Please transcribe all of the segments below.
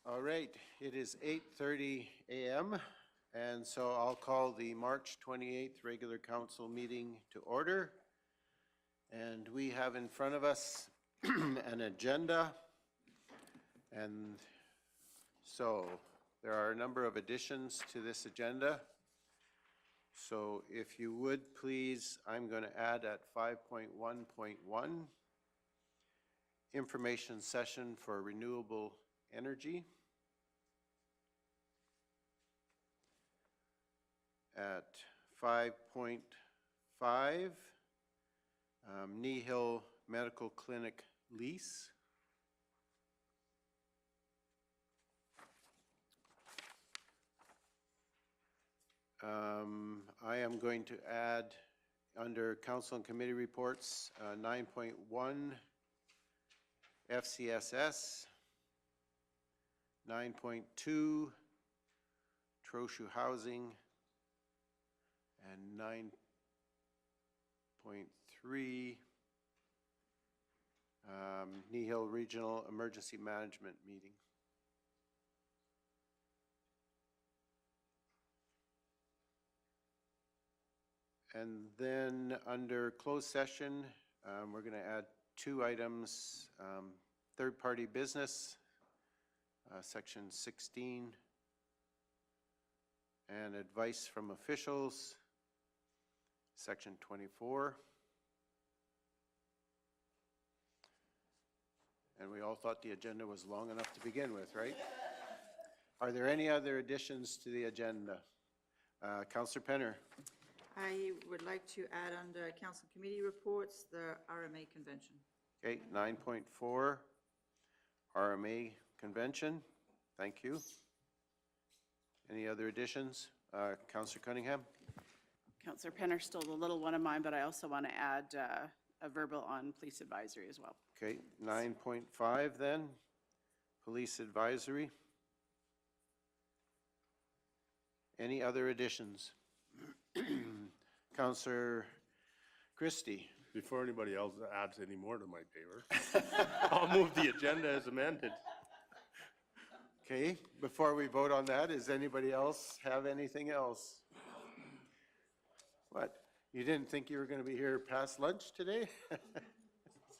All right, it is 8:30 a.m. and so I'll call the March 28th regular council meeting to order. And we have in front of us an agenda. And so there are a number of additions to this agenda. So if you would please, I'm going to add at 5.1.1, information session for renewable energy. At 5.5, Kneehill Medical Clinic lease. I am going to add under council and committee reports 9.1 FCSS, 9.2 Trochu housing, and 9.3 Kneehill Regional Emergency Management Meeting. And then under closed session, we're going to add two items, third-party business, section 16, and advice from officials, section 24. And we all thought the agenda was long enough to begin with, right? Are there any other additions to the agenda? Councillor Penner. I would like to add under council committee reports the RMA Convention. Okay, 9.4 RMA Convention. Thank you. Any other additions? Councillor Cunningham. Councillor Penner stole the little one of mine, but I also want to add a verbal on police advisory as well. Okay, 9.5 then, police advisory. Any other additions? Councillor Christie. Before anybody else adds any more to my favor, I'll move the agenda as amended. Okay, before we vote on that, does anybody else have anything else? What? You didn't think you were going to be here past lunch today? I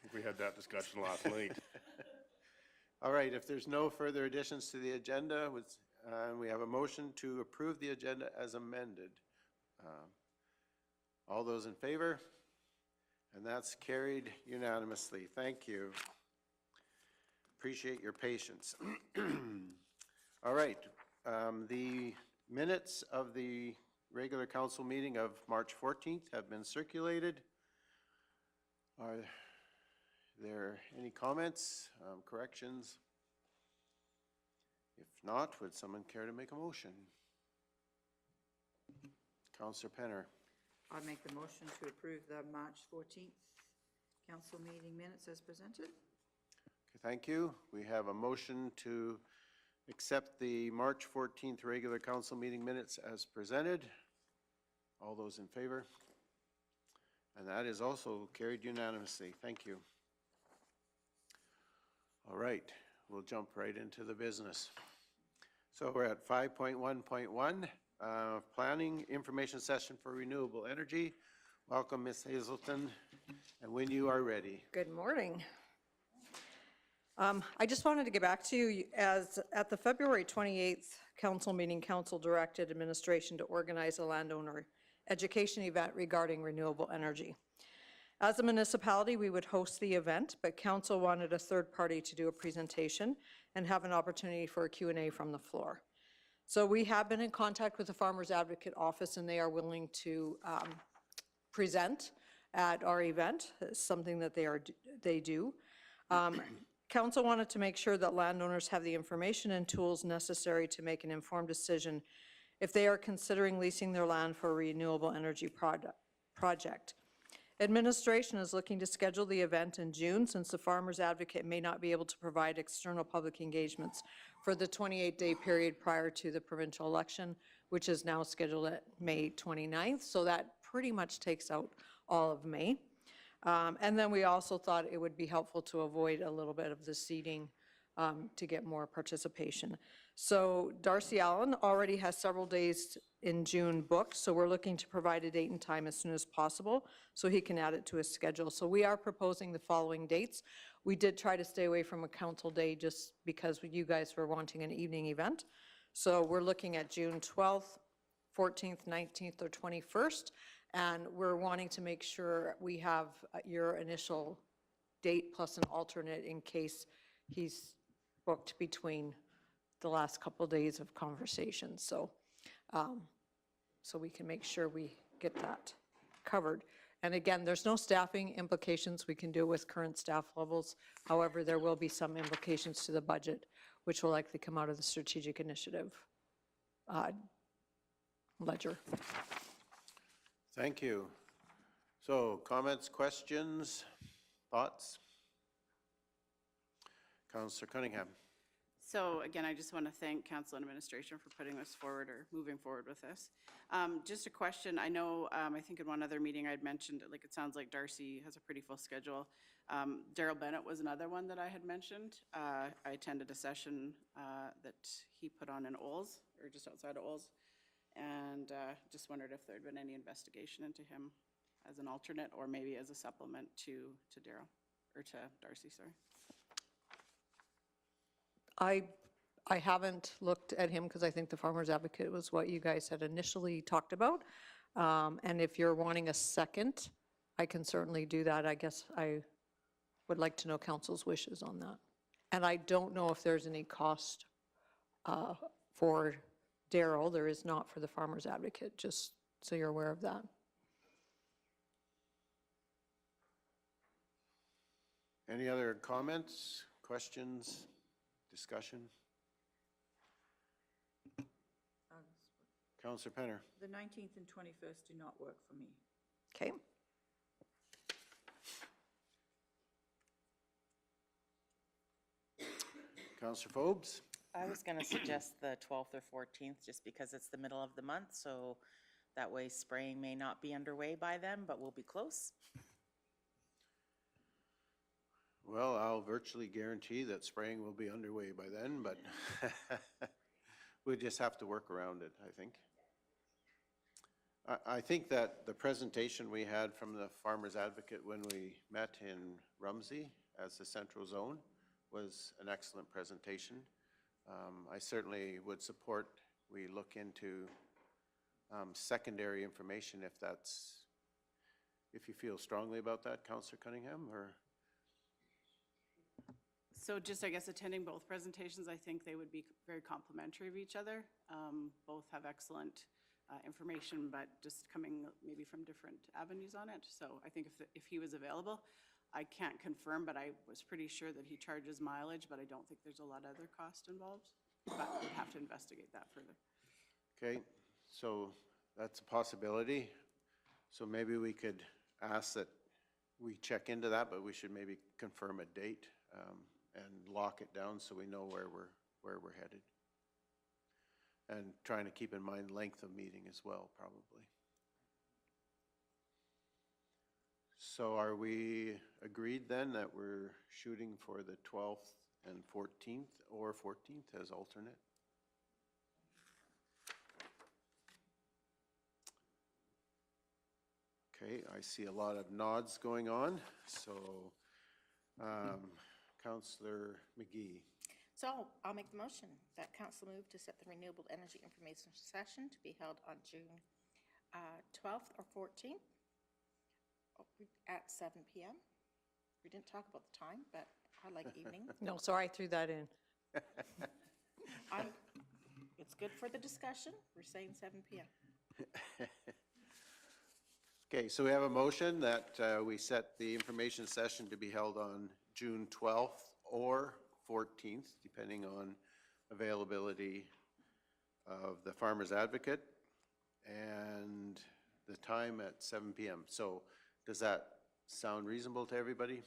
think we had that discussion last night. All right, if there's no further additions to the agenda, we have a motion to approve the agenda as amended. All those in favor? And that's carried unanimously. Thank you. Appreciate your patience. All right, the minutes of the regular council meeting of March 14th have been circulated. Are there any comments, corrections? If not, would someone care to make a motion? Councillor Penner. I make the motion to approve the March 14th council meeting minutes as presented. Okay, thank you. We have a motion to accept the March 14th regular council meeting minutes as presented. All those in favor? And that is also carried unanimously. Thank you. All right, we'll jump right into the business. So we're at 5.1.1. Planning information session for renewable energy. Welcome, Ms. Hazelton, and when you are ready. Good morning. I just wanted to get back to you, as at the February 28th council meeting, council directed administration to organize a landowner education event regarding renewable energy. As a municipality, we would host the event, but council wanted a third party to do a presentation and have an opportunity for a Q&A from the floor. So we have been in contact with the Farmers Advocate Office, and they are willing to present at our event. It's something that they do. Council wanted to make sure that landowners have the information and tools necessary to make an informed decision if they are considering leasing their land for a renewable energy project. Administration is looking to schedule the event in June, since the Farmers Advocate may not be able to provide external public engagements for the 28-day period prior to the provincial election, which is now scheduled at May 29th. So that pretty much takes out all of May. And then we also thought it would be helpful to avoid a little bit of the seeding to get more participation. So Darcy Allen already has several days in June booked, so we're looking to provide a date and time as soon as possible so he can add it to his schedule. So we are proposing the following dates. We did try to stay away from a council day just because you guys were wanting an evening event. So we're looking at June 12th, 14th, 19th, or 21st, and we're wanting to make sure we have your initial date plus an alternate in case he's booked between the last couple of days of conversation. So, so we can make sure we get that covered. And again, there's no staffing implications. We can do it with current staff levels. However, there will be some implications to the budget, which will likely come out of the strategic initiative ledger. Thank you. So comments, questions, thoughts? Councillor Cunningham. So again, I just want to thank council and administration for putting this forward or moving forward with this. Just a question. I know, I think in one other meeting I'd mentioned, like it sounds like Darcy has a pretty full schedule. Daryl Bennett was another one that I had mentioned. I attended a session that he put on in Olds, or just outside of Olds, and just wondered if there'd been any investigation into him as an alternate or maybe as a supplement to Daryl, or to Darcy, sorry. I haven't looked at him because I think the Farmers Advocate was what you guys had initially talked about. And if you're wanting a second, I can certainly do that. I guess I would like to know council's wishes on that. And I don't know if there's any cost for Daryl. There is not for the Farmers Advocate, just so you're aware of that. Any other comments, questions, discussion? Councillor Penner. The 19th and 21st do not work for me. Okay. Councillor Forbes. I was going to suggest the 12th or 14th, just because it's the middle of the month, so that way spraying may not be underway by then, but we'll be close. Well, I'll virtually guarantee that spraying will be underway by then, but we just have to work around it, I think. I think that the presentation we had from the Farmers Advocate when we met in Rumsey as the central zone was an excellent presentation. I certainly would support we look into secondary information if you feel strongly about that, Councillor Cunningham, or? So just, I guess, attending both presentations, I think they would be very complementary of each other. Both have excellent information, but just coming maybe from different avenues on it. So I think if he was available, I can't confirm, but I was pretty sure that he charges mileage, but I don't think there's a lot of other cost involved. But we'd have to investigate that further. Okay, so that's a possibility. So maybe we could ask that we check into that, but we should maybe confirm a date and lock it down so we know where we're headed. And trying to keep in mind length of meeting as well, probably. So are we agreed then that we're shooting for the 12th and 14th, or 14th as alternate? Okay, I see a lot of nods going on. So, Councillor McGee. So I'll make the motion that council move to set the renewable energy information session to be held on June 12th or 14th at 7 p.m. We didn't talk about the time, but I like evening. No, sorry, I threw that in. It's good for the discussion. We're saying 7 p.m. Okay, so we have a motion that we set the information session to be held on June 12th or 14th, depending on availability of the Farmers Advocate, and the time at 7 p.m. So does that sound reasonable to everybody?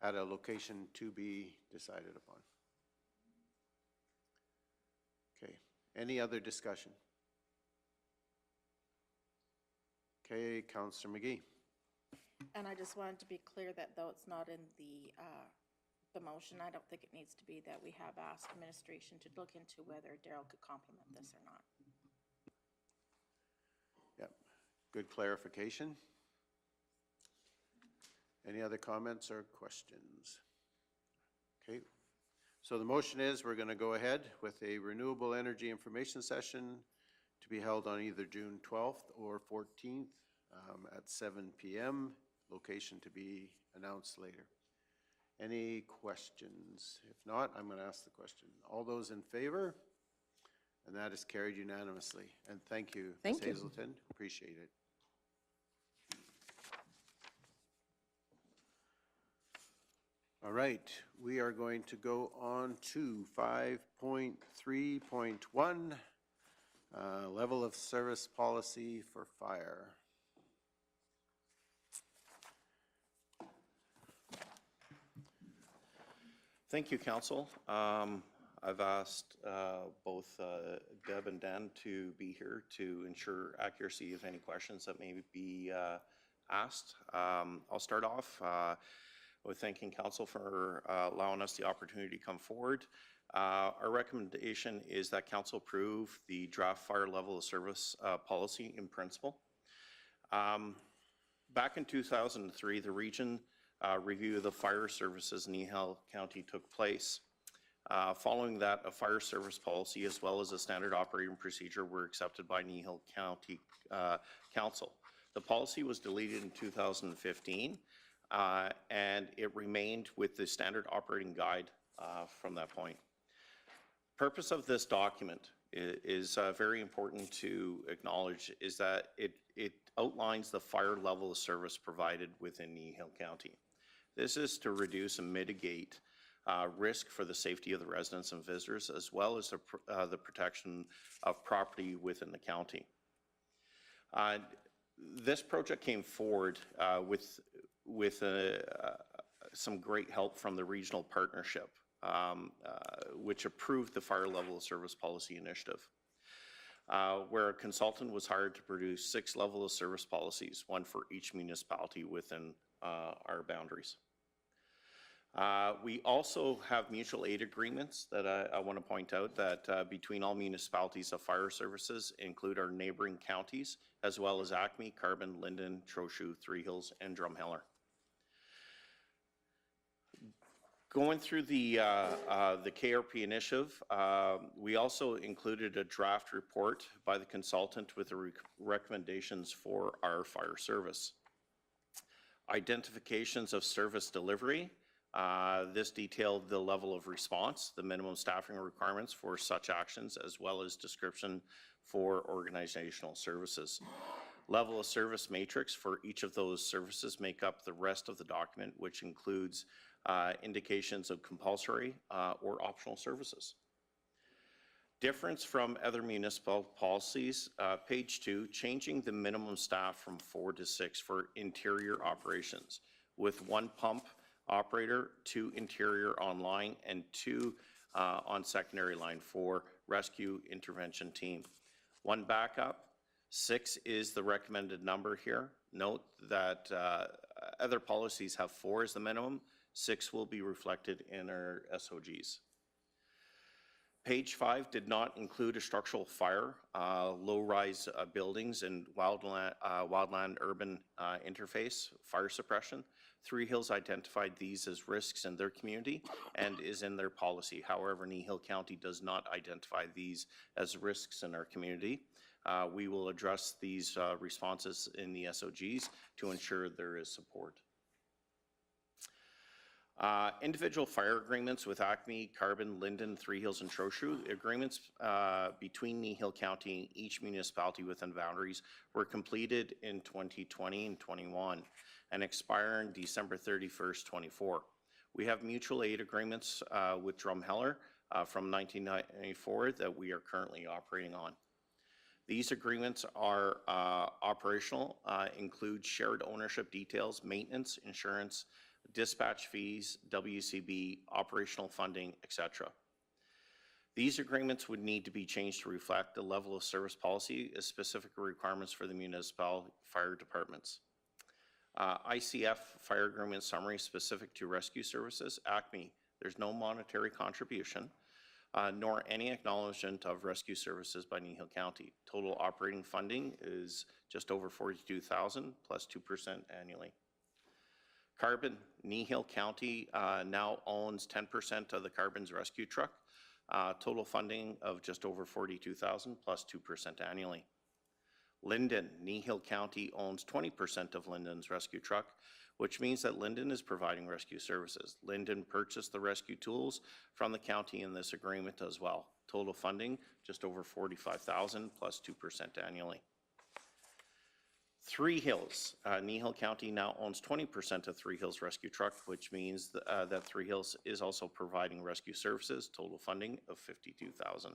At a location to be decided upon. Okay, any other discussion? Okay, Councillor McGee. And I just wanted to be clear that though it's not in the the motion. I don't think it needs to be that. We have asked administration to look into whether Daryl could complement this or not. Yep, good clarification. Any other comments or questions? Okay, so the motion is we're going to go ahead with a renewable energy information session to be held on either June 12th or 14th at 7 p.m. Location to be announced later. Any questions? If not, I'm going to ask the question. All those in favor? And that is carried unanimously. And thank you, Ms. Thank you. Hazelton. Appreciate it. All right, we are going to go on to 5.3.1, level of service policy for fire. Thank you, Council. I've asked both Deb and Dan to be here to ensure accuracy of any questions that may be asked. I'll start off with thanking Council for allowing us the opportunity to come forward. Our recommendation is that Council approve the draft fire level of service policy in principle. Back in 2003, the region review of the fire services in Kneehill County took place. Following that, a fire service policy as well as a standard operating procedure were accepted by Kneehill County Council. The policy was deleted in 2015, and it remained with the standard operating guide from that point. Purpose of this document is very important to acknowledge, is that it outlines the fire level of service provided within Kneehill County. This is to reduce and mitigate risk for the safety of the residents and visitors, as well as the protection of property within the county. This project came forward with some great help from the regional partnership, which approved the fire level of service policy initiative, where a consultant was hired to produce 6 level of service policies, one for each municipality within our boundaries. We also have mutual aid agreements that I want to point out that between all municipalities of fire services include our neighboring counties, as well as Acme, Carbon, Linden, Trochu, Three Hills, and Drumheller. Going through the KRP initiative, we also included a draft report by the consultant with the recommendations for our fire service. Identifications of service delivery. This detailed the level of response, the minimum staffing requirements for such actions, as well as description for organizational services. Level of service matrix for each of those services make up the rest of the document, which includes indications of compulsory or optional services. Difference from other municipal policies, page 2, changing the minimum staff from 4 to 6 for interior operations, with 1 pump operator, 2 interior on line, and 2 on secondary line for rescue intervention team. 1 backup, 6 is the recommended number here. Note that other policies have 4 as the minimum. 6 will be reflected in our SOGs. Page 5 did not include a structural fire, low-rise buildings, and wildland-urban interface fire suppression. Three Hills identified these as risks in their community and is in their policy. However, Kneehill County does not identify these as risks in our community. We will address these responses in the SOGs to ensure there is support. Individual fire agreements with Acme, Carbon, Linden, Three Hills, and Trochu. Agreements between Kneehill County and each municipality within boundaries were completed in 2020 and 21 and expire on December 31st, 24. We have mutual aid agreements with Drumheller from 1994 that we are currently operating on. These agreements are operational, include shared ownership details, maintenance, insurance, dispatch fees, WCB, operational funding, etc. These agreements would need to be changed to reflect the level of service policy as specific requirements for the municipal fire departments. ICF fire agreement summary specific to rescue services. Acme There's no monetary contribution, nor any acknowledgement of rescue services by Kneehill County. Total operating funding is just over $42,000 plus 2% annually. Carbon, Kneehill County now owns 10% of the Carbon's rescue truck. Total funding of just over $42,000 plus 2% annually. Linden, Kneehill County owns 20% of Linden's rescue truck, which means that Linden is providing rescue services. Linden purchased the rescue tools from the county in this agreement as well. Total funding, just over $45,000 plus 2% annually. Three Hills, Kneehill County now owns 20% of Three Hills rescue truck, which means that Three Hills is also providing rescue services. Total funding of $52,000.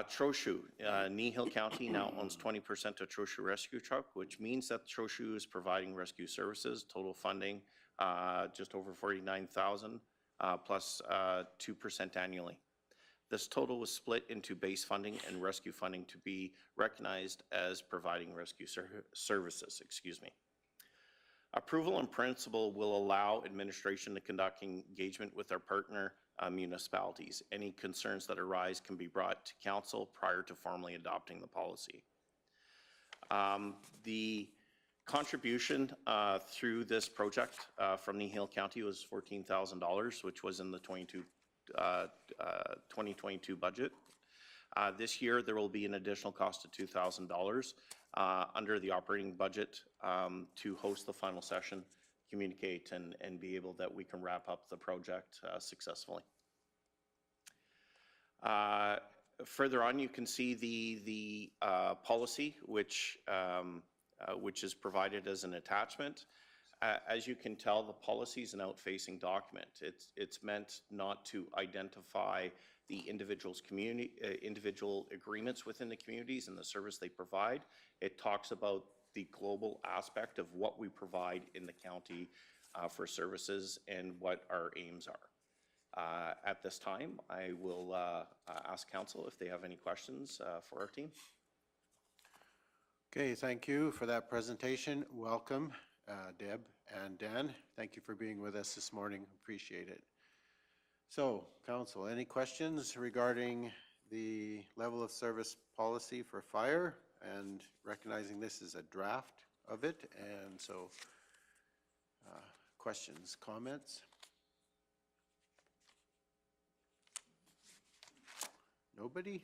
Trochu, Kneehill County now owns 20% of Trochu rescue truck, which means that Trochu is providing rescue services. Total funding just over $49,000 plus 2% annually. This total was split into base funding and rescue funding to be recognized as providing rescue services. Excuse me. Approval in principle will allow administration to conduct engagement with our partner municipalities. Any concerns that arise can be brought to council prior to formally adopting the policy. The contribution through this project from Kneehill County was $14,000, which was in the 2022 budget. This year, there will be an additional cost of $2,000 under the operating budget to host the final session, communicate, and be able that we can wrap up the project successfully. Further on, you can see the policy, which is provided as an attachment. As you can tell, the policy is an out-facing document. It's meant not to identify the individual agreements within the communities and the service they provide. It talks about the global aspect of what we provide in the county for services and what our aims are. At this time, I will ask council if they have any questions for our team. Okay, thank you for that presentation. Welcome, Deb and Dan. Thank you for being with us this morning. Appreciate it. So, council, any questions regarding the level of service policy for fire? And recognizing this is a draft of it, and so questions, comments? Nobody?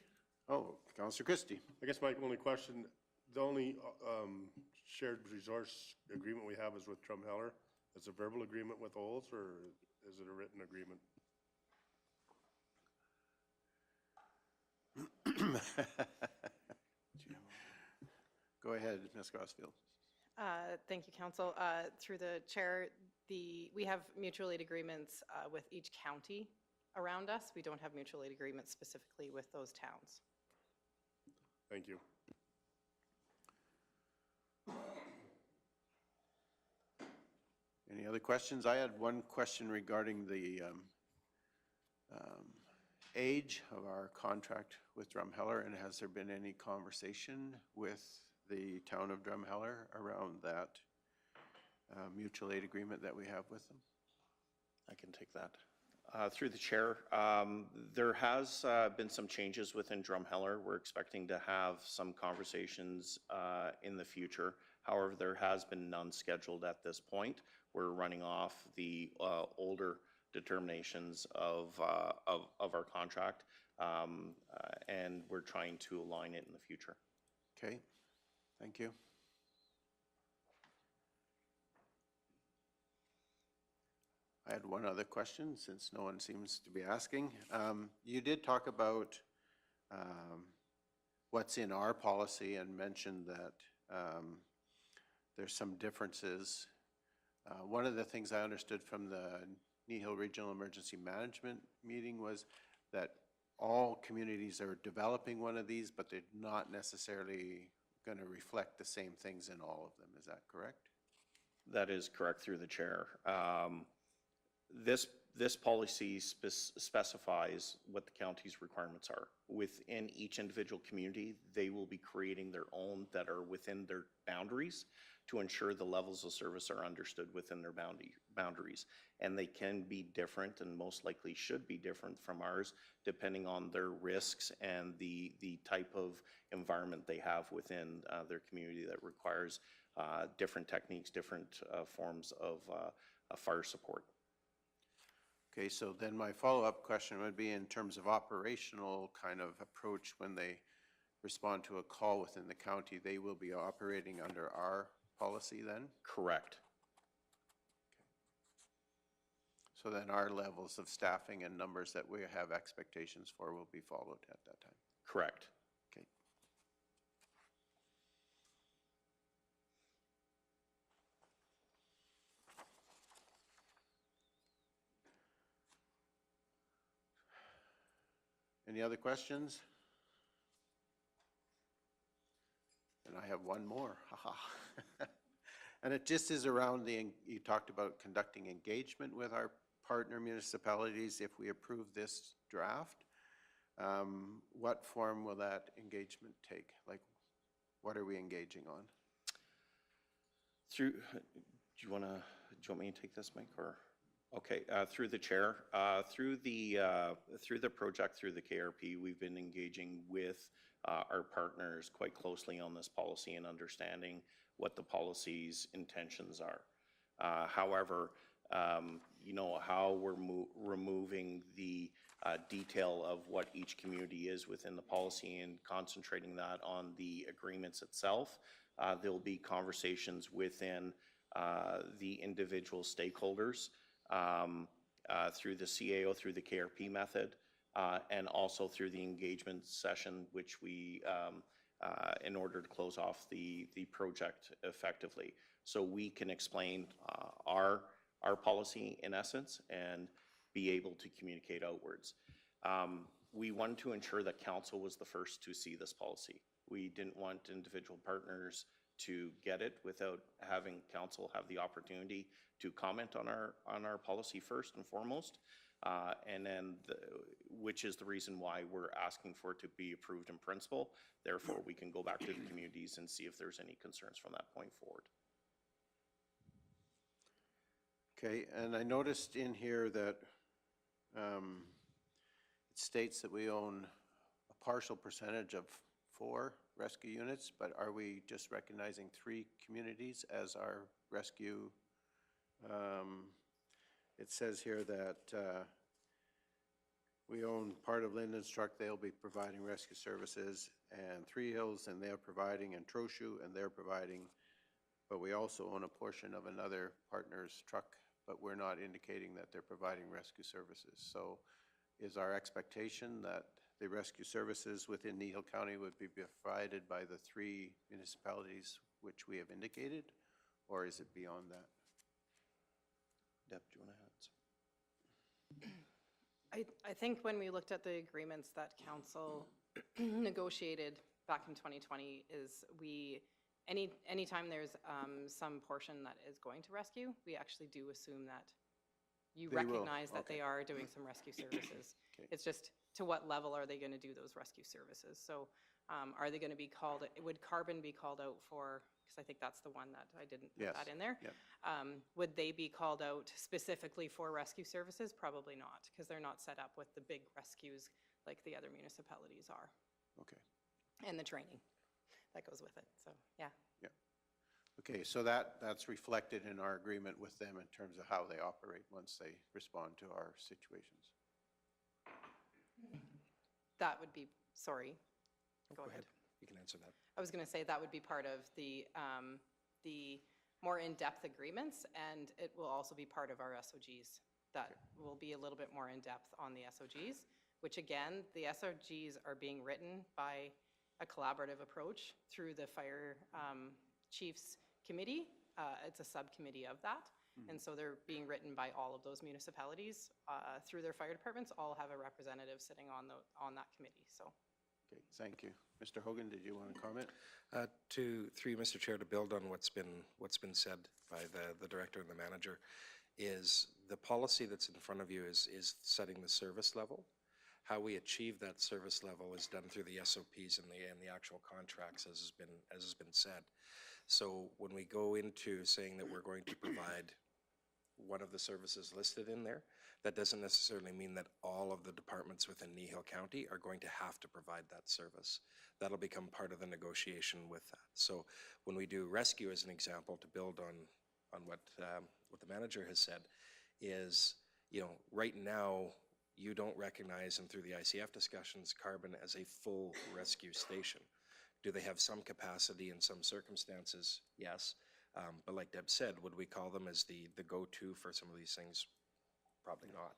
Oh, Councillor Christie. I guess my only question, the only shared resource agreement we have is with Drumheller. Is it a verbal agreement with Olds, or is it a written agreement? Go ahead, Ms. Crossfield. Thank you, Council. Through the chair, we have mutual aid agreements with each county around us. We don't have mutual aid agreements specifically with those towns. Thank you. Any other questions? I had one question regarding the age of our contract with Drumheller, and has there been any conversation with the town of Drumheller around that mutual aid agreement that we have with them? I can take that. Through the chair, there has been some changes within Drumheller. We're expecting to have some conversations in the future. However, there has been none scheduled at this point. We're running off the older determinations of our contract, and we're trying to align it in the future. Okay, thank you. I had one other question, since no one seems to be asking. You did talk about what's in our policy and mentioned that there's some differences. One of the things I understood from the Kneehill Regional Emergency Management meeting was that all communities are developing one of these, but they're not necessarily going to reflect the same things in all of them. Is that correct? That is correct, through the chair. this policy specifies what the county's requirements are. Within each individual community, they will be creating their own that are within their boundaries to ensure the levels of service are understood within their boundaries. And they can be different and most likely should be different from ours, depending on their risks and the type of environment they have within their community that requires different techniques, different forms of fire support. Okay, so then my follow-up question would be in terms of operational kind of approach when they respond to a call within the county, they will be operating under our policy then? Correct. So then our levels of staffing and numbers that we have expectations for will be followed at that time? Correct. Okay. Any other questions? And I have one more, haha. And it just is around you talked about conducting engagement with our partner municipalities if we approve this draft. What form will that engagement take? Like, what are we engaging on? Do you want me to take this, Mike, or? Okay, through the chair, through the project, through the KRP, we've been engaging with our partners quite closely on this policy and understanding what the policy's intentions are. However, you know, how we're removing the detail of what each community is within the policy and concentrating that on the agreements itself. There'll be conversations within the individual stakeholders through the CAO, through the KRP method, and also through the engagement session, which we, in order to close off the project effectively. So we can explain our policy in essence and be able to communicate outwards. We wanted to ensure that council was the first to see this policy. We didn't want individual partners to get it without having council have the opportunity to comment on our policy first and foremost, and then which is the reason why we're asking for it to be approved in principle. Therefore, we can go back to the communities and see if there's any concerns from that point forward. Okay, and I noticed in here that it states that we own a partial percentage of 4 rescue units, but are we just recognizing 3 communities as our rescue? It says here that we own part of Linden's truck, they'll be providing rescue services, and Three Hills, and they're providing, and Trochu, and they're providing, but we also own a portion of another partner's truck, but we're not indicating that they're providing rescue services. So is our expectation that the rescue services within Kneehill County would be provided by the 3 municipalities which we have indicated, or is it beyond that? Deb, do you want to add something? I think when we looked at the agreements that council negotiated back in 2020 is anytime there's some portion that is going to rescue, we actually do assume that you They will, recognize that okay. they are doing some rescue services. Okay. It's just to what level are they going to do those rescue services? So are they going to be called, would carbon be called out for, because I think that's the one that I didn't put Yes, that in there. yep. Would they be called out specifically for rescue services? Probably not, because they're not set up with the big rescues like the other municipalities are, Okay. and the training that goes with it. So, yeah. Okay, so that's reflected in our agreement with them in terms of how they operate once they respond to our situations. That would be, sorry. Go ahead. You can answer that. I was going to say that would be part of the more in-depth agreements, and it will also be part of our SOGs. That will be a little bit more in-depth on the SOGs, which again, the SOGs are being written by a collaborative approach through the Fire Chiefs Committee. It's a subcommittee of that. And so they're being written by all of those municipalities through their fire departments, all have a representative sitting on that committee, so. Okay, thank you. Mr. Hogan, did you want to comment? Through you, Mr. Chair, to build on what's been said by the director and the manager, is the policy that's in front of you is setting the service level. How we achieve that service level is done through the SOPs and the actual contracts, as has been said. So when we go into saying that we're going to provide one of the services listed in there, that doesn't necessarily mean that all of the departments within Kneehill County are going to have to provide that service. That'll become part of the negotiation with that. So when we do rescue, as an example, to build on what the manager has said, is, you know, right now, you don't recognize, and through the ICF discussions, Carbon as a full rescue station. Do they have some capacity in some circumstances? Yes. But like Deb said, would we call them as the go-to for some of these things? Probably not.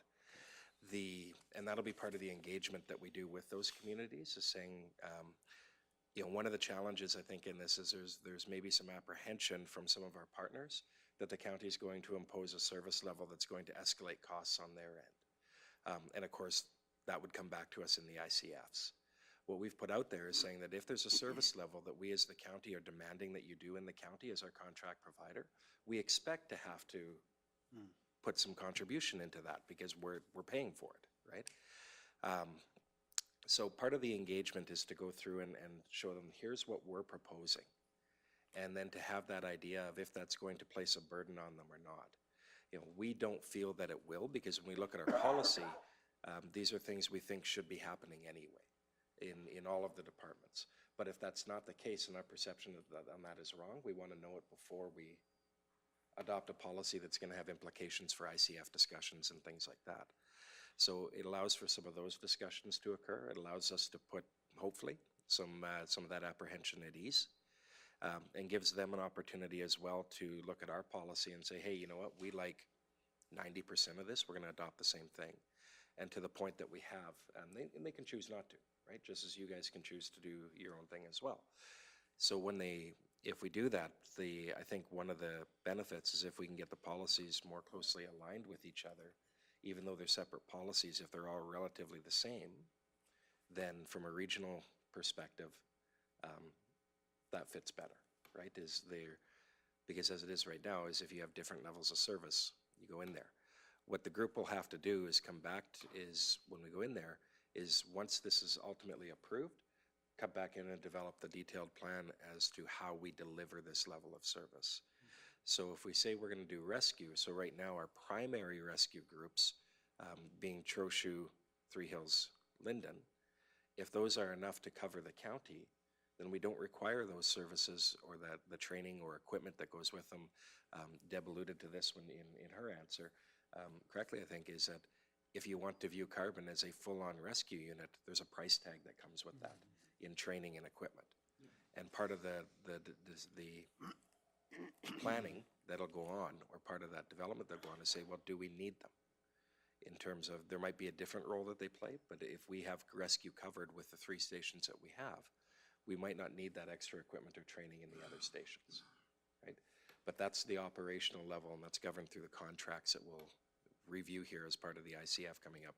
And that'll be part of the engagement that we do with those communities, is saying, you know, one of the challenges I think in this is there's maybe some apprehension from some of our partners that the county is going to impose a service level that's going to escalate costs on their end. And of course, that would come back to us in the ICFs. What we've put out there is saying that if there's a service level that we as the county are demanding that you do in the county as our contract provider, we expect to have to put some contribution into that because we're paying for it, right? So part of the engagement is to go through and show them, here's what we're proposing. And then to have that idea of if that's going to place a burden on them or not. You know, we don't feel that it will, because when we look at our policy, these are things we think should be happening anyway in all of the departments. But if that's not the case and our perception on that is wrong, we want to know it before we adopt a policy that's going to have implications for ICF discussions and things like that. So it allows for some of those discussions to occur. It allows us to put, hopefully, some of that apprehension at ease. And gives them an opportunity as well to look at our policy and say, hey, you know what, we like 90% of this, we're going to adopt the same thing. And to the point that we have, and they can choose not to, right? Just as you guys can choose to do your own thing as well. So if we do that, I think one of the benefits is if we can get the policies more closely aligned with each other, even though they're separate policies, if they're all relatively the same, then from a regional perspective, that fits better, right? Because as it is right now, is if you have different levels of service, you go in there. What the group will have to do is come back when we go in there, is once this is ultimately approved, come back in and develop the detailed plan as to how we deliver this level of service. So if we say we're going to do rescue, so right now our primary rescue groups, being Trochu, Three Hills, Linden, if those are enough to cover the county, then we don't require those services or the training or equipment that goes with them. Deb alluded to this one in her answer correctly, I think, is that if you want to view Carbon as a full-on rescue unit, there's a price tag that comes with that in training and equipment. And part of the planning that'll go on, or part of that development that'll go on, is say, well, do we need them? In terms of, there might be a different role that they play, but if we have rescue covered with the 3 stations that we have, we might not need that extra equipment or training in the other stations, right? But that's the operational level, and that's governed through the contracts that we'll review here as part of the ICF coming up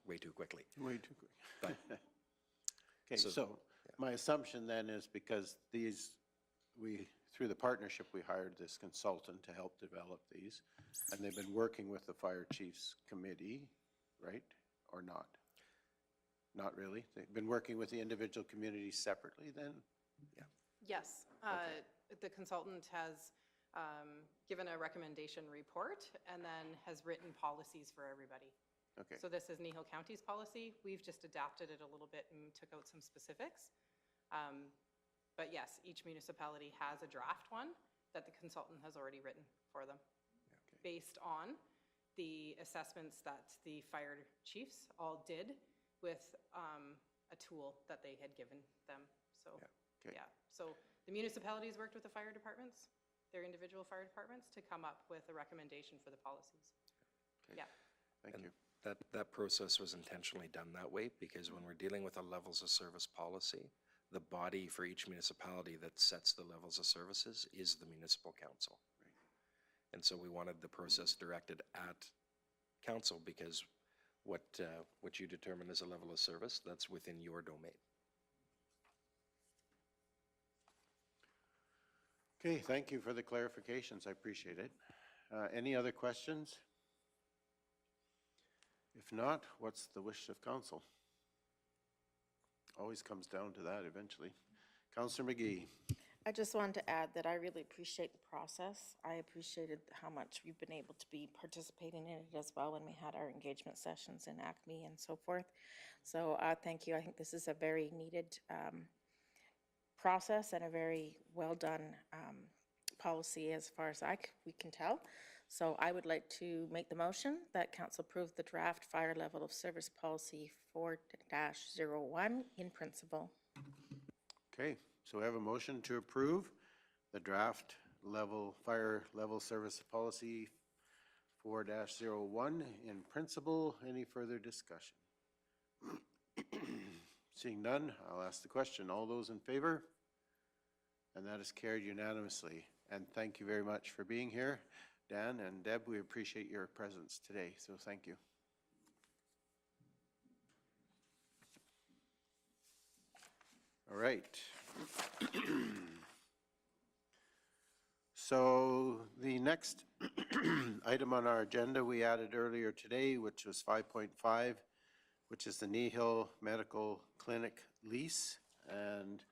way too quickly. Way too quick. But, Okay, so my assumption then is because through the partnership, we hired this consultant to help develop these, and they've been working with the Fire Chiefs Committee, right, or not? Not really? They've been working with the individual communities separately then? yeah. Yes, the consultant has given a recommendation report and then has written policies for everybody. Okay. So this is Kneehill County's policy. We've just adapted it a little bit and took out some specifics. But yes, each municipality has a draft one that the consultant has already written for them, based on the assessments that the fire chiefs all did with a tool that they had given them. So, Okay. yeah. So the municipalities worked with the fire departments, their individual fire departments, to come up with a recommendation for the policies. Okay. Yeah. Thank you. That process was intentionally done that way, because when we're dealing with a levels of service policy, the body for each municipality that sets the levels of services is the municipal council. Right. And so we wanted the process directed at council, because what you determine as a level of service, that's within your domain. Okay, thank you for the clarifications. I appreciate it. Any other questions? If not, what's the wish of council? Always comes down to that eventually. Councillor McGee. I just wanted to add that I really appreciate the process. I appreciated how much you've been able to be participating in it as well when we had our engagement sessions in ACME and so forth. So thank you. I think this is a very needed process and a very well-done policy as far as we can tell. So I would like to make the motion that council approve the draft fire level of service policy 4-01 in principle. Okay, so we have a motion to approve the draft fire level service policy 4-01 in principle. Any further discussion? Seeing none, I'll ask the question. All those in favor? And that is carried unanimously. And thank you very much for being here. Dan and Deb, we appreciate your presence today, so thank you. All right. So the next item on our agenda we added earlier today, which was 5.5, which is the Kneehill Medical Clinic lease. And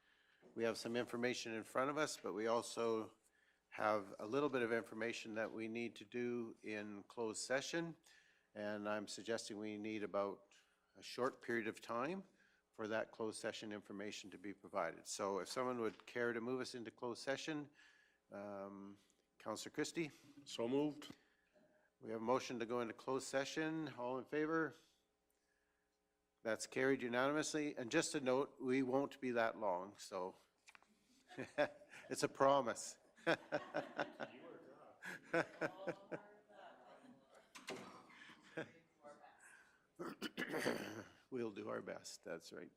we have some information in front of us, but we also have a little bit of information that we need to do in closed session. And I'm suggesting we need about a short period of time for that closed session information to be provided. So if someone would care to move us into closed session, Councillor Christie? So moved. We have a motion to go into closed session. All in favor? That's carried unanimously. And just a note, we won't be that long, so it's a promise. We'll do our best, that's right.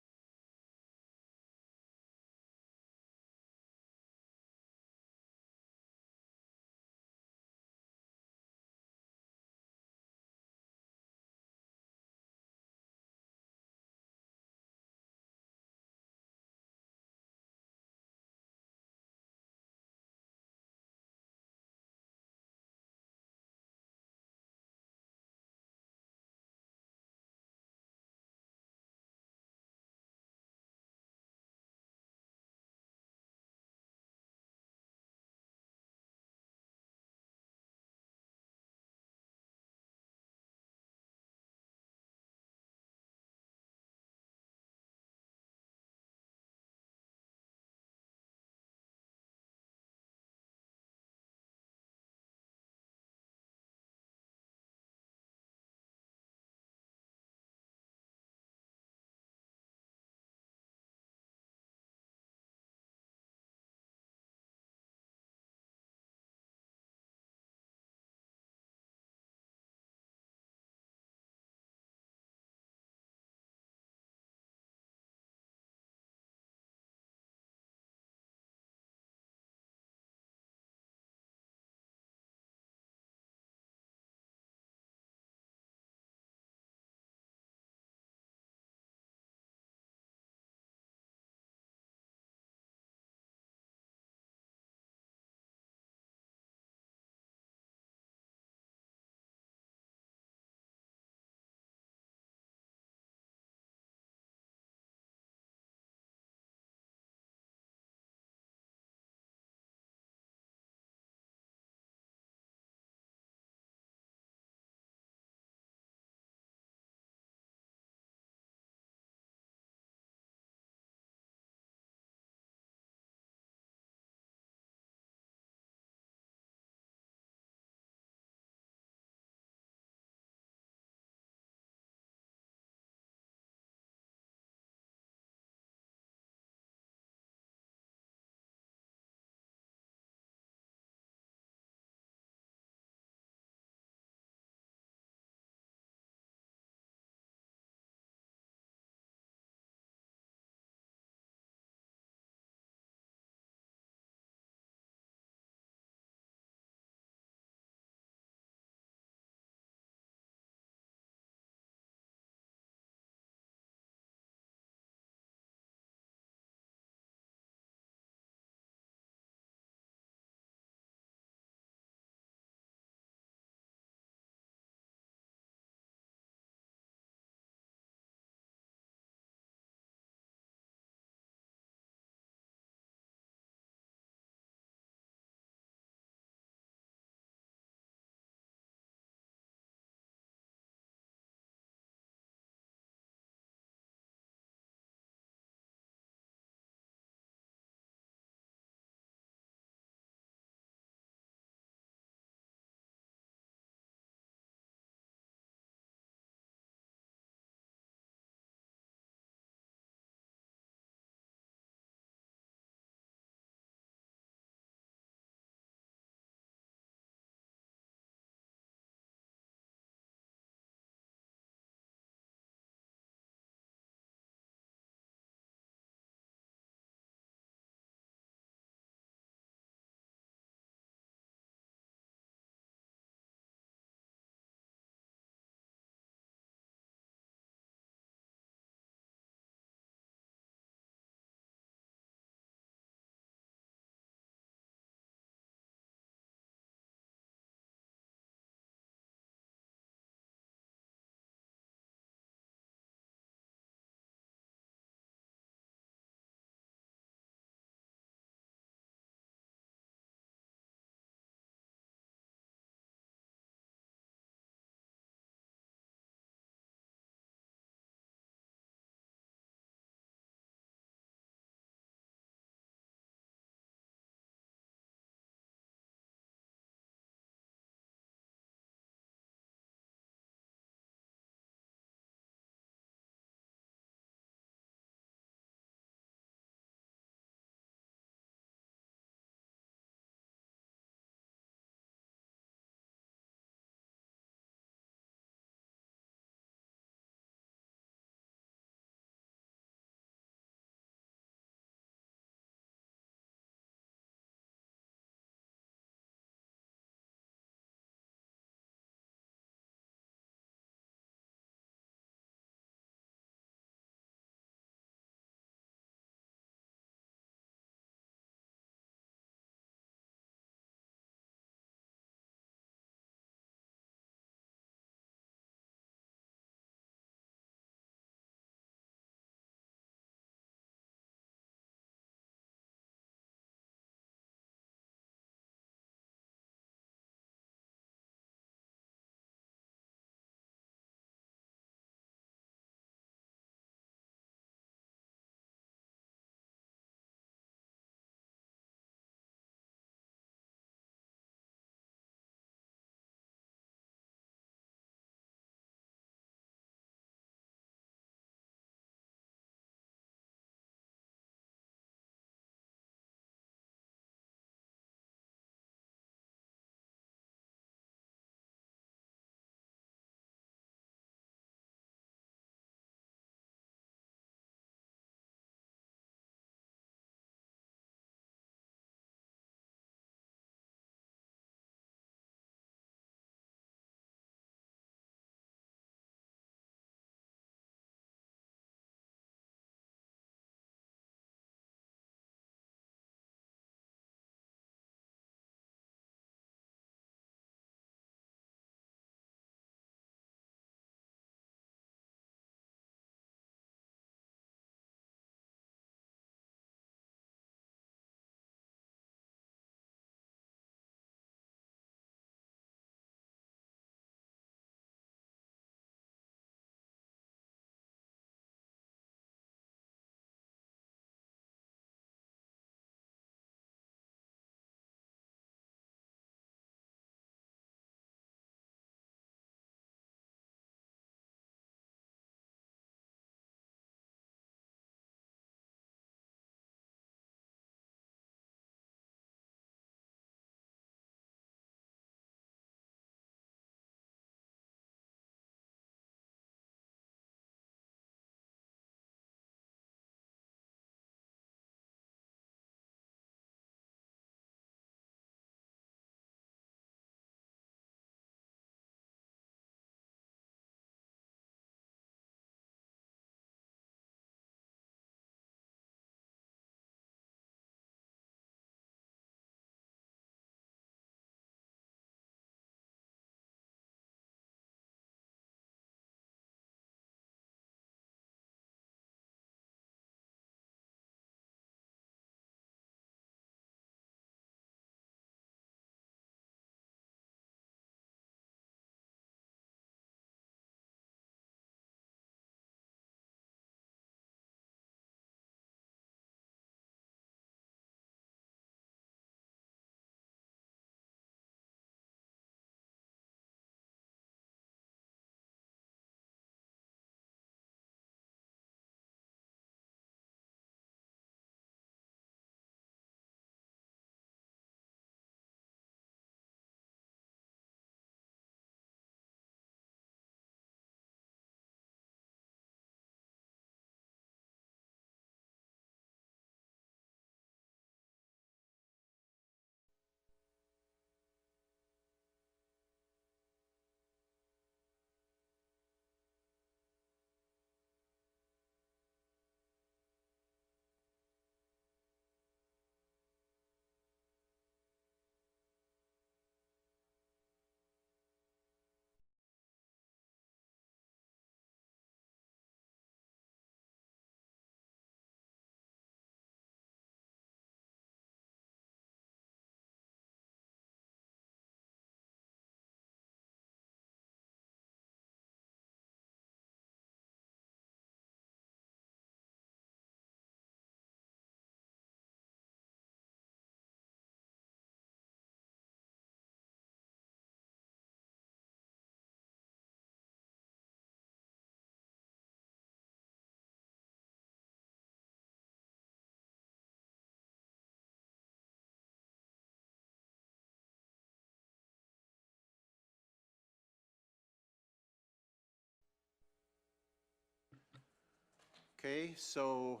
Okay, so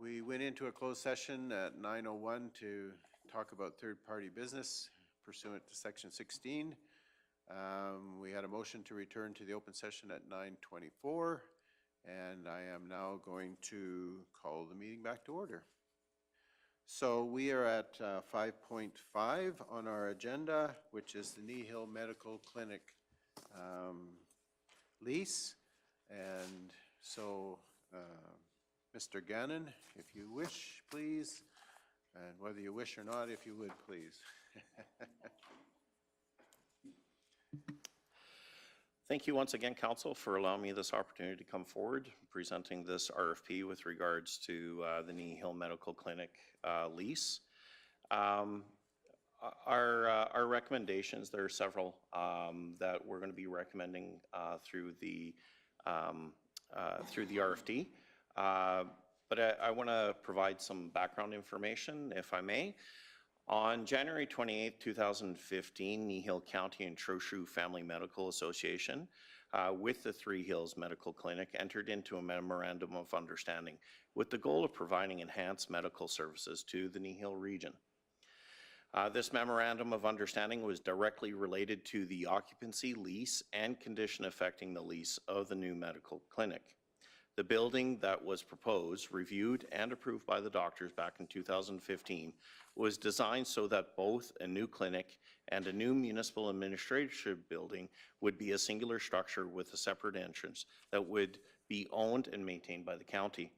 we went into a closed session at 9:01 to talk about third-party business pursuant to Section 16. We had a motion to return to the open session at 9:24, and I am now going to call the meeting back to order. So we are at 5.5 on our agenda, which is the Kneehill Medical Clinic lease. And so, Mr. Gannon, if you wish, please, and whether you wish or not, if you would, please. Thank you once again, Council, for allowing me this opportunity to come forward, presenting this RFP with regards to the Kneehill Medical Clinic lease. Our recommendations, there are several that we're going to be recommending through the RFP. But I want to provide some background information, if I may. On January 28, 2015, Kneehill County and Trochu Family Medical Association with the Three Hills Medical Clinic entered into a memorandum of understanding with the goal of providing enhanced medical services to the Kneehill region. This memorandum of understanding was directly related to the occupancy, lease, and condition affecting the lease of the new medical clinic. The building that was proposed, reviewed, and approved by the doctors back in 2015 was designed so that both a new clinic and a new municipal administration building would be a singular structure with a separate entrance that would be owned and maintained by the county.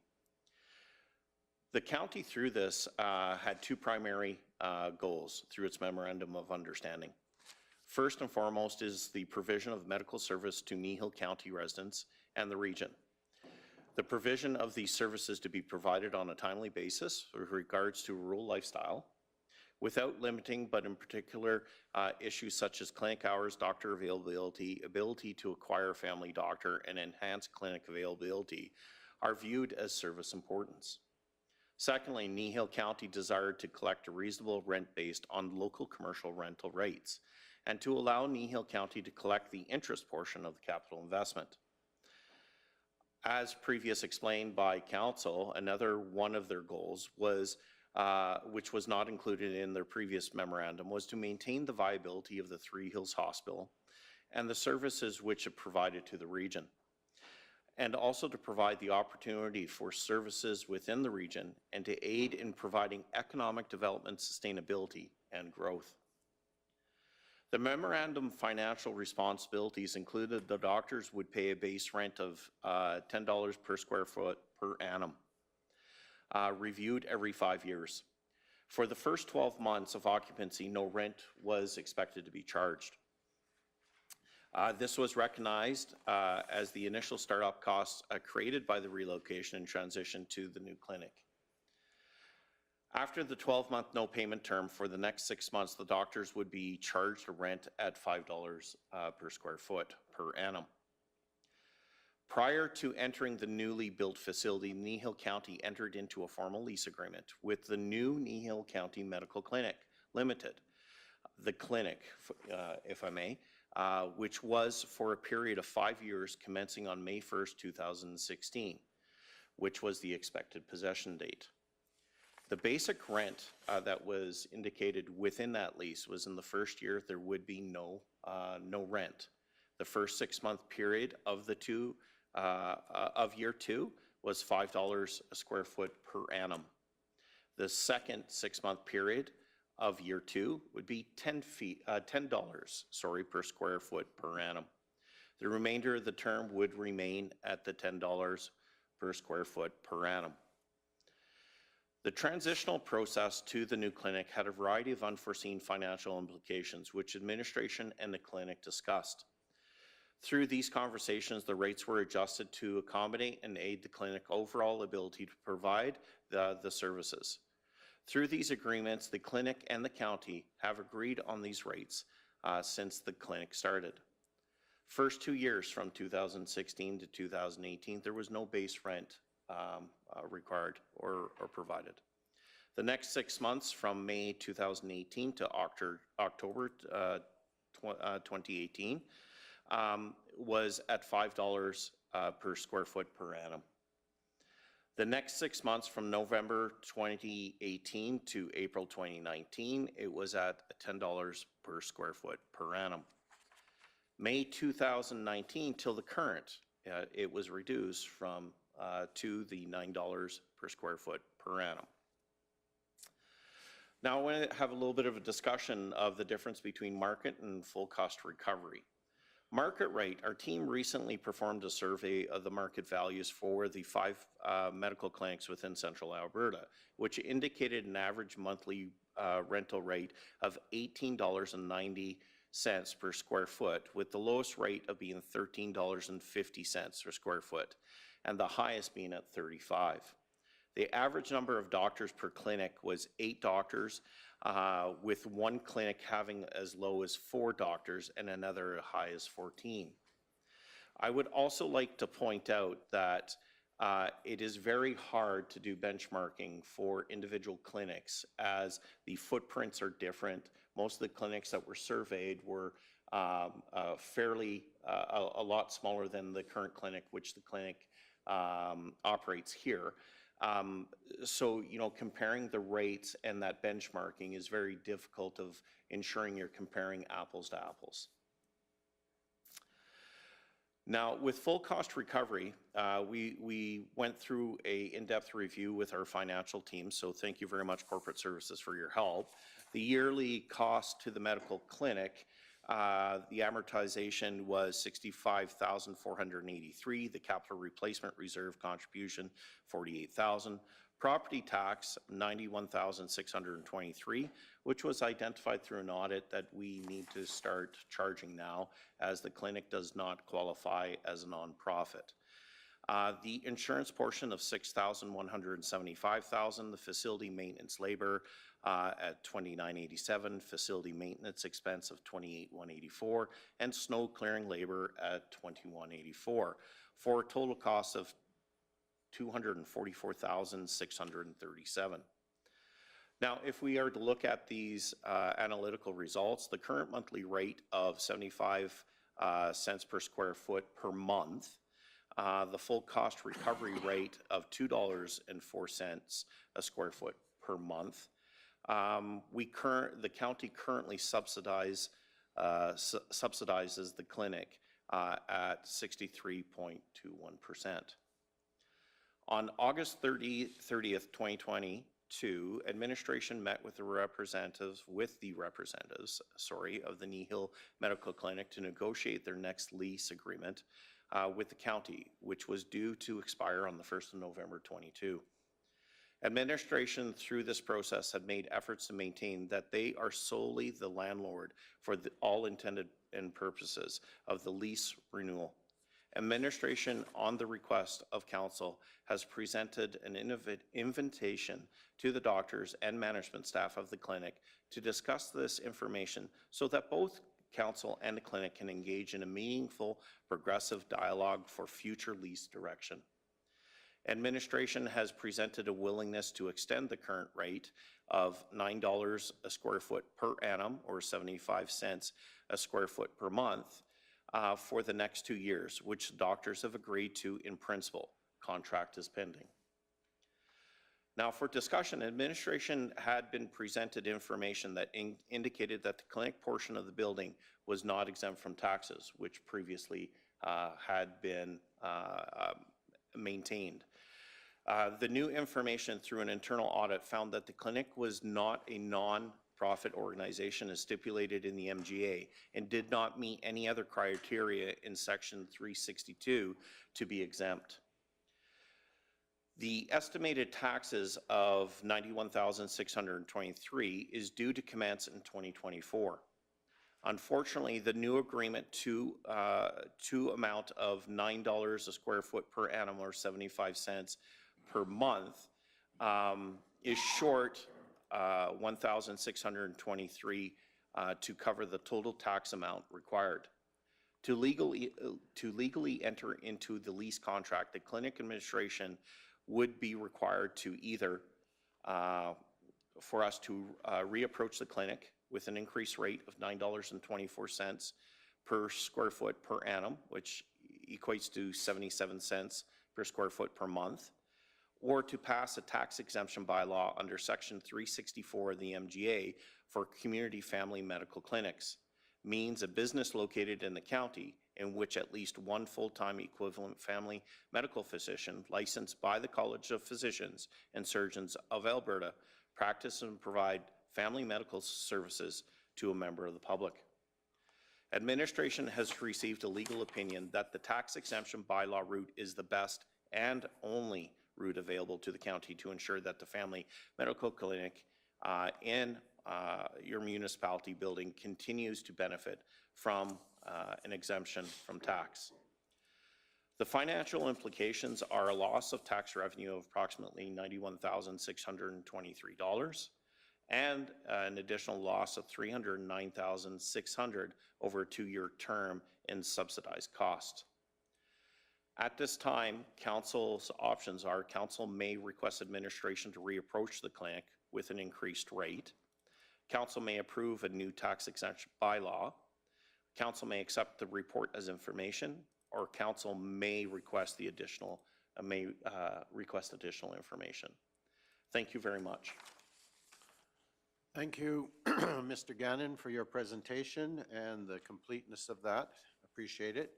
The county, through this, had two primary goals through its memorandum of understanding. First and foremost is the provision of medical service to Kneehill County residents and the region. The provision of these services to be provided on a timely basis with regards to rural lifestyle, without limiting, but in particular, issues such as clinic hours, doctor availability, ability to acquire a family doctor, and enhanced clinic availability are viewed as service importance. Secondly, Kneehill County desired to collect a reasonable rent based on local commercial rental rates, and to allow Kneehill County to collect the interest portion of the capital investment. As previous explained by Council, another one of their goals was, which was not included in their previous memorandum, was to maintain the viability of the Three Hills Hospital and the services which it provided to the region, and also to provide the opportunity for services within the region and to aid in providing economic development, sustainability, and growth. The memorandum financial responsibilities included the doctors would pay a base rent of $10 per square foot per annum, reviewed every 5 years. For the first 12 months of occupancy, no rent was expected to be charged. This was recognized as the initial startup costs created by the relocation and transition to the new clinic. After the 12-month no payment term, for the next 6 months, the doctors would be charged a rent at $5 per square foot per annum. Prior to entering the newly built facility, Kneehill County entered into a formal lease agreement with the new Kneehill County Medical Clinic Limited, the clinic, if I may, which was for a period of 5 years commencing on May 1st, 2016, which was the expected possession date. The basic rent that was indicated within that lease was in the first year there would be no rent. The first 6-month period of year two was $5 a square foot per annum. The second 6-month period of year two would be $10 per square foot per annum. The remainder of the term would remain at the $10 per square foot per annum. The transitional process to the new clinic had a variety of unforeseen financial implications, which administration and the clinic discussed. Through these conversations, the rates were adjusted to accommodate and aid the clinic overall ability to provide the services. Through these agreements, the clinic and the county have agreed on these rates since the clinic started. First 2 years, from 2016 to 2018, there was no base rent required or provided. The next 6 months, from May 2018 to October 2018, was at $5 per square foot per annum. The next 6 months from November 2018 to April 2019, it was at $10 per square foot per annum. May 2019 till the current, it was reduced from to the $9 per square foot per annum. Now I want to have a little bit of a discussion of the difference between market and full cost recovery. Market rate, our team recently performed a survey of the market values for the 5 medical clinics within central Alberta, which indicated an average monthly rental rate of $18.90 per square foot, with the lowest rate of being $13.50 per square foot, and the highest being at $35. The average number of doctors per clinic was 8 doctors, with one clinic having as low as 4 doctors and another as high as 14. I would also like to point out that it is very hard to do benchmarking for individual clinics, as the footprints are different. Most of the clinics that were surveyed were fairly a lot smaller than the current clinic, which the clinic operates here. So, you know, comparing the rates and that benchmarking is very difficult of ensuring you're comparing apples to apples. Now, with full cost recovery, we went through a in-depth review with our financial team, so thank you very much, Corporate Services, for your help. The yearly cost to the medical clinic, the amortization was $65,483. The capital replacement reserve contribution, $48,000. Property tax, $91,623, which was identified through an audit that we need to start charging now, as the clinic does not qualify as a nonprofit. The insurance portion of $6,175,000. The facility maintenance labor at $29.87, facility maintenance expense of $28,184, and snow clearing labor at $21.84, for a total cost of $244,637. Now, if we are to look at these analytical results, the current monthly rate of 75 cents per square foot per month, the full cost recovery rate of $2.04 a square foot per month. The county currently subsidizes the clinic at 63.21%. On August 30th, 2022, administration met with the representatives of the Kneehill Medical Clinic to negotiate their next lease agreement with the county, which was due to expire on the 1st of November 22. Administration through this process had made efforts to maintain that they are solely the landlord for all intended and purposes of the lease renewal. Administration, on the request of council, has presented an invitation to the doctors and management staff of the clinic to discuss this information so that both council and the clinic can engage in a meaningful, progressive dialogue for future lease direction. Administration has presented a willingness to extend the current rate of $9 a square foot per annum, or 75 cents a square foot per month, for the next 2 years, which doctors have agreed to in principle. Contract is pending. Now, for discussion, administration had been presented information that indicated that the clinic portion of the building was not exempt from taxes, which previously had been maintained. The new information through an internal audit found that the clinic was not a non-profit organization as stipulated in the MGA and did not meet any other criteria in section 362 to be exempt. The estimated taxes of $91,623 is due to commence in 2024. Unfortunately, the new agreement to amount of $9 a square foot per annum, or 75 cents per month, is short $1,623 to cover the total tax amount required. To legally enter into the lease contract, the clinic administration would be required to either for us to reapproach the clinic with an increased rate of $9.24 per square foot per annum, which equates to 77 cents per square foot per month, or to pass a tax exemption bylaw under Section 364 of the MGA for community family medical clinics, means a business located in the county in which at least one full-time equivalent family medical physician licensed by the College of Physicians and Surgeons of Alberta practice and provide family medical services to a member of the public. Administration has received a legal opinion that the tax exemption bylaw route is the best and only route available to the county to ensure that the family medical clinic in your municipality building continues to benefit from an exemption from tax. The financial implications are a loss of tax revenue of approximately $91,623 and an additional loss of $309,600 over a 2-year term in subsidized costs. At this time, council's options are council may request administration to reapproach the clinic with an increased rate. Council may approve a new tax exemption bylaw. Council may accept the report as information, or council may request additional information. Thank you very much. Thank you, Mr. Gannon, for your presentation and the completeness of that. Appreciate it.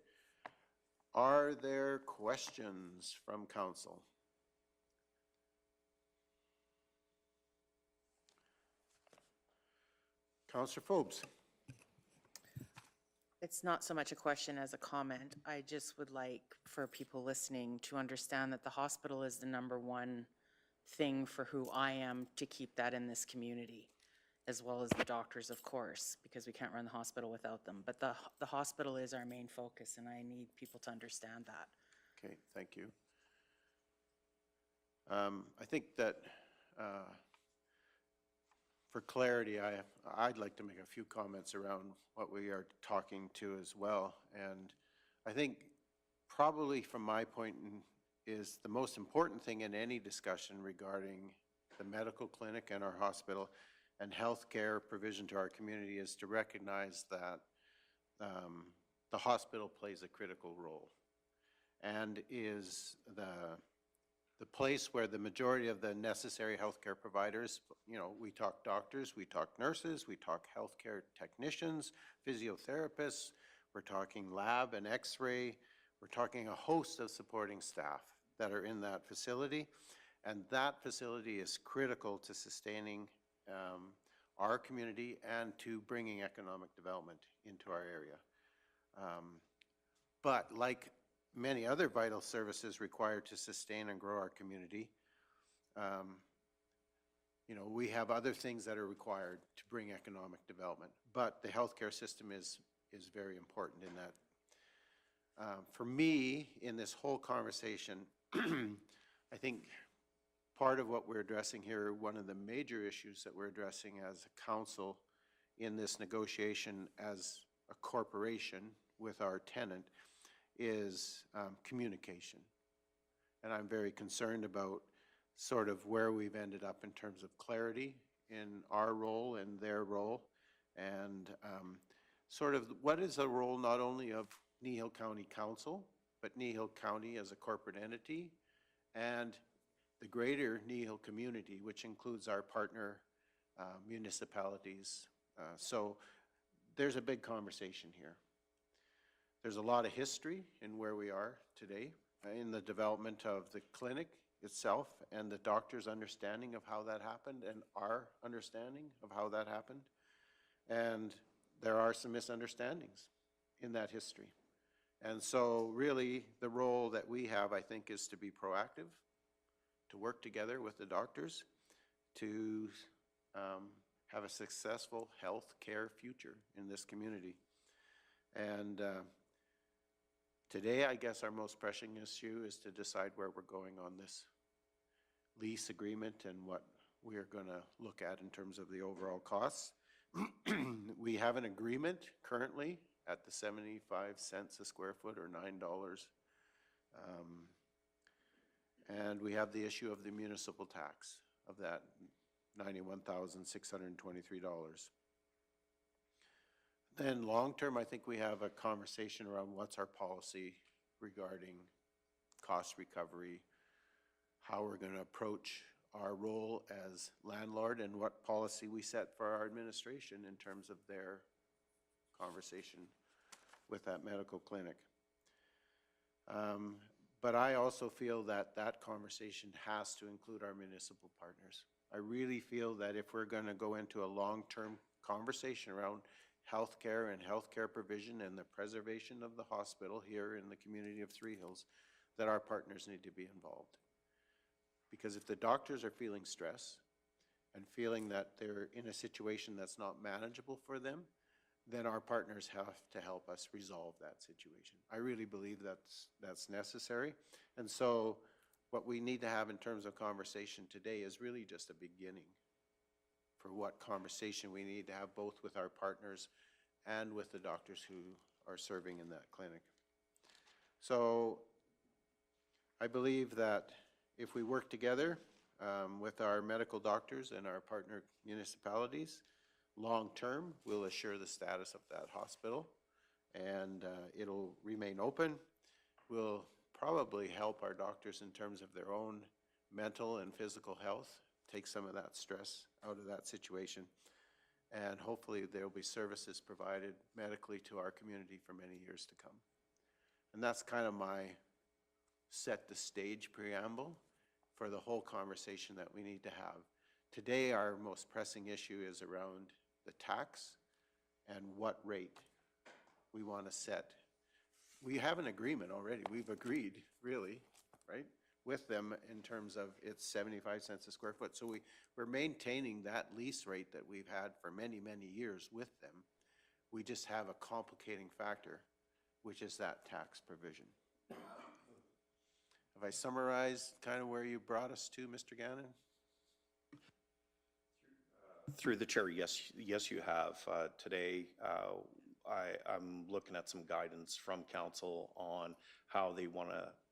Are there questions from council? Councillor Forbes. It's not so much a question as a comment. I just would like for people listening to understand that the hospital is the #1 thing for who I am to keep that in this community, as well as the doctors, of course, because we can't run the hospital without them. But the hospital is our main focus, and I need people to understand that. Okay, thank you. I think that for clarity, I'd like to make a few comments around what we are talking to as well. And I think probably from my point is the most important thing in any discussion regarding the medical clinic and our hospital and healthcare provision to our community is to recognize that the hospital plays a critical role and is the place where the majority of the necessary healthcare providers, you know, we talk doctors, we talk nurses, we talk healthcare technicians, physiotherapists, we're talking lab and x-ray, we're talking a host of supporting staff that are in that facility. And that facility is critical to sustaining our community and to bringing economic development into our area. But like many other vital services required to sustain and grow our community, you know, we have other things that are required to bring economic development, but the healthcare system is very important in that. For me, in this whole conversation, I think part of what we're addressing here, one of the major issues that we're addressing as a council in this negotiation as a corporation with our tenant is communication. And I'm very concerned about sort of where we've ended up in terms of clarity in our role and their role, and sort of what is the role not only of Kneehill County Council, but Kneehill County as a corporate entity, and the greater Kneehill community, which includes our partner municipalities. So there's a big conversation here. There's a lot of history in where we are today, in the development of the clinic itself and the doctor's understanding of how that happened and our understanding of how that happened. And there are some misunderstandings in that history. And so really the role that we have, I think, is to be proactive, to work together with the doctors to have a successful health care future in this community. And today, I guess our most pressing issue is to decide where we're going on this lease agreement and what we are going to look at in terms of the overall costs. We have an agreement currently at the 75 cents a square foot or $9. And we have the issue of the municipal tax of that $91,623. Then long term, I think we have a conversation around what's our policy regarding cost recovery, how we're going to approach our role as landlord, and what policy we set for our administration in terms of their conversation with that medical clinic. But I also feel that that conversation has to include our municipal partners. I really feel that if we're going to go into a long-term conversation around healthcare and healthcare provision and the preservation of the hospital here in the community of Three Hills, that our partners need to be involved. Because if the doctors are feeling stress and feeling that they're in a situation that's not manageable for them, then our partners have to help us resolve that situation. I really believe that's necessary. And so what we need to have in terms of conversation today is really just a beginning for what conversation we need to have both with our partners and with the doctors who are serving in that clinic. So I believe that if we work together with our medical doctors and our partner municipalities, long-term, we'll assure the status of that hospital, and it'll remain open. We'll probably help our doctors in terms of their own mental and physical health, take some of that stress out of that situation, and hopefully there will be services provided medically to our community for many years to come. And that's kind of my set the stage preamble for the whole conversation that we need to have. Today, our most pressing issue is around the tax and what rate we want to set. We have an agreement already. We've agreed, really, right, with them in terms of it's 75 cents a square foot. So we're maintaining that lease rate that we've had for many, many years with them. We just have a complicating factor, which is that tax provision. Have I summarized kind of where you brought us to, Mr. Gannon? Through the chair, yes, you have. Today, I'm looking at some guidance from council on how they want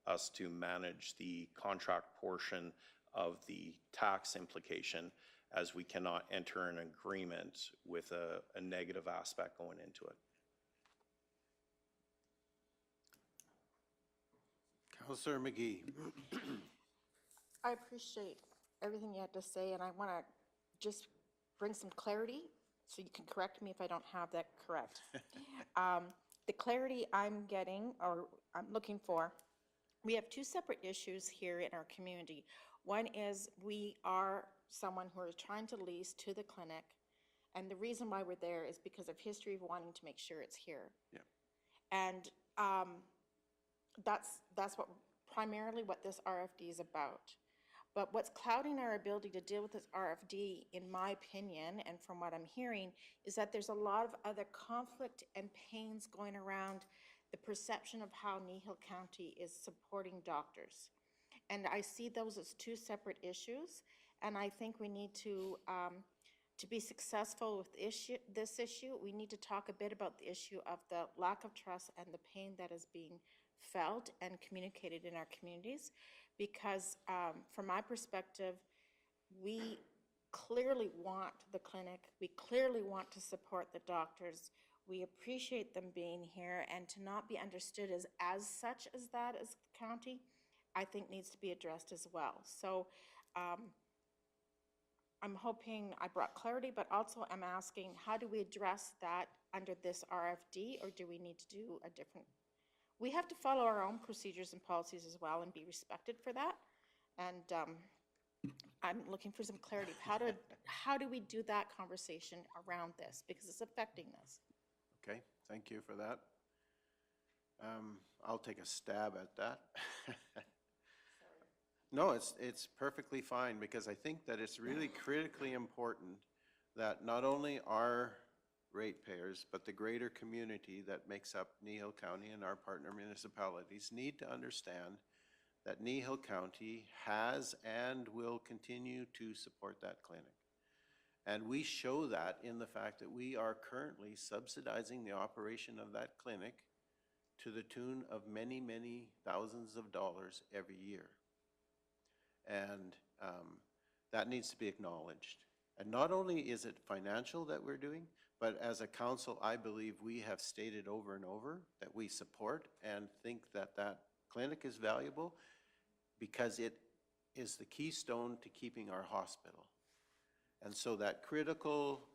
us to manage the contract portion of the tax implication, as we cannot enter an agreement with a negative aspect going into it. Councillor McGee. I appreciate everything you had to say, and I want to just bring some clarity, so you can correct me if I don't have that correct. The clarity I'm getting, or I'm looking for, we have two separate issues here in our community. One is we are someone who is trying to lease to the clinic, and the reason why we're there is because of history of wanting to make sure it's here. Yeah. And that's what primarily what this RFD is about. But what's clouding our ability to deal with this RFD, in my opinion, and from what I'm hearing, is that there's a lot of other conflict and pains going around the perception of how Kneehill County is supporting doctors. And I see those as two separate issues, and I think we need to be successful with this issue, we need to talk a bit about the issue of the lack of trust and the pain that is being felt and communicated in our communities. Because from my perspective, we clearly want the clinic, we clearly want to support the doctors, we appreciate them being here, and to not be understood as such as that as the county, I think needs to be addressed as well. So I'm hoping I brought clarity, but also I'm asking, how do we address that under this RFD, or do we need to do a different? We have to follow our own procedures and policies as well and be respected for that. And I'm looking for some clarity. How do we do that conversation around this? Because it's affecting this. Okay, thank you for that. I'll take a stab at that. No, it's perfectly fine, because I think that it's really critically important that not only our ratepayers, but the greater community that makes up Kneehill County and our partner municipalities need to understand that Kneehill County has and will continue to support that clinic. And we show that in the fact that we are currently subsidizing the operation of that clinic to the tune of many, many thousands of dollars every year. And that needs to be acknowledged. And not only is it financial that we're doing, but as a council, I believe we have stated over and over that we support and think that that clinic is valuable because it is the keystone to keeping our hospital. And so that critical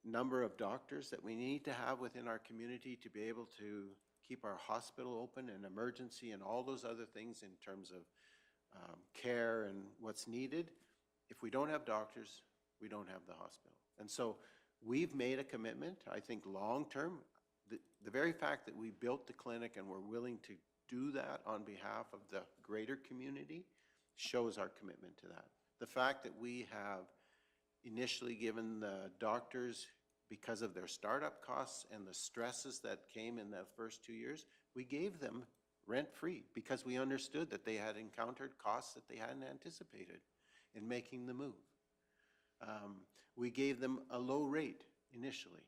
number of doctors that we need to have within our community to be able to keep our hospital open and emergency and all those other things in terms of care and what's needed. If we don't have doctors, we don't have the hospital. And so we've made a commitment, I think long-term, the very fact that we built the clinic and we're willing to do that on behalf of the greater community shows our commitment to that. The fact that we have initially given the doctors, because of their startup costs and the stresses that came in the first 2 years, we gave them rent-free because we understood that they had encountered costs that they hadn't anticipated in making the move. We gave them a low rate initially.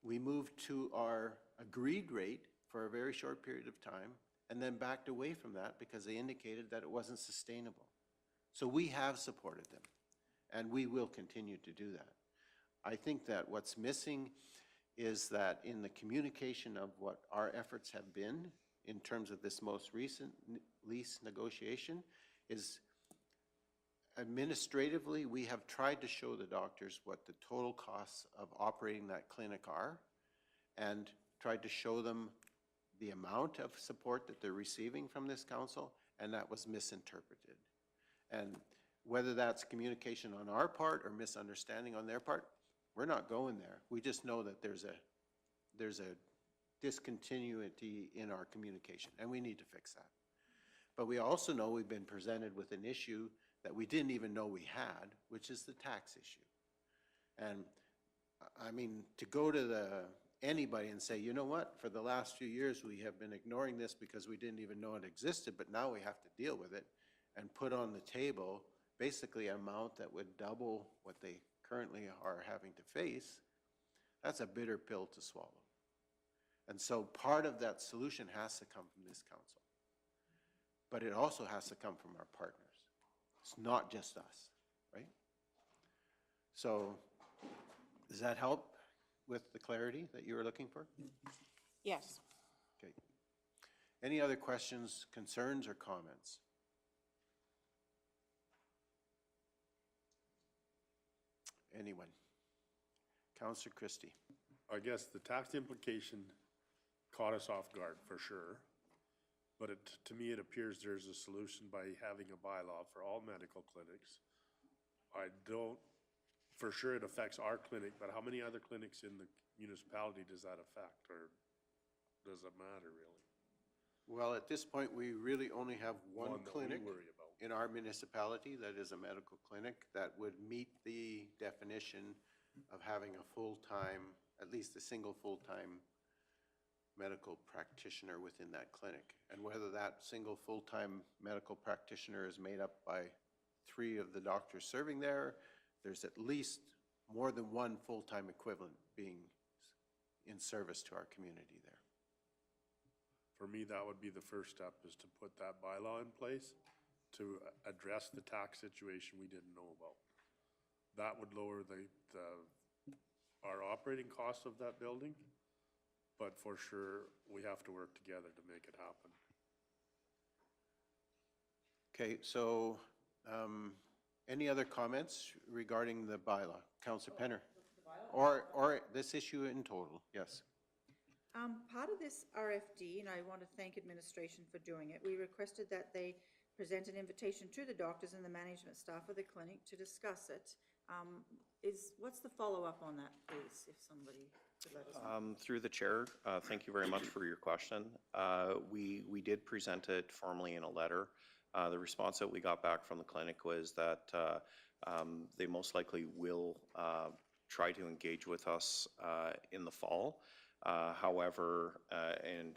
We moved to our agreed rate for a very short period of time and then backed away from that because they indicated that it wasn't sustainable. So we have supported them, and we will continue to do that. I think that what's missing is that in the communication of what our efforts have been in terms of this most recent lease negotiation is administratively, we have tried to show the doctors what the total costs of operating that clinic are and tried to show them the amount of support that they're receiving from this council, and that was misinterpreted. And whether that's communication on our part or misunderstanding on their part, we're not going there. We just know that there's a discontinuity in our communication, and we need to fix that. But we also know we've been presented with an issue that we didn't even know we had, which is the tax issue. And I mean, to go to anybody and say, you know what, for the last few years we have been ignoring this because we didn't even know it existed, but now we have to deal with it and put on the table basically an amount that would double what they currently are having to face, that's a bitter pill to swallow. And so part of that solution has to come from this council. But it also has to come from our partners. It's not just us, right? So does that help with the clarity that you were looking for? Yes. Okay. Any other questions, concerns, or comments? Anyone? Councillor Christie. I guess the tax implication caught us off guard for sure. But to me, it appears there's a solution by having a bylaw for all medical clinics. I don't, for sure it affects our clinic, but how many other clinics in the municipality does that affect, or does it matter really? Well, at this point, we really only have one One that we clinic worry about. in our municipality that is a medical clinic that would meet the definition of having a full-time, at least a single full-time medical practitioner within that clinic. And whether that single full-time medical practitioner is made up by 3 of the doctors serving there, there's at least more than one full-time equivalent being in service to our community there. For me, that would be the first step, is to put that bylaw in place to address the tax situation we didn't know about. That would lower our operating costs of that building, but for sure, we have to work together to make it happen. Okay, so any other comments regarding the bylaw? Councillor Penner? Or this issue in total, yes. Part of this RFD, and I want to thank administration for doing it, we requested that they present an invitation to the doctors and the management staff of the clinic to discuss it. What's the follow-up on that, please, if somebody could let us know? Through the chair, thank you very much for your question. We did present it formally in a letter. The response that we got back from the clinic was that they most likely will try to engage with us in the fall. However, in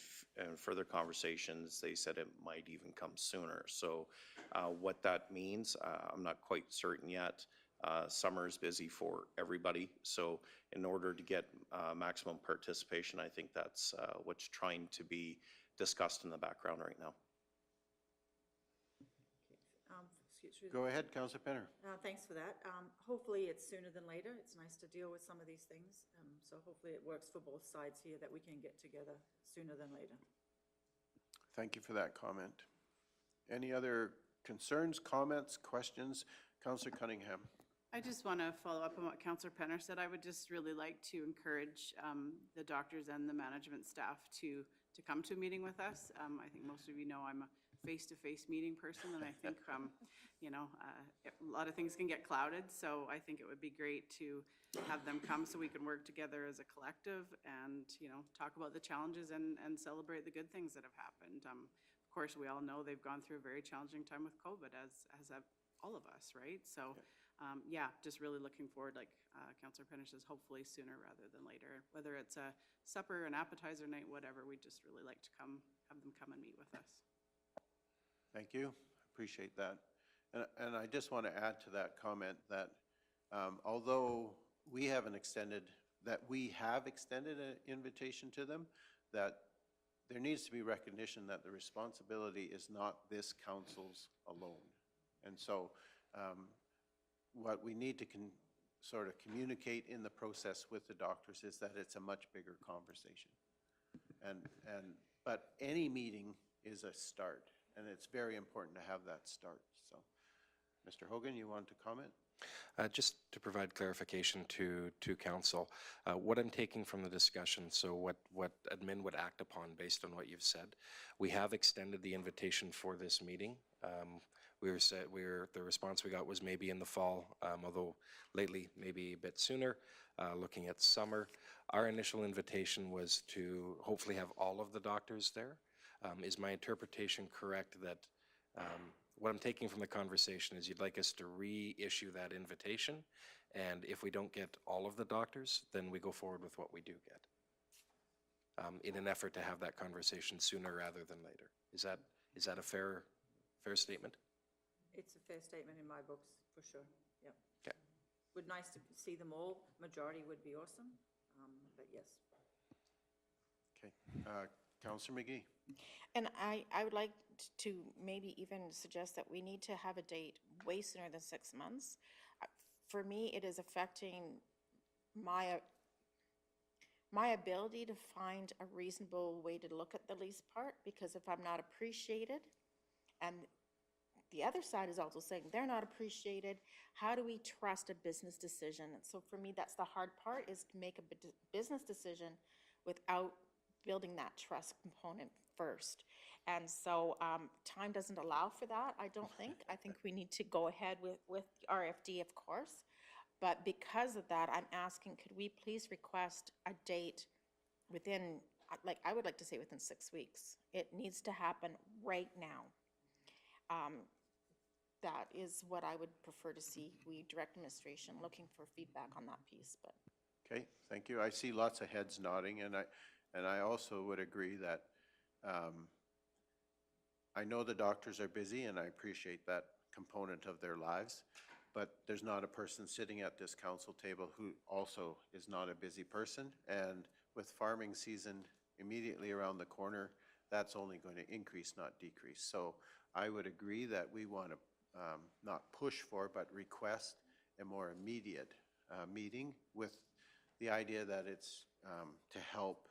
further conversations, they said it might even come sooner. So what that means, I'm not quite certain yet. Summer is busy for everybody. So in order to get maximum participation, I think that's what's trying to be discussed in the background right now. Go ahead, Councillor Penner. Thanks for that. Hopefully, it's sooner than later. It's nice to deal with some of these things. So hopefully, it works for both sides here, that we can get together sooner than later. Thank you for that comment. Any other concerns, comments, questions? Councillor Cunningham. I just want to follow up on what Councillor Penner said. I would just really like to encourage the doctors and the management staff to come to a meeting with us. I think most of you know I'm a face-to-face meeting person, and I think, you know, a lot of things can get clouded, so I think it would be great to have them come so we can work together as a collective and, you know, talk about the challenges and celebrate the good things that have happened. Of course, we all know they've gone through a very challenging time with COVID, as have all of us, right? So, yeah, just really looking forward, like Councillor Penner says, hopefully sooner rather than later. Whether it's a supper, an appetizer night, whatever, we'd just really like to have them come and meet with us. Thank you. Appreciate that. And I just want to add to that comment that although we have extended an invitation to them, that there needs to be recognition that the responsibility is not this council's alone. And so what we need to sort of communicate in the process with the doctors is that it's a much bigger conversation. But any meeting is a start, and it's very important to have that start. So, Mr. Hogan, you want to comment? Just to provide clarification to council, what I'm taking from the discussion, so what admin would act upon based on what you've said, we have extended the invitation for this meeting. The response we got was maybe in the fall, although lately maybe a bit sooner, looking at summer. Our initial invitation was to hopefully have all of the doctors there. Is my interpretation correct that what I'm taking from the conversation is you'd like us to reissue that invitation, and if we don't get all of the doctors, then we go forward with what we do get, in an effort to have that conversation sooner rather than later. Is that a fair statement? It's a fair statement in my books, for sure. Yep. Okay. Would nice to see them all. Majority would be awesome, but yes. Okay. Councillor McGee. And I would like to maybe even suggest that we need to have a date way sooner than 6 months. For me, it is affecting my ability to find a reasonable way to look at the lease part, because if I'm not appreciated, and the other side is also saying they're not appreciated, how do we trust a business decision? And so for me, that's the hard part, is to make a business decision without building that trust component first. And so time doesn't allow for that, I don't think. I think we need to go ahead with the RFD, of course. But because of that, I'm asking, could we please request a date within, like, I would like to say within 6 weeks. It needs to happen right now. That is what I would prefer to see. We direct administration looking for feedback on that piece. But Okay, thank you. I see lots of heads nodding, and I also would agree that I know the doctors are busy, and I appreciate that component of their lives, but there's not a person sitting at this council table who also is not a busy person, and with farming season immediately around the corner, that's only going to increase, not decrease. So I would agree that we want to not push for, but request a more immediate meeting, with the idea that it's to help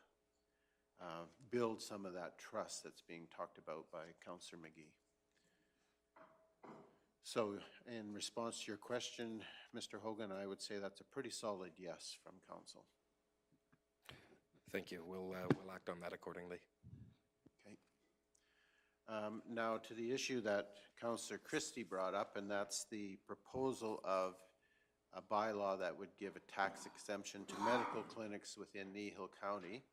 build some of that trust that's being talked about by Councillor McGee. So in response to your question, Mr. Hogan, I would say that's a pretty solid yes from council. Thank you. We'll act on that accordingly. Okay. Now to the issue that Councillor Christie brought up, and that's the proposal of a bylaw that would give a tax exemption to medical clinics within Kneehill County.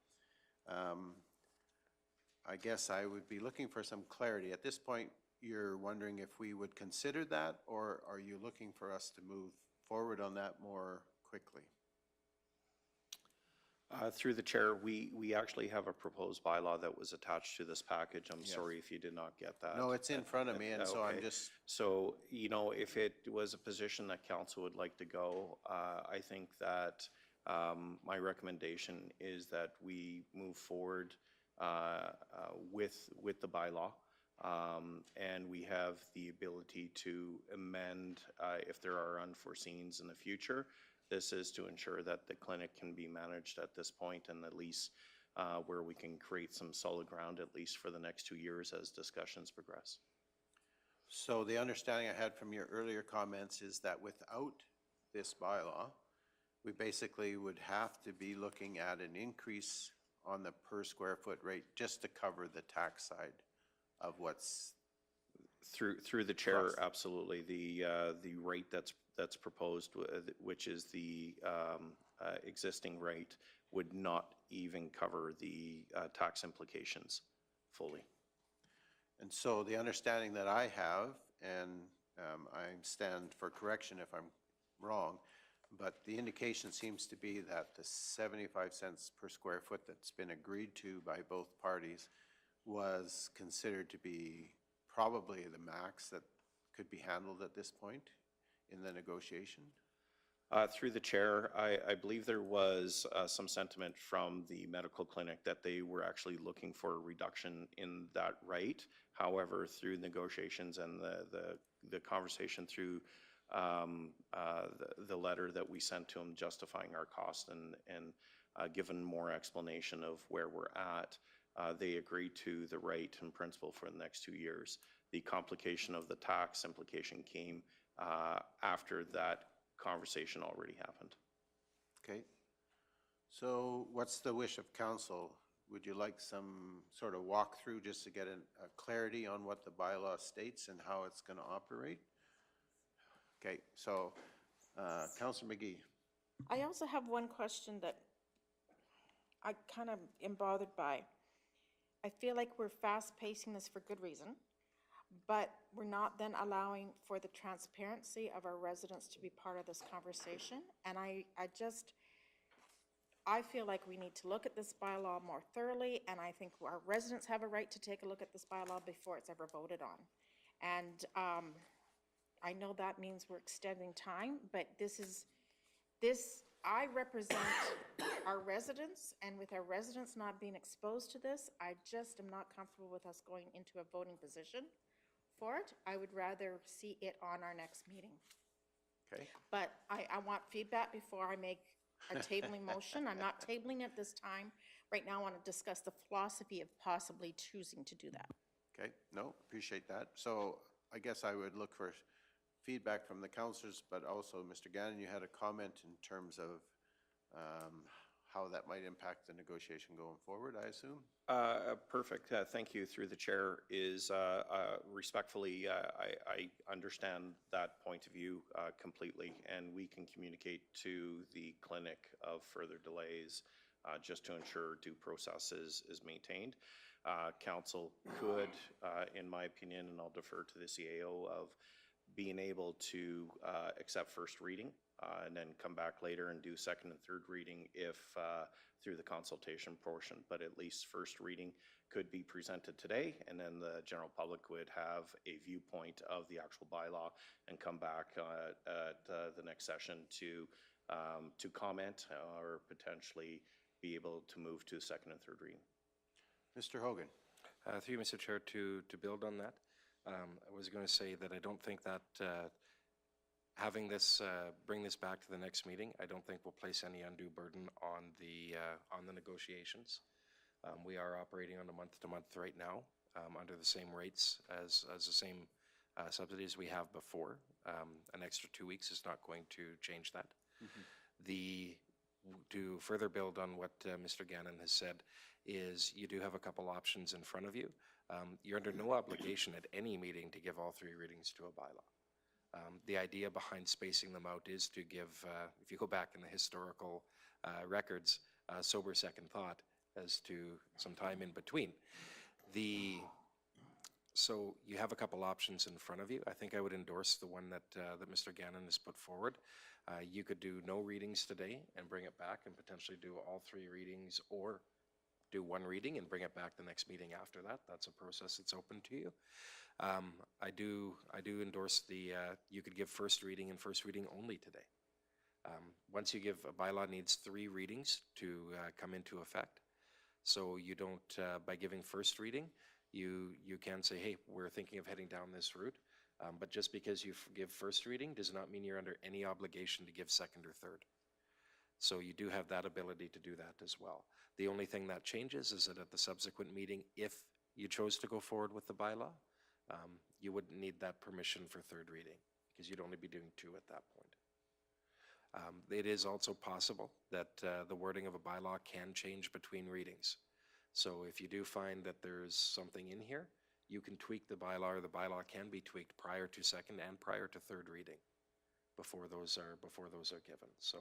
I guess I would be looking for some clarity. At this point, you're wondering if we would consider that, or are you looking for us to move forward on that more quickly? Through the chair, we actually have a proposed bylaw that was attached to this package. I'm sorry if you did not get that. No, it's in front of me, and so I'm Okay. just... So, you know, if it was a position that council would like to go, I think that my recommendation is that we move forward with the bylaw. And we have the ability to amend if there are unforeseens in the future. This is to ensure that the clinic can be managed at this point and at least where we can create some solid ground at least for the next 2 years as discussions progress. So the understanding I had from your earlier comments is that without this bylaw, we basically would have to be looking at an increase on the per square foot rate just to cover the tax side of what's. Through the chair, Cost. absolutely. The rate that's proposed, which is the existing rate, would not even cover the tax implications fully. And so the understanding that I have, and I stand for correction if I'm wrong, but the indication seems to be that the 75 cents per square foot that's been agreed to by both parties was considered to be probably the max that could be handled at this point in the negotiation. Through the chair, I believe there was some sentiment from the medical clinic that they were actually looking for a reduction in that rate. However, through negotiations and the conversation through the letter that we sent to them justifying our cost and given more explanation of where we're at, they agreed to the rate in principle for the next 2 years. The complication of the tax implication came after that conversation already happened. Okay. So what's the wish of council? Would you like some sort of walkthrough just to get a clarity on what the bylaw states and how it's going to operate? Okay, so Councillor McGee. I also have one question that I kind of am bothered by. I feel like we're fast-pacing this for good reason, but we're not then allowing for the transparency of our residents to be part of this conversation. And I feel like we need to look at this bylaw more thoroughly, and I think our residents have a right to take a look at this bylaw before it's ever voted on. And I know that means we're extending time, but I represent our residents, and with our residents not being exposed to this, I just am not comfortable with us going into a voting position for it. I would rather see it on our next meeting. Okay. But I want feedback before I make a tabling motion. I'm not tabling it this time. Right now, I want to discuss the philosophy of possibly choosing to do that. Okay, no, appreciate that. So I guess I would look for feedback from the councillors, but also Mr. Gannon, you had a comment in terms of how that might impact the negotiation going forward, I assume? Perfect. Thank you. Through the chair is respectfully, I understand that point of view completely, and we can communicate to the clinic of further delays just to ensure due process is maintained. Council could, in my opinion, and I'll defer to the CAO, of being able to accept first reading and then come back later and do second and third reading if through the consultation portion, but at least first reading could be presented today, and then the general public would have a viewpoint of the actual bylaw and come back at the next session to comment or potentially be able to move to second and third reading. Mr. Hogan. Through you, Mr. Chair, to build on that, I was going to say that I don't think that having this, bring this back to the next meeting, I don't think will place any undue burden on the negotiations. We are operating on a month-to-month right now under the same rates as the same subsidies we have before. An extra 2 weeks is not going to change that. To further build on what Mr. Gannon has said, is you do have a couple options in front of you. You're under no obligation at any meeting to give all 3 readings to a bylaw. The idea behind spacing them out is to give, if you go back in the historical records, sober second thought as to some time in between. So you have a couple options in front of you. I think I would endorse the one that Mr. Gannon has put forward. You could do no readings today and bring it back and potentially do all 3 readings, or do 1 reading and bring it back the next meeting after that. That's a process that's open to you. I do endorse you could give first reading and first reading only today. Once you give, a bylaw needs 3 readings to come into effect. So you don't, by giving first reading, you can say, hey, we're thinking of heading down this route. But just because you give first reading does not mean you're under any obligation to give second or third. So you do have that ability to do that as well. The only thing that changes is that at the subsequent meeting, if you chose to go forward with the bylaw, you wouldn't need that permission for third reading, because you'd only be doing 2 at that point. It is also possible that the wording of a bylaw can change between readings. So if you do find that there's something in here, you can tweak the bylaw, or the bylaw can be tweaked prior to second and prior to third reading before those are given. So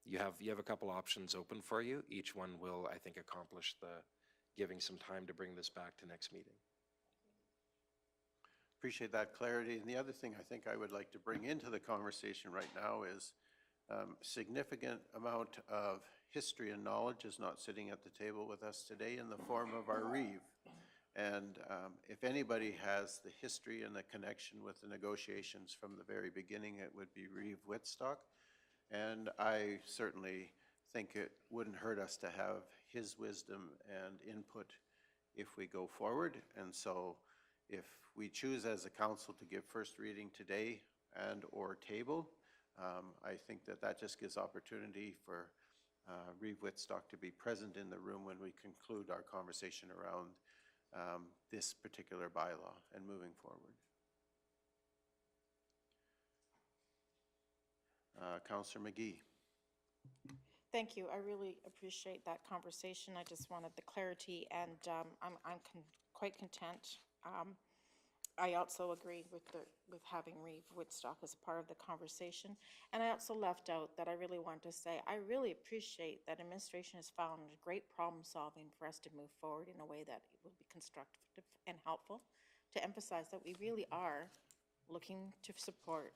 you have a couple options open for you. Each one will, I think, accomplish the giving some time to bring this back to next meeting. Appreciate that clarity. And the other thing I think I would like to bring into the conversation right now is significant amount of history and knowledge is not sitting at the table with us today in the form of our reeve. And if anybody has the history and the connection with the negotiations from the very beginning, it would be Reeve Whitstock. And I certainly think it wouldn't hurt us to have his wisdom and input if we go forward. And so if we choose as a council to give first reading today and or table, I think that just gives opportunity for Reeve Whitstock to be present in the room when we conclude our conversation around this particular bylaw and moving forward. Councillor McGee. Thank you. I really appreciate that conversation. I just wanted the clarity, and I'm quite content. I also agree with having Reeve Woodstock as part of the conversation. And I also left out that I really want to say, I really appreciate that administration has found great problem solving for us to move forward in a way that will be constructive and helpful, to emphasize that we really are looking to support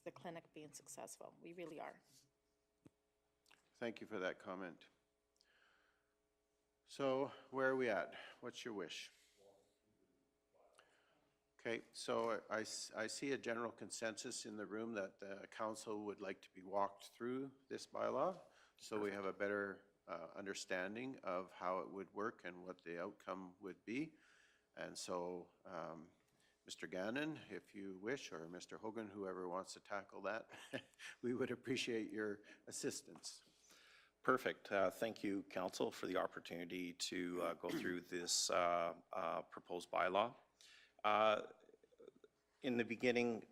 the clinic being successful. We really are. Thank you for that comment. So where are we at? What's your wish? Okay, so I see a general consensus in the room that the council would like to be walked through this bylaw, so we have a better understanding of how it would work and what the outcome would be. And so, Mr. Gannon, if you wish, or Mr. Hogan, whoever wants to tackle that, we would appreciate your assistance. Perfect. Thank you, Council, for the opportunity to go through this proposed bylaw. In the beginning,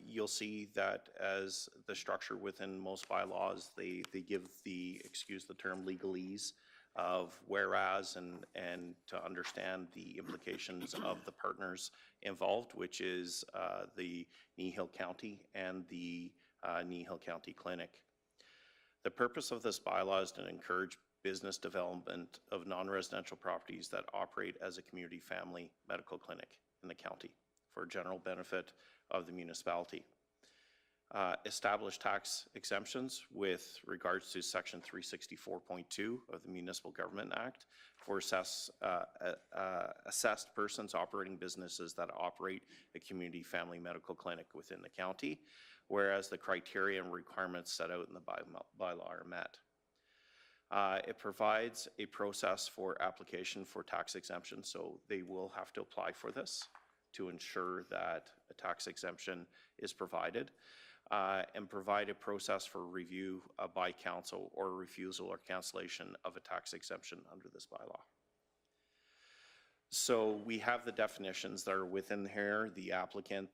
you'll see that as the structure within most bylaws, they give the, excuse the term, legalese of whereas and to understand the implications of the partners involved, which is the Kneehill County and the Kneehill County Clinic. The purpose of this bylaw is to encourage business development of non-residential properties that operate as a community family medical clinic in the county for general benefit of the municipality. Establish tax exemptions with regards to Section 364.2 of the Municipal Government Act for assessed persons operating businesses that operate a community family medical clinic within the county, whereas the criteria and requirements set out in the bylaw are met. It provides a process for application for tax exemption, so they will have to apply for this to ensure that a tax exemption is provided, and provide a process for review by council or refusal or cancellation of a tax exemption under this bylaw. So we have the definitions that are within here: the applicant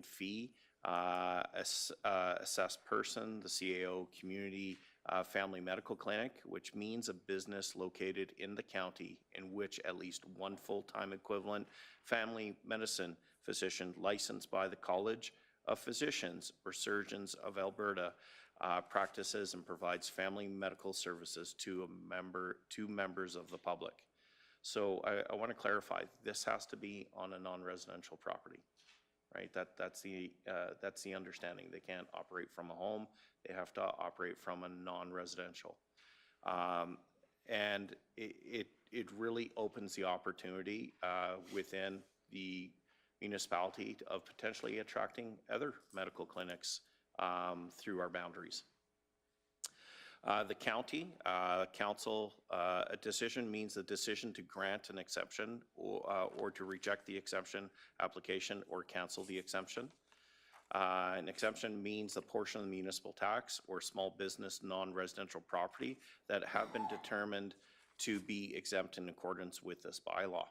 fee, assessed person, the CAO community family medical clinic, which means a business located in the county in which at least one full-time equivalent family medicine physician licensed by the College of Physicians or Surgeons of Alberta practices and provides family medical services to members of the public. So I want to clarify, this has to be on a non-residential property, right? That's the understanding. They can't operate from a home. They have to operate from a non-residential. And it really opens the opportunity within the municipality of potentially attracting other medical clinics through our boundaries. The county, council, a decision means the decision to grant an exception or to reject the exception application or cancel the exemption. An exemption means the portion of the municipal tax or small business non-residential property that have been determined to be exempt in accordance with this bylaw.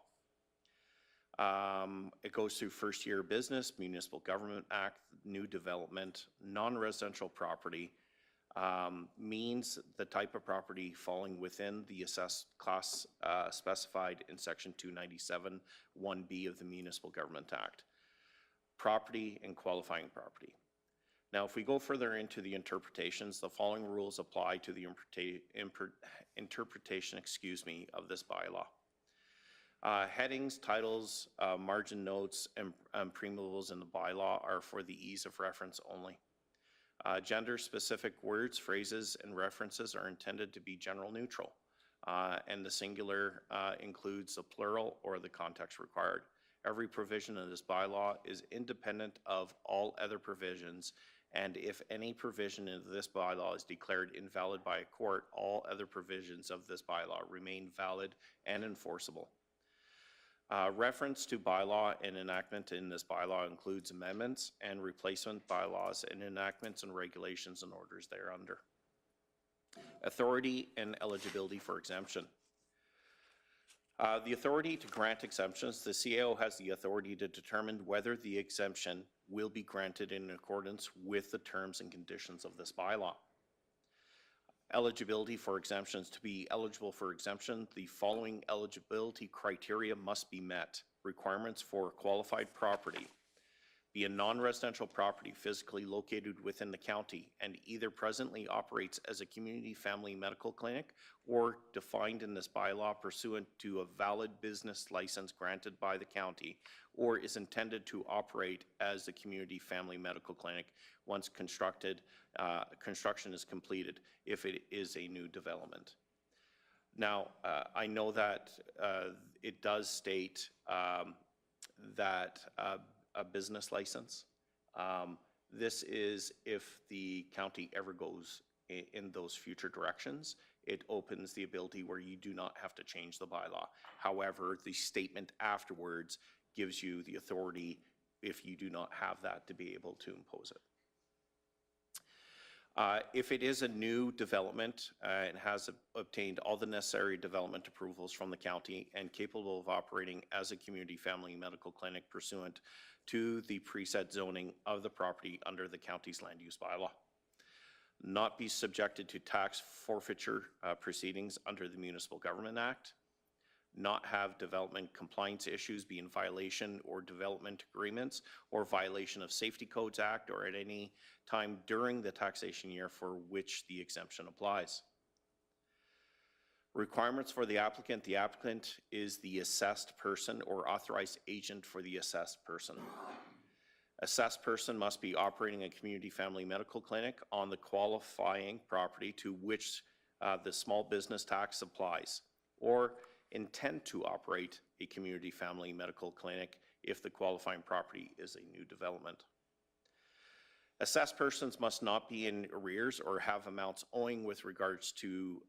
It goes through first year of business, Municipal Government Act, new development, non-residential property, means the type of property falling within the assessed class specified in section 297 1B of the Municipal Government Act. Property and qualifying property. Now, if we go further into the interpretations, the following rules apply to the interpretation, of this bylaw. Headings, titles, margin notes, and pre-movals in the bylaw are for the ease of reference only. Gender-specific words, phrases, and references are intended to be general neutral, and the singular includes the plural or the context required. Every provision of this bylaw is independent of all other provisions, and if any provision of this bylaw is declared invalid by a court, all other provisions of this bylaw remain valid and enforceable. Reference to bylaw and enactment in this bylaw includes amendments and replacement bylaws and enactments and regulations and orders thereunder. Authority and eligibility for exemption. The authority to grant exemptions, the CAO has the authority to determine whether the exemption will be granted in accordance with the terms and conditions of this bylaw. Eligibility for exemptions. To be eligible for exemption, the following eligibility criteria must be met. Requirements for qualified property. Be a non-residential property physically located within the county and either presently operates as a community family medical clinic or defined in this bylaw pursuant to a valid business license granted by the county, or is intended to operate as a community family medical clinic once construction is completed, if it is a new development. Now, I know that it does state that a business license. This is if the county ever goes in those future directions, it opens the ability where you do not have to change the bylaw. However, the statement afterwards gives you the authority, if you do not have that, to be able to impose it. If it is a new development and has obtained all the necessary development approvals from the county and capable of operating as a community family medical clinic pursuant to the preset zoning of the property under the county's land use bylaw. Not be subjected to tax forfeiture proceedings under the Municipal Government Act. Not have development compliance issues be in violation or development agreements or violation of Safety Codes Act or at any time during the taxation year for which the exemption applies. Requirements for the applicant. The applicant is the assessed person or authorized agent for the assessed person. Assessed person must be operating a community family medical clinic on the qualifying property to which the small business tax applies, or intend to operate a community family medical clinic if the qualifying property is a new development. Assessed persons must not be in arrears or have amounts owing with regards to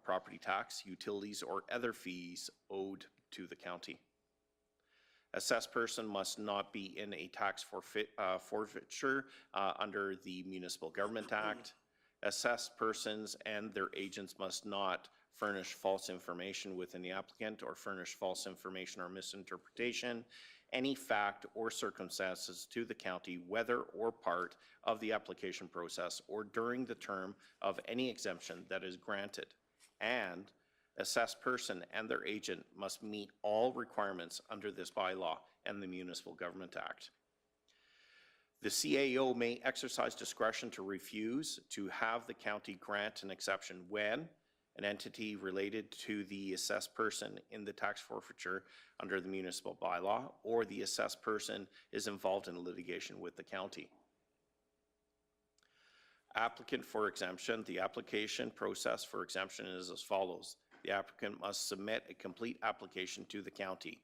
property tax, utilities, or other fees owed to the county. Assessed person must not be in a tax forfeiture under the Municipal Government Act. Assessed persons and their agents must not furnish false information within the applicant or furnish false information or misinterpretation, any fact or circumstances to the county, whether or part of the application process or during the term of any exemption that is granted. And assessed person and their agent must meet all requirements under this bylaw and the Municipal Government Act. The CAO may exercise discretion to refuse to have the county grant an exception when an entity related to the assessed person in the tax forfeiture under the municipal bylaw or the assessed person is involved in litigation with the county. Applicant for exemption. The application process for exemption is as follows. the applicant must submit a complete application to the county,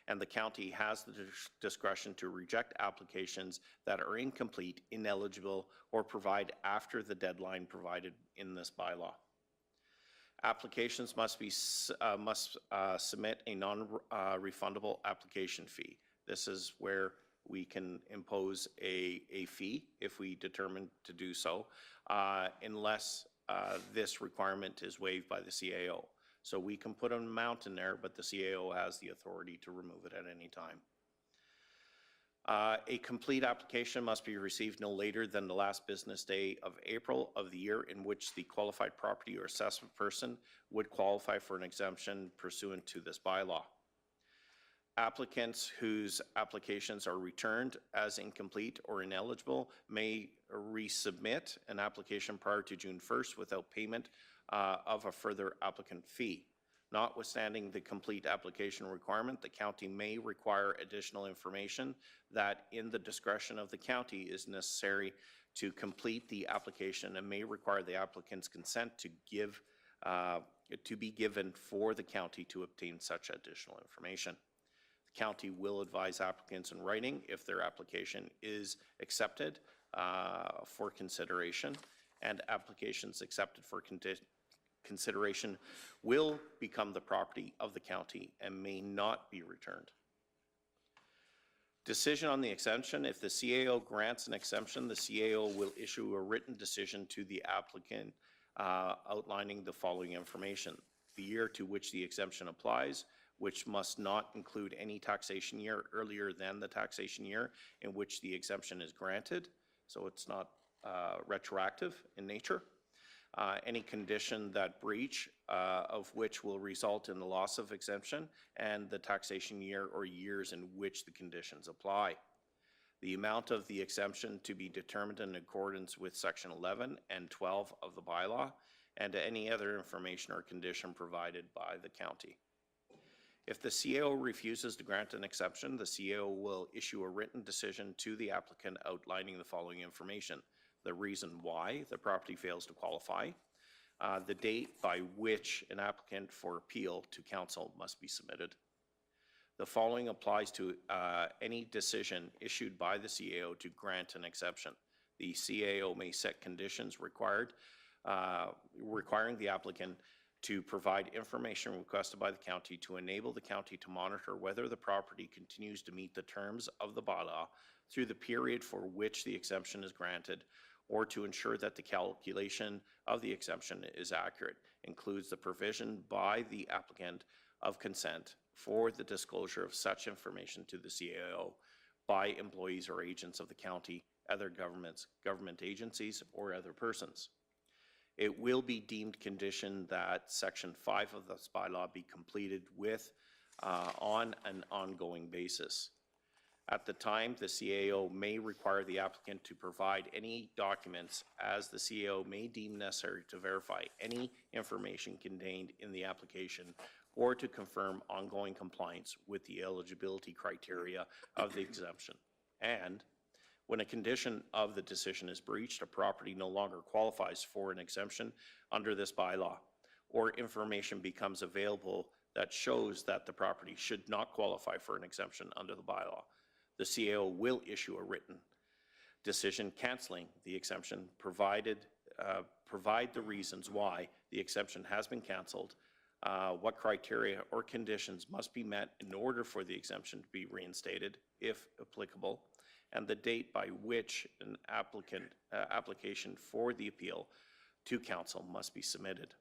and the county has the discretion to reject applications that are incomplete, ineligible, or provide after the deadline provided in this bylaw. Applications must submit a non-refundable application fee. This is where we can impose a fee if we determine to do so, unless this requirement is waived by the CAO. So we can put an amount in there, but the CAO has the authority to remove it at any time. A complete application must be received no later than the last business day of April of the year in which the qualified property or assessment person would qualify for an exemption pursuant to this bylaw. Applicants whose applications are returned as incomplete or ineligible may resubmit an application prior to June 1st without payment of a further applicant fee. Notwithstanding the complete application requirement, the county may require additional information that in the discretion of the county is necessary to complete the application and may require the applicant's consent to be given for the county to obtain such additional information. The county will advise applicants in writing if their application is accepted for consideration, and applications accepted for consideration will become the property of the county and may not be returned. Decision on the exemption. If the CAO grants an exemption, the CAO will issue a written decision to the applicant outlining the following information: the year to which the exemption applies, which must not include any taxation year earlier than the taxation year in which the exemption is granted, so it's not retroactive in nature. Any condition that breach of which will result in the loss of exemption, and the taxation year or years in which the conditions apply. The amount of the exemption to be determined in accordance with Section 11 and 12 of the bylaw, and any other information or condition provided by the county. If the CAO refuses to grant an exception, the CAO will issue a written decision to the applicant outlining the following information: the reason why the property fails to qualify, the date by which an applicant for appeal to council must be submitted. The following applies to any decision issued by the CAO to grant an exception. The CAO may set conditions requiring the applicant to provide information requested by the county to enable the county to monitor whether the property continues to meet the terms of the bylaw through the period for which the exemption is granted, or to ensure that the calculation of the exemption is accurate. Includes the provision by the applicant of consent for the disclosure of such information to the CAO by employees or agents of the county, other governments, government agencies, or other persons. It will be deemed conditioned that Section 5 of this bylaw be completed with on an ongoing basis. At the time, the CAO may require the applicant to provide any documents as the CAO may deem necessary to verify any information contained in the application or to confirm ongoing compliance with the eligibility criteria of the exemption. And when a condition of the decision is breached, a property no longer qualifies for an exemption under this bylaw, or information becomes available that shows that the property should not qualify for an exemption under the bylaw, the CAO will issue a written decision canceling the exemption, provide the reasons why the exemption has been canceled, what criteria or conditions must be met in order for the exemption to be reinstated, if applicable, and the date by which an application for the appeal to council must be submitted.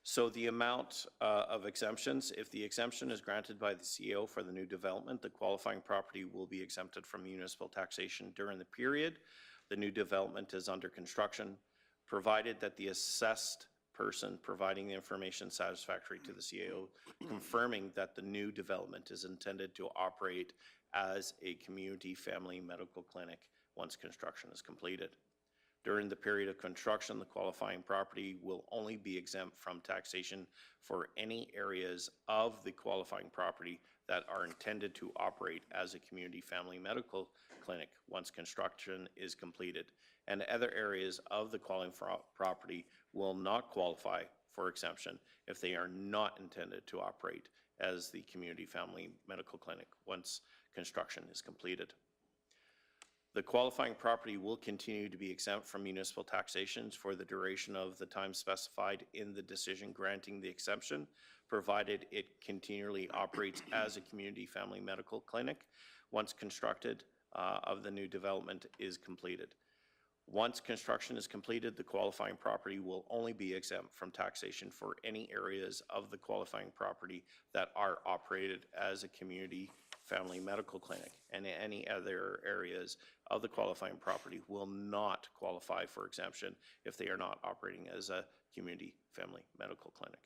So the amount of exemptions: if the exemption is granted by the CAO for the new development, the qualifying property will be exempted from municipal taxation during the period the new development is under construction, provided that the assessed person providing the information satisfactory to the CAO, confirming that the new development is intended to operate as a community family medical clinic once construction is completed. During the period of construction, the qualifying property will only be exempt from taxation for any areas of the qualifying property that are intended to operate as a community family medical clinic once construction is completed, and other areas of the qualifying property will not qualify for exemption if they are not intended to operate as the community family medical clinic once construction is completed. The qualifying property will continue to be exempt from municipal taxations for the duration of the time specified in the decision granting the exemption, provided it continually operates as a community family medical clinic once constructed of the new development is completed. Once construction is completed, the qualifying property will only be exempt from taxation for any areas of the qualifying property that are operated as a community family medical clinic, and any other areas of the qualifying property will not qualify for exemption if they are not operating as a community family medical clinic.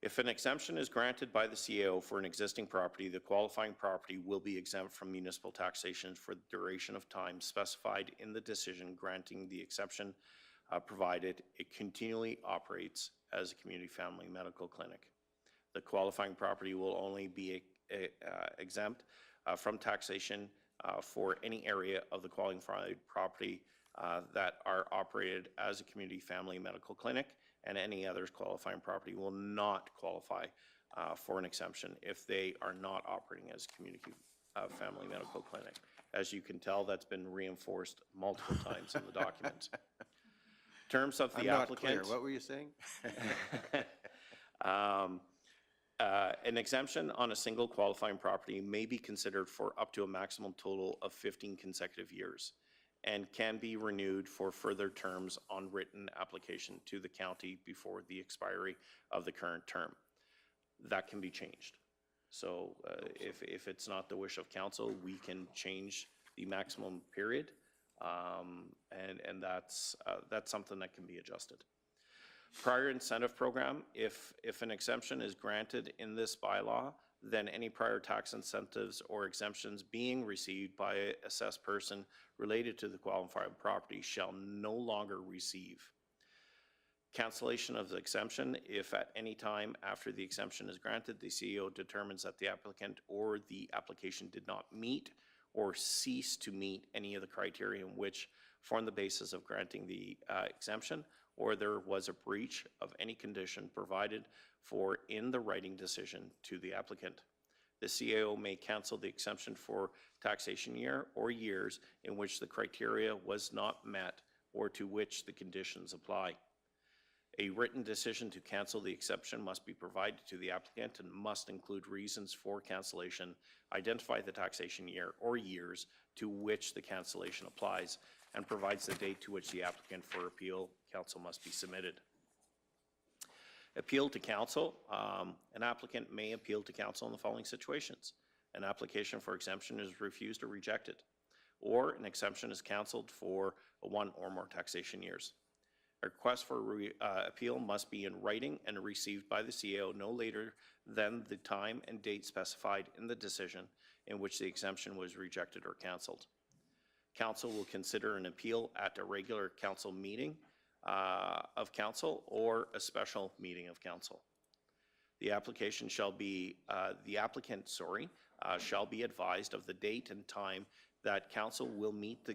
If an exemption is granted by the CAO for an existing property, the qualifying property will be exempt from municipal taxation for the duration of time specified in the decision granting the exception, provided it continually operates as a community family medical clinic. The qualifying property will only be exempt from taxation for any area of the qualified property that are operated as a community family medical clinic, and any other qualifying property will not qualify for an exemption if they are not operating as a community family medical clinic. As you can tell, that's been reinforced multiple times in the document. Terms of the I'm not applicant. clear. What were you saying? An exemption on a single qualifying property may be considered for up to a maximum total of 15 consecutive years and can be renewed for further terms on written application to the county before the expiry of the current term. That can be changed. So if it's not the wish of council, we can change the maximum period, and that's something that can be adjusted. Prior incentive program, if an exemption is granted in this bylaw, then any prior tax incentives or exemptions being received by an assessed person related to the qualified property shall no longer receive. Cancellation of the exemption, if at any time after the exemption is granted, the CEO determines that the applicant or the application did not meet or cease to meet any of the criteria which form the basis of granting the exemption, or there was a breach of any condition provided for in the writing decision to the applicant. The CAO may cancel the exemption for taxation year or years in which the criteria was not met or to which the conditions apply. A written decision to cancel the exception must be provided to the applicant and must include reasons for cancellation, identify the taxation year or years to which the cancellation applies, and provides the date to which the applicant for appeal counsel must be submitted. Appeal to council. An applicant may appeal to council in the following situations. An application for exemption is refused or rejected, or an exemption is canceled for one or more taxation years. A request for appeal must be in writing and received by the CAO no later than the time and date specified in the decision in which the exemption was rejected or canceled. Council will consider an appeal at a regular council meeting of council or a special meeting of council. The application shall be, the applicant, shall be advised of the date and time that council will meet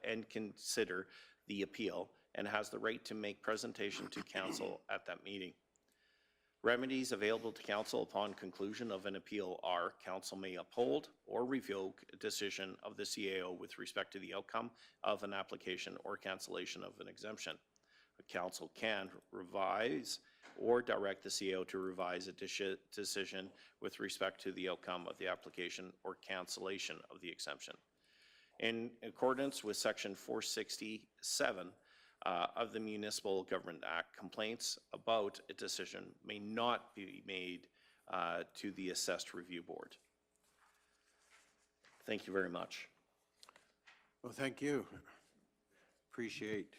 and consider the appeal and has the right to make presentation to council at that meeting. Remedies available to council upon conclusion of an appeal are: council may uphold or revoke a decision of the CAO with respect to the outcome of an application or cancellation of an exemption. A council can revise or direct the CAO to revise a decision with respect to the outcome of the application or cancellation of the exemption. In accordance with section 467 of the Municipal Government Act, complaints about a decision may not be made to the assessed review board. Thank you very much. Well, thank you. Appreciate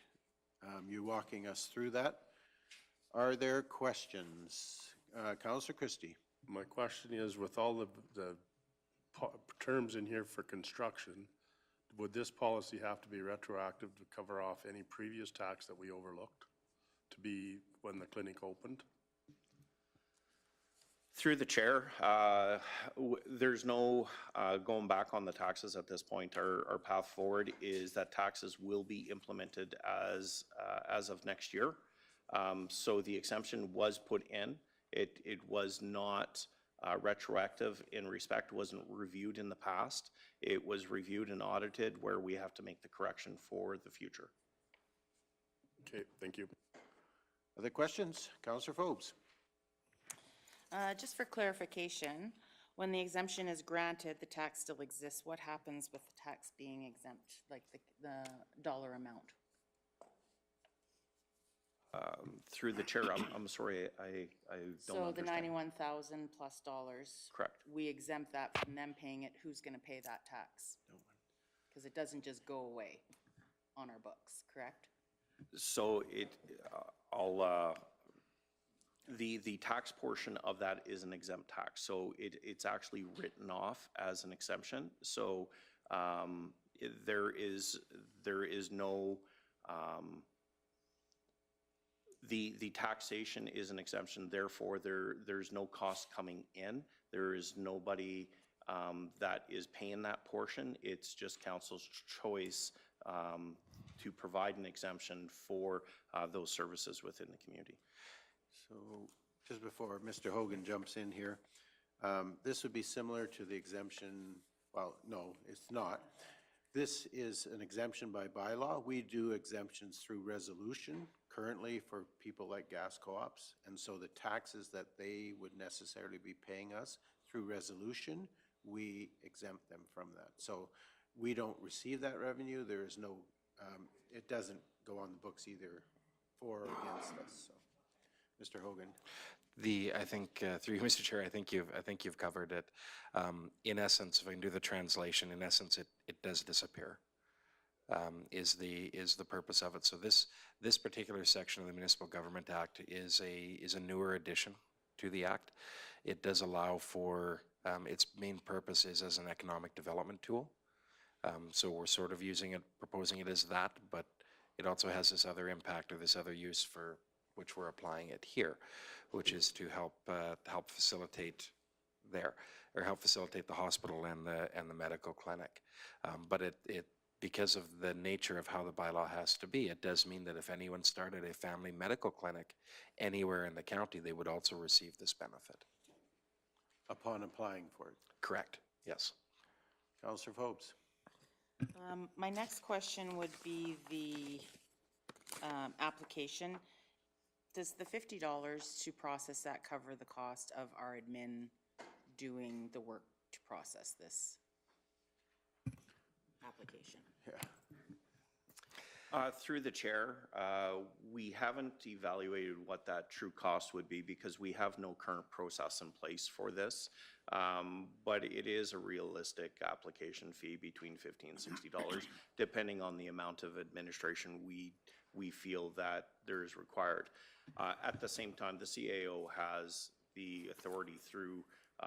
you walking us through that. Are there questions? Councillor Christie. My question is, with all the terms in here for construction, would this policy have to be retroactive to cover off any previous tax that we overlooked to be when the clinic opened? Through the chair, there's no going back on the taxes at this point. Our path forward is that taxes will be implemented as of next year. So the exemption was put in. It was not retroactive in respect, wasn't reviewed in the past. It was reviewed and audited where we have to make the correction for the future. Okay, thank you. Other questions? Councillor Forbes? Just for clarification, when the exemption is granted, the tax still exists. What happens with the tax being exempt, like the dollar amount? Through the chair, I'm sorry, I don't So the understand. 91,000 plus dollars. Correct. We exempt that from them paying it. Who's going to pay that tax? Because it doesn't just go away on our books, correct? So the tax portion of that is an exempt tax. So it's actually written off as an exemption. So there is no, the taxation is an exemption, therefore there's no cost coming in. There is nobody that is paying that portion. It's just council's choice to provide an exemption for those services within the community. So just before Mr. Hogan jumps in here, this would be similar to the exemption, well, no, it's not. This is an exemption by bylaw. We do exemptions through resolution currently for people like gas co-ops. And so the taxes that they would necessarily be paying us through resolution, we exempt them from that. So we don't receive that revenue. There is no, it doesn't go on the books either for or against us. So, Mr. Hogan. I think, through you, Mr. Chair, I think you've covered it. In essence, if I can do the translation, in essence, it does disappear, is the purpose of it. So this particular section of the Municipal Government Act is a newer addition to the Act. It does allow for, its main purpose is as an economic development tool. So we're sort of using it, proposing it as that, but it also has this other impact or this other use for which we're applying it here, which is to help facilitate help facilitate the hospital and the medical clinic. But it because of the nature of how the bylaw has to be, it does mean that if anyone started a family medical clinic anywhere in the county, they would also receive this benefit. Upon applying for it. Correct, yes. Councillor Forbes. My next question would be the application. Does the $50 to process that cover the cost of our admin doing the work to process this application? Yeah. Through the chair, we haven't evaluated what that true cost would be because we have no current process in place for this. But it is a realistic application fee between $50 and $60, depending on the amount of administration we feel that there is required. At the same time, the CAO has the authority through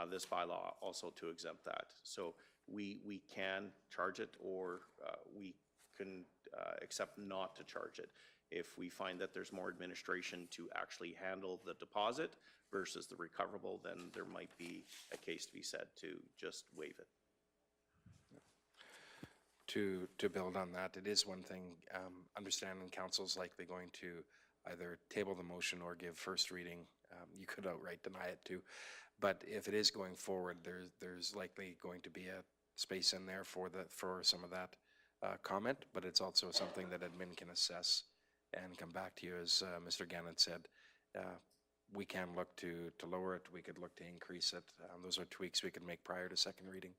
this bylaw also to exempt that. So we can charge it, or we can accept not to charge it. If we find that there's more administration to actually handle the deposit versus the recoverable, then there might be a case to be said to just waive it. To build on that, it is one thing, understanding council's likely going to either table the motion or give first reading. You could outright deny it too. But if it is going forward, there's likely going to be a space in there for some of that comment, but it's also something that admin can assess and come back to you. As Mr. Gannon said, we can look to lower it, we could look to increase it. Those are tweaks we could make prior to second reading.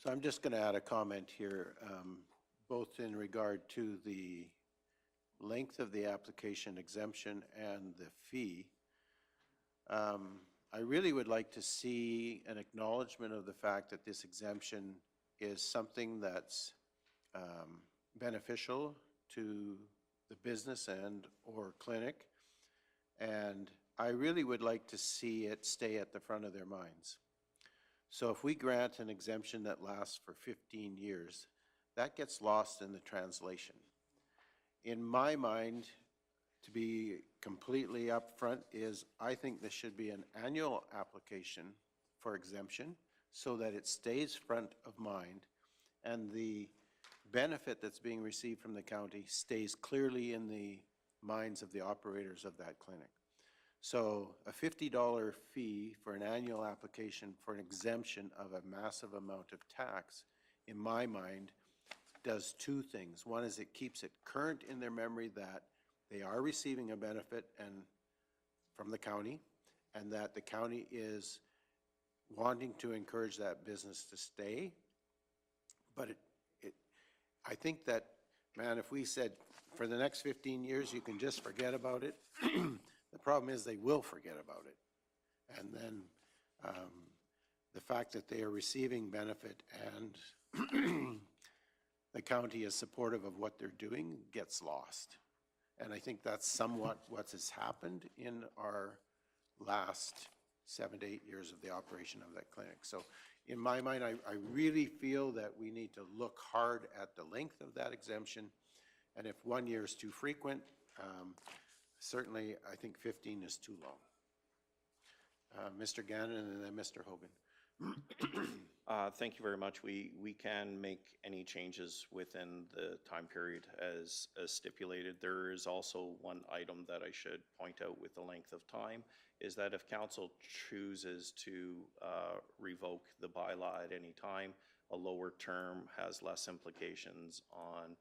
So I'm just going to add a comment here, both in regard to the length of the application exemption and the fee. I really would like to see an acknowledgement of the fact that this exemption is something that's beneficial to the business and or clinic. And I really would like to see it stay at the front of their minds. So if we grant an exemption that lasts for 15 years, that gets lost in the translation. In my mind, to be completely upfront, is I think this should be an annual application for exemption so that it stays front of mind, and the benefit that's being received from the county stays clearly in the minds of the operators of that clinic. So a $50 fee for an annual application for an exemption of a massive amount of tax, in my mind, does two things. One is it keeps it current in their memory that they are receiving a benefit from the county, and that the county is wanting to encourage that business to stay. But I think that, man, if we said for the next 15 years, you can just forget about it, the problem is they will forget about it. And then the fact that they are receiving benefit and the county is supportive of what they're doing gets lost. And I think that's somewhat what has happened in our last 7 to 8 years of the operation of that clinic. So in my mind, I really feel that we need to look hard at the length of that exemption. And if 1 year is too frequent, certainly I think 15 is too long. Mr. Gannon and then Mr. Hogan. Thank you very much. We can make any changes within the time period as stipulated. There is also one item that I should point out with the length of time, is that if council chooses to revoke the bylaw at any time, a lower term has less implications on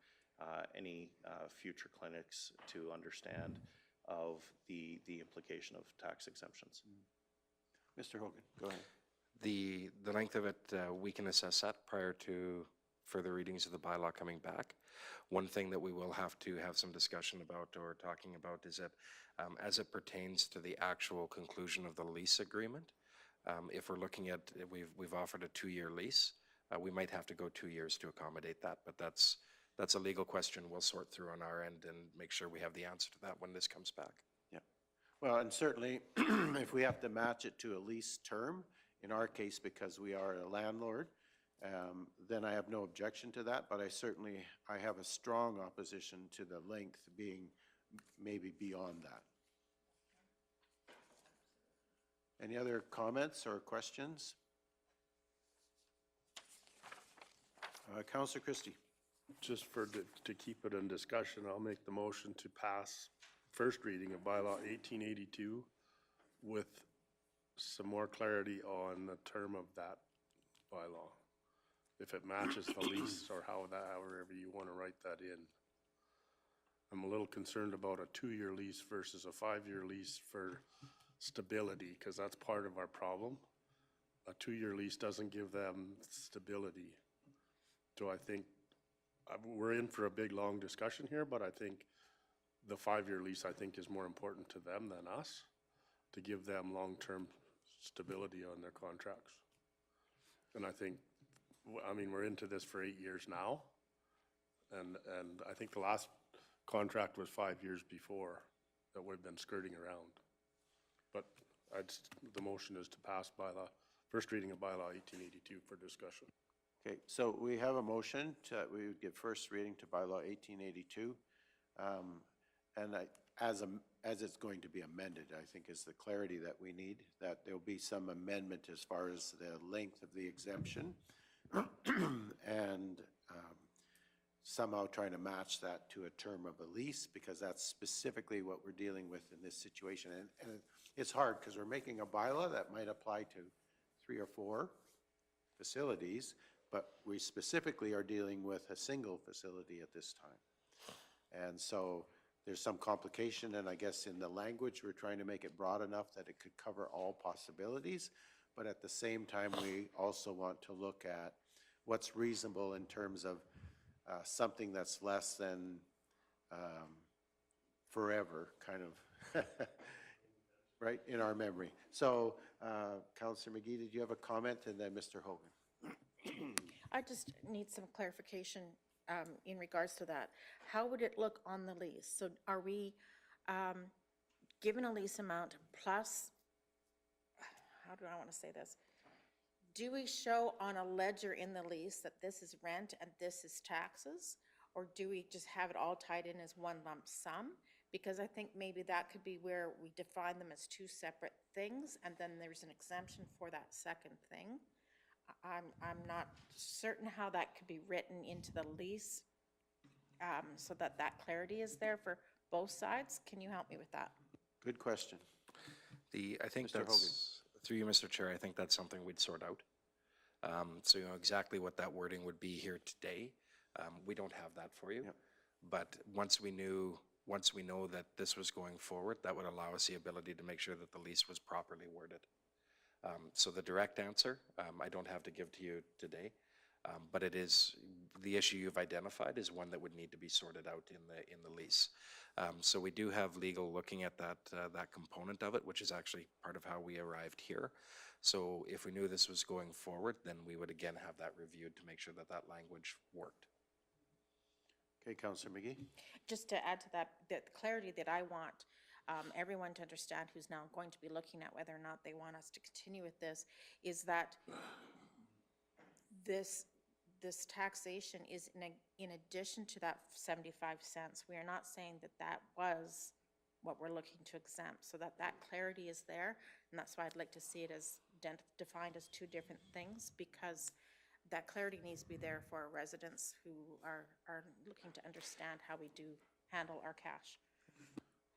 any future clinics to understand of the implication of tax exemptions. Mr. Hogan, go ahead. The length of it, we can assess that prior to further readings of the bylaw coming back. One thing that we will have to have some discussion about or talking about is that as it pertains to the actual conclusion of the lease agreement, if we're looking at, we've offered a 2-year lease, we might have to go 2 years to accommodate that, but that's a legal question we'll sort through on our end and make sure we have the answer to that when this comes back. Yeah. Well, and certainly if we have to match it to a lease term, in our case, because we are a landlord, then I have no objection to that, but I have a strong opposition to the length being maybe beyond that. Any other comments or questions? Councillor Christie. Just to keep it in discussion, I'll make the motion to pass first reading of bylaw 1882 with some more clarity on the term of that bylaw. If it matches the lease or however you want to write that in. I'm a little concerned about a 2-year lease versus a 5-year lease for stability, because that's part of our problem. A 2-year lease doesn't give them stability. So I think we're in for a big, long discussion here, but I think the 5-year lease, I think, is more important to them than us, to give them long-term stability on their contracts. And I think, I mean, we're into this for 8 years now, and I think the last contract was 5 years before that we've been skirting around. But the motion is to pass bylaw, first reading of bylaw 1882 for discussion. Okay, so we have a motion we would give first reading to bylaw 1882. And as it's going to be amended, I think is the clarity that we need, that there'll be some amendment as far as the length of the exemption and somehow trying to match that to a term of a lease, because that's specifically what we're dealing with in this situation. And it's hard because we're making a bylaw that might apply to 3 or 4 facilities, but we specifically are dealing with a single facility at this time. And so there's some complication, and I guess in the language, we're trying to make it broad enough that it could cover all possibilities. But at the same time, we also want to look at what's reasonable in terms of something that's less than forever, kind of, right, in our memory. So, Councillor McGee, did you have a comment? And then Mr. Hogan. I just need some clarification in regards to that. How would it look on the lease? So are we given a lease amount plus, how do I want to say this? Do we show on a ledger in the lease that this is rent and this is taxes? Or do we just have it all tied in as one lump sum? Because I think maybe that could be where we define them as 2 separate things, and then there's an exemption for that second thing. I'm not certain how that could be written into the lease so that that clarity is there for both sides. Can you help me with that? Good question. I think Mr. that's, through you, Mr. Chair, I think that's something we'd sort out. So you know exactly what that wording would be here today. We don't have that for you. Yep. But once we know that this was going forward, that would allow us the ability to make sure that the lease was properly worded. So the direct answer, I don't have to give to you today, but it is, the issue you've identified is one that would need to be sorted out in the lease. So we do have legal looking at that component of it, which is actually part of how we arrived here. So if we knew this was going forward, then we would again have that reviewed to make sure that that language worked. Okay, Councillor McGee? Just to add to that, the clarity that I want everyone to understand who's now going to be looking at whether or not they want us to continue with this, is that this taxation is in addition to that 75 cents. We are not saying that that was what we're looking to exempt, so that clarity is there, and that's why I'd like to see it as defined as two different things, because that clarity needs to be there for our residents who are looking to understand how we do handle our cash.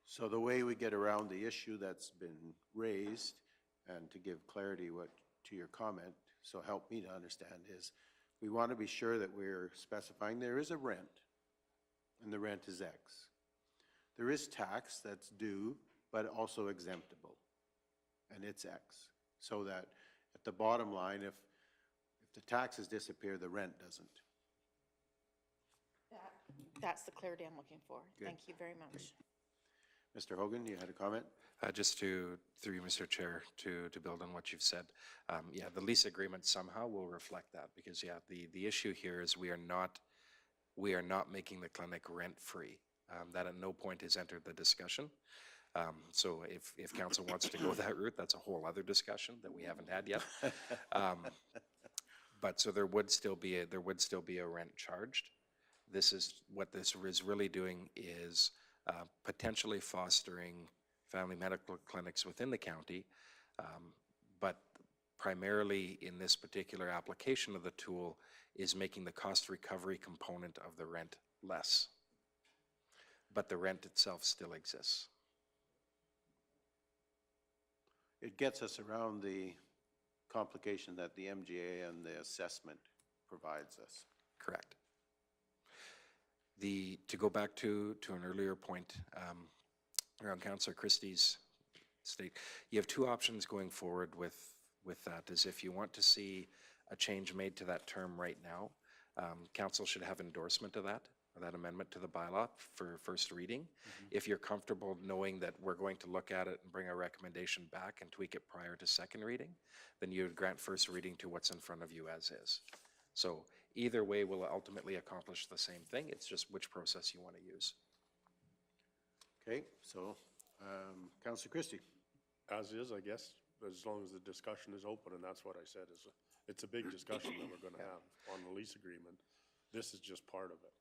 So the way we get around the issue that's been raised, and to give clarity to your comment, so help me to understand, is we want to be sure that we're specifying there is a rent, and the rent is X. There is tax that's due, but also exemptable, and it's X. So that at the bottom line, if the taxes disappear, the rent doesn't. That's the clarity I'm looking for. Good. Thank you very much. Mr. Hogan, you had a comment? Just through you, Mr. Chair, to build on what you've said. Yeah, the lease agreement somehow will reflect that, because yeah, the issue here is we are not making the clinic rent-free. That at no point has entered the discussion. So if council wants to go that route, that's a whole other discussion that we haven't had yet. But so there would still be a rent charged. What this is really doing is potentially fostering family medical clinics within the county, but primarily in this particular application of the tool is making the cost recovery component of the rent less. But the rent itself still exists. It gets us around the complication that the MGA and the assessment provides us. Correct. To go back to an earlier point around Councillor Christie's state, you have two options going forward with that. Is if you want to see a change made to that term right now, council should have endorsement of that amendment to the bylaw for first reading. If you're comfortable knowing that we're going to look at it and bring a recommendation back and tweak it prior to second reading, then you would grant first reading to what's in front of you as is. So either way will ultimately accomplish the same thing. It's just which process you want to use. Okay, so Councillor Christie. As is, I guess, as long as the discussion is open, and that's what I said, is it's a big discussion that we're going to have on the lease agreement. This is just part of it.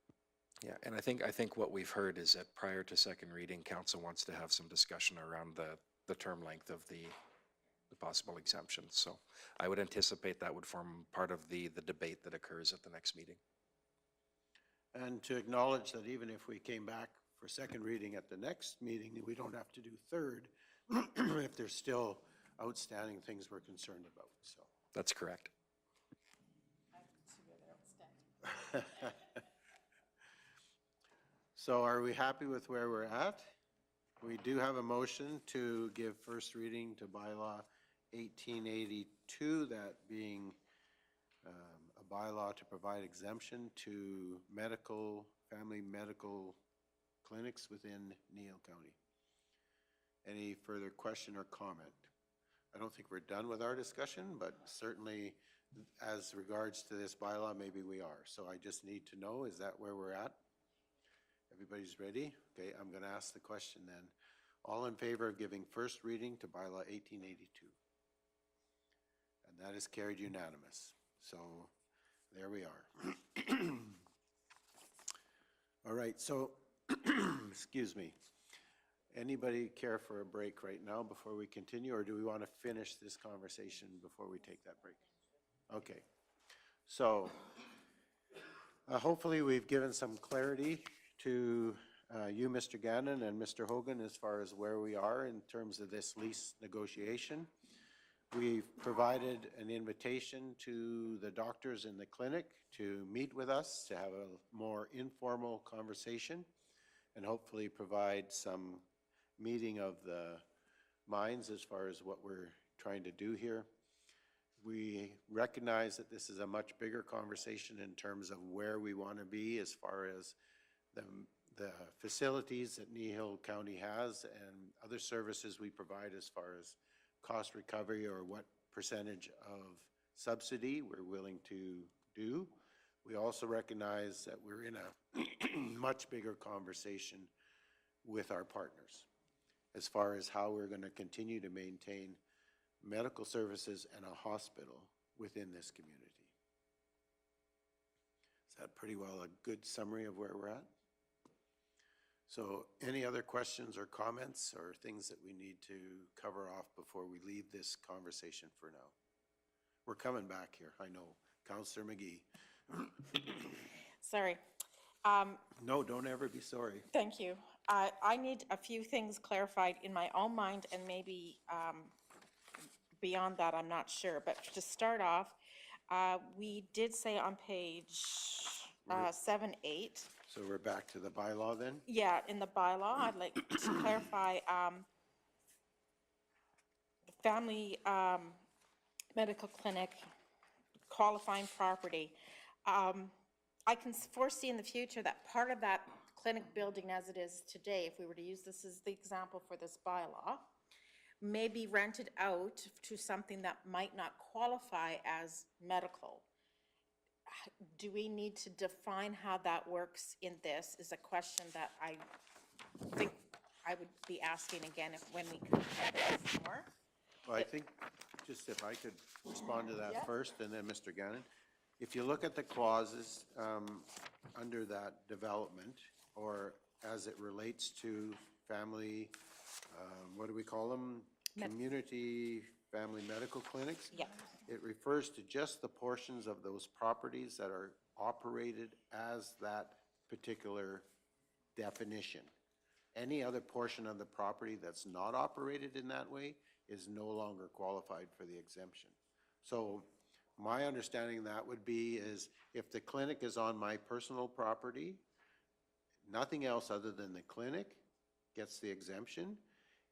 Yeah, and I think what we've heard is that prior to second reading, council wants to have some discussion around the term length of the possible exemptions. So I would anticipate that would form part of the debate that occurs at the next meeting. And to acknowledge that even if we came back for second reading at the next meeting, we don't have to do third if there's still outstanding things we're concerned about, so. That's correct. So are we happy with where we're at? We do have a motion to give first reading to bylaw 1882, that being a bylaw to provide exemption to family medical clinics within Kneehill County. Any further question or comment? I don't think we're done with our discussion, but certainly as regards to this bylaw, maybe we are. So I just need to know, is that where we're at? Everybody's ready? Okay, I'm going to ask the question then. All in favor of giving first reading to bylaw 1882? And that is carried unanimous. So there we are. All right, so, excuse me. Anybody care for a break right now before we continue, or do we want to finish this conversation before we take that break? Okay. So hopefully we've given some clarity to you, Mr. Gannon, and Mr. Hogan as far as where we are in terms of this lease negotiation. We've provided an invitation to the doctors in the clinic to meet with us, to have a more informal conversation, and hopefully provide some meeting of the minds as far as what we're trying to do here. We recognize that this is a much bigger conversation in terms of where we want to be as far as the facilities that Kneehill County has and other services we provide as far as cost recovery or what percentage of subsidy we're willing to do. We also recognize that we're in a much bigger conversation with our partners as far as how we're going to continue to maintain medical services and a hospital within this community. Is that pretty well a good summary of where we're at? So any other questions or comments or things that we need to cover off before we leave this conversation for now? We're coming back here, I know. Councillor McGee. Sorry. No, don't ever be sorry. Thank you. I need a few things clarified in my own mind, and maybe beyond that, I'm not sure. But to start off, we did say on page 7-8. So we're back to the bylaw then? Yeah, in the bylaw, I'd like to clarify, family medical clinic qualifying property. I can foresee in the future that part of that clinic building as it is today, if we were to use this as the example for this bylaw, may be rented out to something that might not qualify as medical. Do we need to define how that works in this is a question that I think I would be asking again when we come back more. Well, I think, just if I could respond to that first, and then Mr. Gannon. If you look at the clauses under that development, or as it relates to family, what do we call them? Community family medical clinics? Yeah. It refers to just the portions of those properties that are operated as that particular definition. Any other portion of the property that's not operated in that way is no longer qualified for the exemption. So my understanding that would be is if the clinic is on my personal property, nothing else other than the clinic gets the exemption.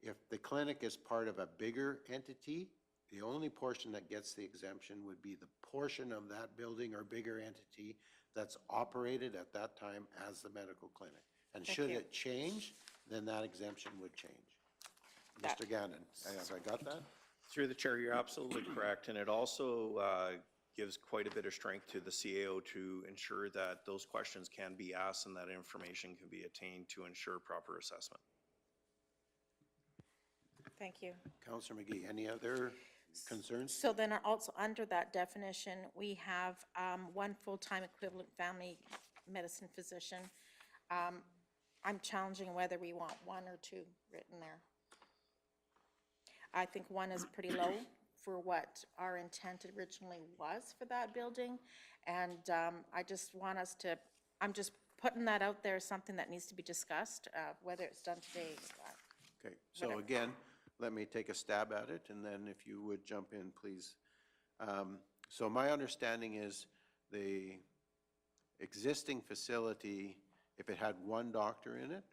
If the clinic is part of a bigger entity, the only portion that gets the exemption would be the portion of that building or bigger entity that's operated at that time as the medical clinic. And should it change, then that exemption would change. Mr. Gannon, have I got that? Through the chair, you're absolutely correct, and it also gives quite a bit of strength to the CAO to ensure that those questions can be asked and that information can be attained to ensure proper assessment. Thank you. Councillor McGee, any other concerns? So then also under that definition, we have one full-time equivalent family medicine physician. I'm challenging whether we want one or two written there. I think one is pretty low for what our intent originally was for that building. And I just want us to, I'm just putting that out there as something that needs to be discussed, whether it's done today. Okay, so again, let me take a stab at it, and then if you would jump in, please. So my understanding is the existing facility, if it had one doctor in it,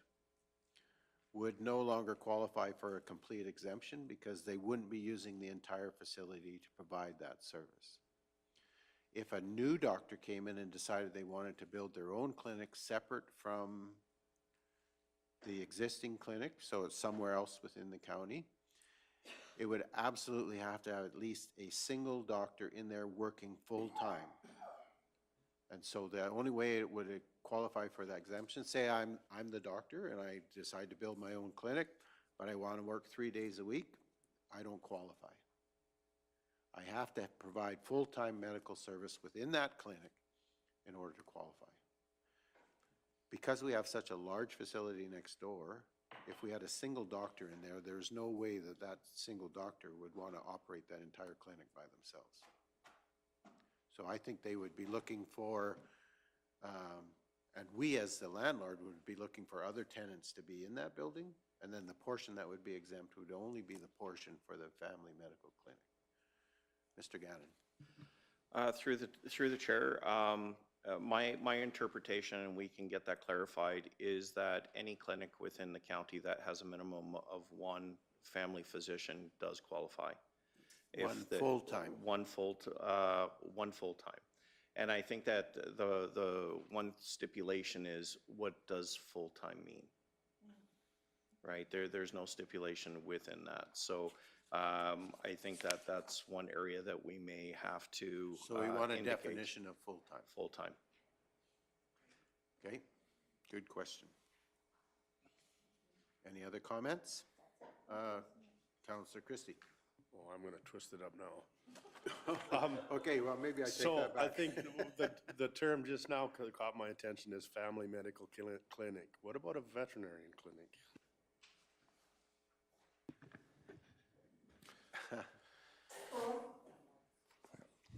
would no longer qualify for a complete exemption because they wouldn't be using the entire facility to provide that service. If a new doctor came in and decided they wanted to build their own clinic separate from the existing clinic, so it's somewhere else within the county, it would absolutely have to have at least a single doctor in there working full-time. And so the only way it would qualify for that exemption, say I'm the doctor and I decide to build my own clinic, but I want to work 3 days a week, I don't qualify. I have to provide full-time medical service within that clinic in order to qualify. Because we have such a large facility next door, if we had a single doctor in there, there's no way that that single doctor would want to operate that entire clinic by themselves. So I think they would be looking for, and we as the landlord would be looking for other tenants to be in that building, and then the portion that would be exempt would only be the portion for the family medical clinic. Mr. Gannon. Through the chair, my interpretation, and we can get that clarified, is that any clinic within the county that has a minimum of one family physician does qualify. One full-time. One full-time. And I think that the one stipulation is, what does full-time mean? Right, there's no stipulation within that. So I think that that's one area that we may have to So we want a indicate. definition of full-time. Full-time. Okay, good question. Any other comments? Councillor Christie. Oh, I'm gonna twist it up now. Okay, well, maybe I take So that back. I think the term just now caught my attention is family medical clinic. What about a veterinarian clinic?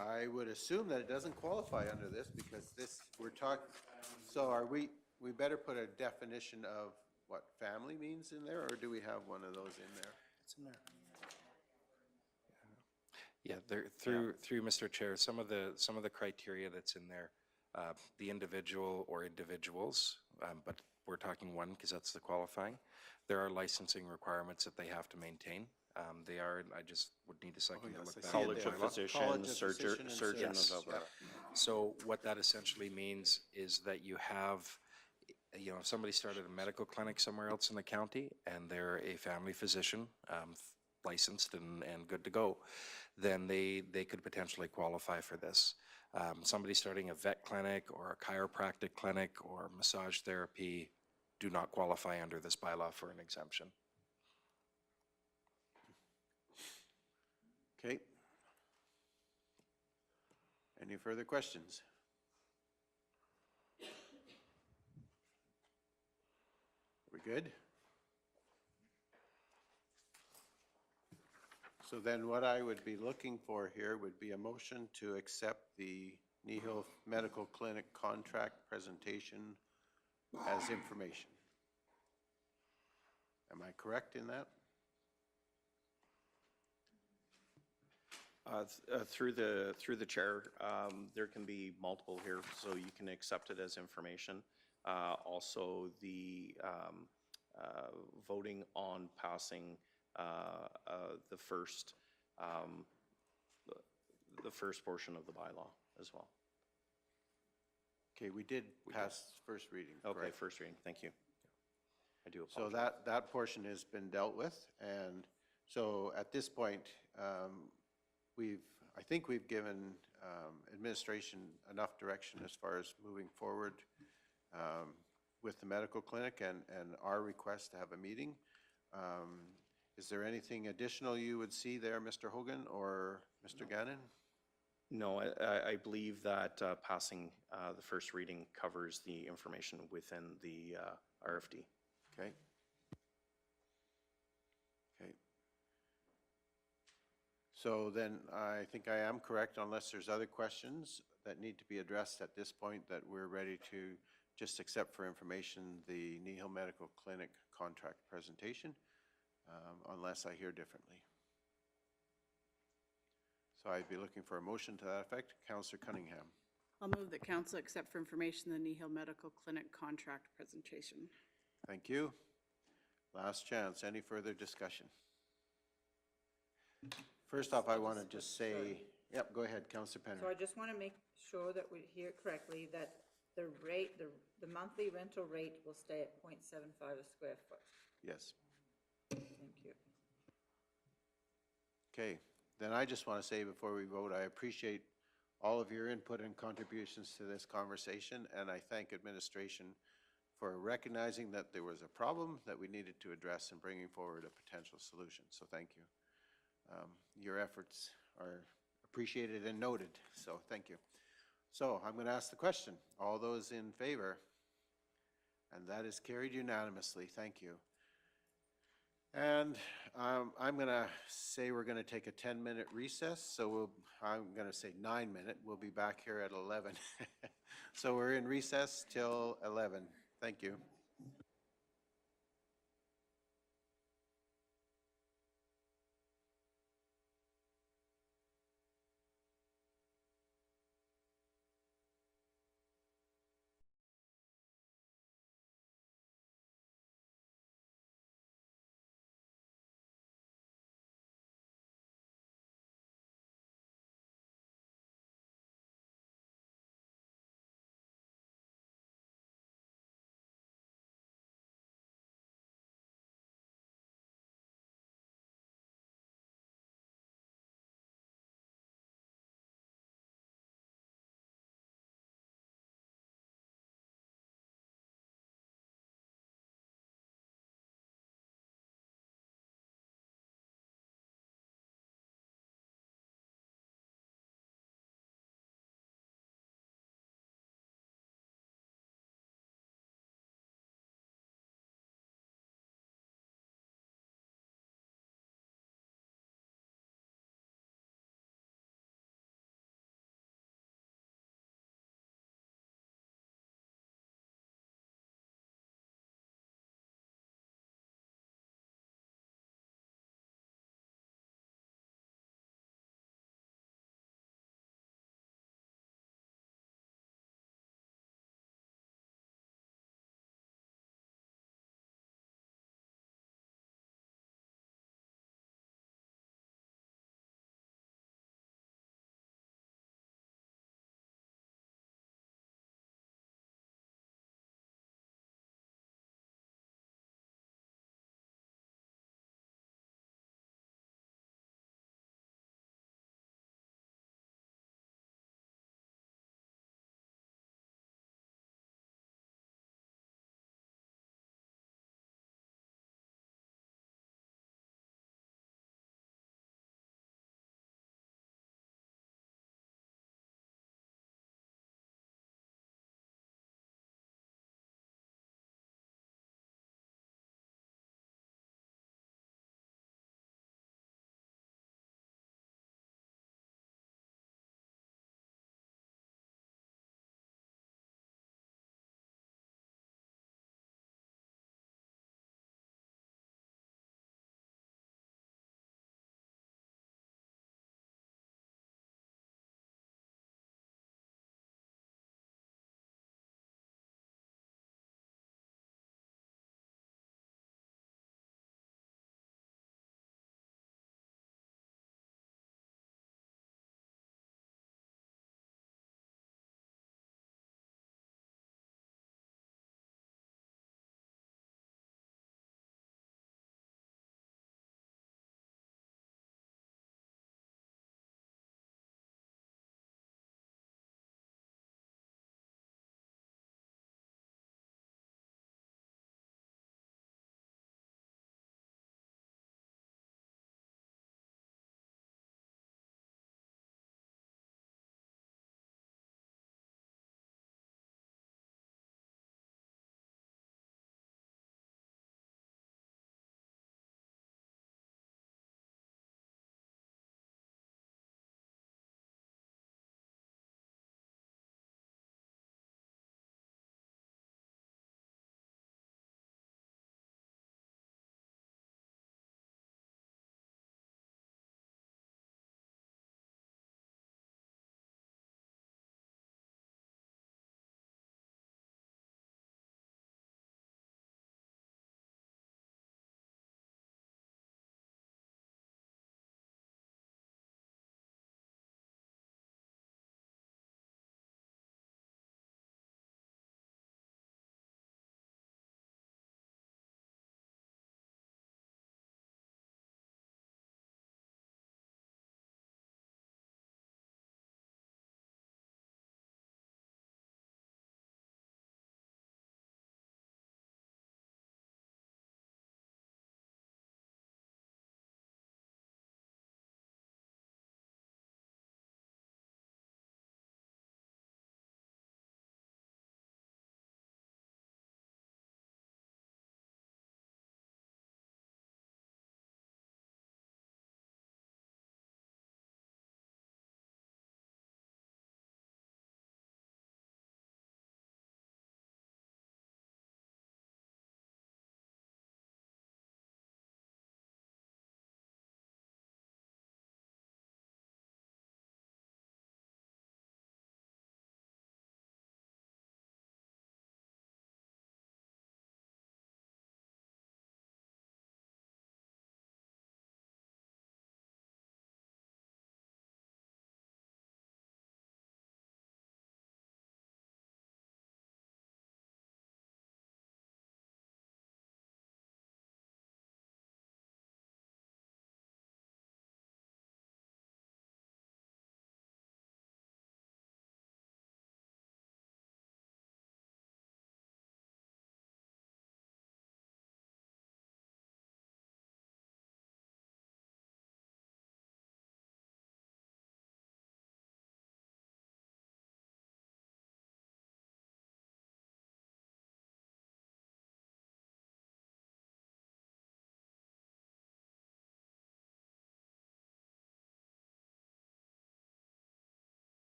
I would assume that it doesn't qualify under this because this, we're talking, so are we better put a definition of what family means in there, or do we have one of those in there? It's in there. Yeah, there, through Mr. Chair, some of the criteria that's in there, the individual or individuals, but we're talking one because that's the qualifying. There are licensing requirements that they have to maintain. They are, I just would need a second to yes, look I that see it up. College of College of Physicians, Physician and Surgeon of Yes. Alberta. So what that essentially means is that you have, you know, if somebody started a medical clinic somewhere else in the county and they're a family physician, licensed and good to go, then they could potentially qualify for this. Somebody starting a vet clinic or a chiropractic clinic or massage therapy do not qualify under this bylaw for an exemption. Okay. Any further questions? We good? So then what I would be looking for here would be a motion to accept the Kneehill Medical Clinic contract presentation as information. Am I correct in that? Through the chair, there can be multiple here, so you can accept it as information. Also, the voting on passing the first portion of the bylaw as well. Okay, we did pass first reading, Okay, correct? first reading, thank you. I do So apologize. that portion has been dealt with, and so at this point, I think we've given administration enough direction as far as moving forward with the medical clinic and our request to have a meeting. Is there anything additional you would see there, Mr. Hogan or Mr. Gannon? No, I believe that passing the first reading covers the information within the RFD. Okay. Okay. So then I think I am correct, unless there's other questions that need to be addressed at this point, that we're ready to just accept for information the Kneehill Medical Clinic contract presentation, unless I hear differently. So I'd be looking for a motion to that effect. Councillor Cunningham. I'll move that council accept for information the Kneehill Medical Clinic contract presentation. Thank you. Last chance. Any further discussion? First off, I want to just say, yep, go ahead, Councillor Penner. So I just want to make sure that we hear it correctly, that the rate, the monthly rental rate will stay at 0.75 a square foot. Yes. Thank you. Okay, then I just want to say before we vote, I appreciate all of your input and contributions to this conversation, and I thank administration for recognizing that there was a problem that we needed to address and bringing forward a potential solution. So thank you. Your efforts are appreciated and noted, so thank you. So I'm going to ask the question. All those in favor? And that is carried unanimously. Thank you. And I'm going to say we're going to take a 10-minute recess, so I'm going to say 9-minute. We'll be back here at 11. So we're in recess till 11. Thank you.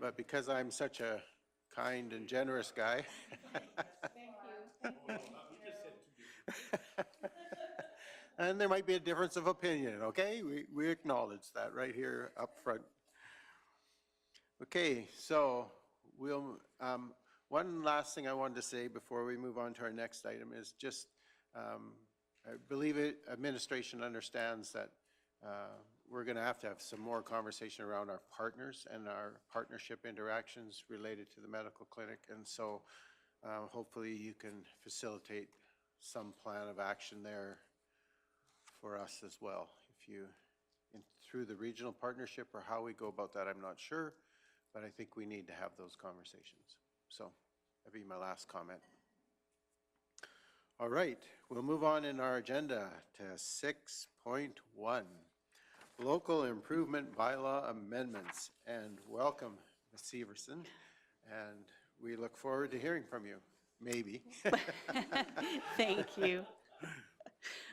but because I'm such a kind and generous guy. And there might be a difference of opinion, okay? We acknowledge that right here up front. Okay, so we'll, one last thing I wanted to say before we move on to our next item is just, I believe administration understands that we're going to have some more conversation around our partners and our partnership interactions related to the medical clinic. And so hopefully you can facilitate some plan of action there for us as well. If you, through the regional partnership or how we go about that, I'm not sure, but I think we need to have those conversations. So that'd be my last comment. All right, we'll move on in our agenda to 6.1, Local Improvement Bylaw Amendments. And welcome, Ms. Severson. And we look forward to hearing from you, maybe. Thank you.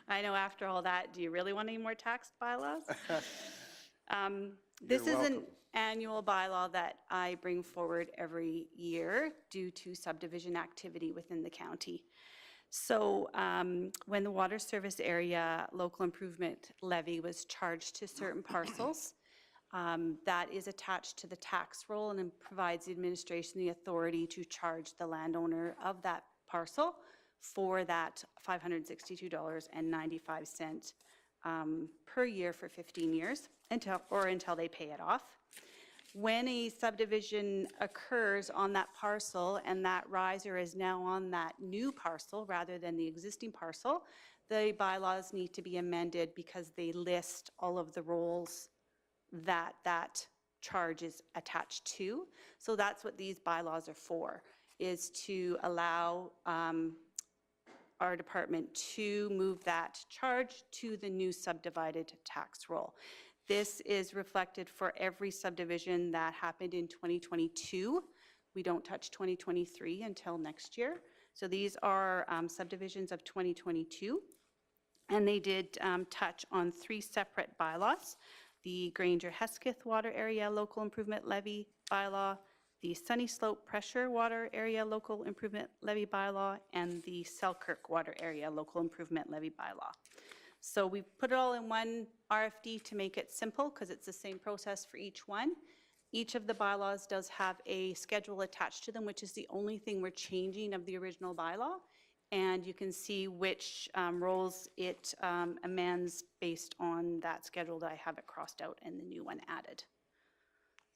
I know after all that, do you really want any more tax bylaws? This is an annual bylaw that I bring forward every year due to subdivision activity within the county. So when the water service area local improvement levy was charged to certain parcels, that is attached to the tax roll and provides the administration the authority to charge the landowner of that parcel for that $562.95 per year for 15 years until they pay it off. When a subdivision occurs on that parcel and that riser is now on that new parcel rather than the existing parcel, the bylaws need to be amended because they list all of the roles that that charge is attached to. So that's what these bylaws are for, is to allow our department to move that charge to the new subdivided tax roll. This is reflected for every subdivision that happened in 2022. We don't touch 2023 until next year. So these are subdivisions of 2022. And they did touch on 3 separate bylaws: the Granger-Hesketh Water Area Local Improvement Levy Bylaw, the Sunny Slope Pressure Water Area Local Improvement Levy Bylaw, and the Selkirk Water Area Local Improvement Levy Bylaw. So we put it all in one RFD to make it simple because it's the same process for each one. Each of the bylaws does have a schedule attached to them, which is the only thing we're changing of the original bylaw. And you can see which roles it amends based on that schedule that I have it crossed out and the new one added.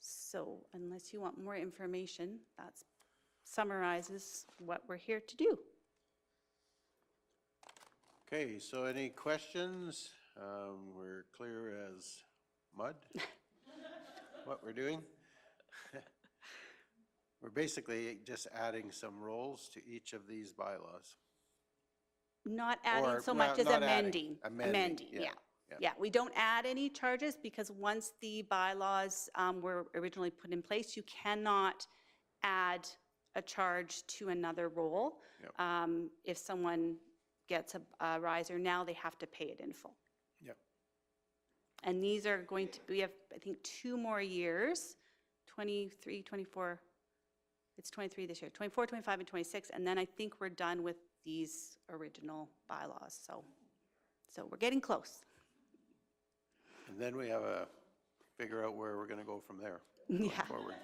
So unless you want more information, that summarizes what we're here to do. Okay, so any questions? We're clear as mud what we're doing. We're basically just adding some roles to each of these bylaws. Not adding Or, so well, much as not adding, amending. amending, yeah, Yeah. yeah. Yeah, we don't add any charges because once the bylaws were originally put in place, you cannot add a charge to another role. Yep. If someone gets a riser now, they have to pay it in full. Yep. And these are going to, we have, I think, 2 more years, 23, 24, it's 23 this year, 24, 25, and 26, and then I think we're done with these original bylaws, so we're getting close. And then we have to figure out where we're going to go from there going Yeah. forward.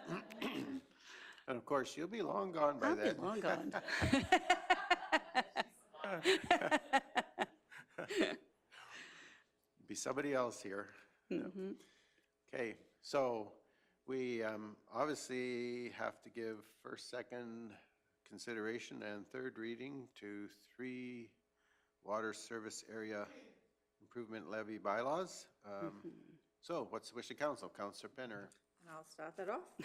And of course, you'll be long gone by I'll then. be long gone. Be somebody else here. Mhm. Okay, so we obviously have to give first, second consideration and third reading to 3 water service area improvement levy bylaws. So what's the wish of council? Councillor Penner. And I'll start that off.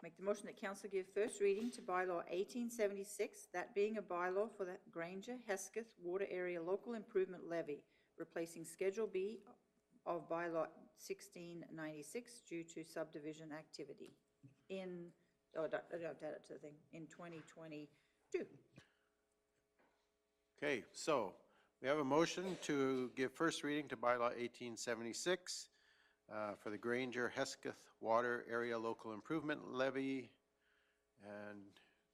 Make the motion that council give first reading to bylaw 1876, that being a bylaw for the Granger-Hesketh Water Area Local Improvement Levy, replacing Schedule B of bylaw 1696 due to subdivision activity in, oh, I'll add it to the thing, in 2022. Okay, so we have a motion to give first reading to bylaw 1876, for the Granger-Hesketh Water Area Local Improvement Levy and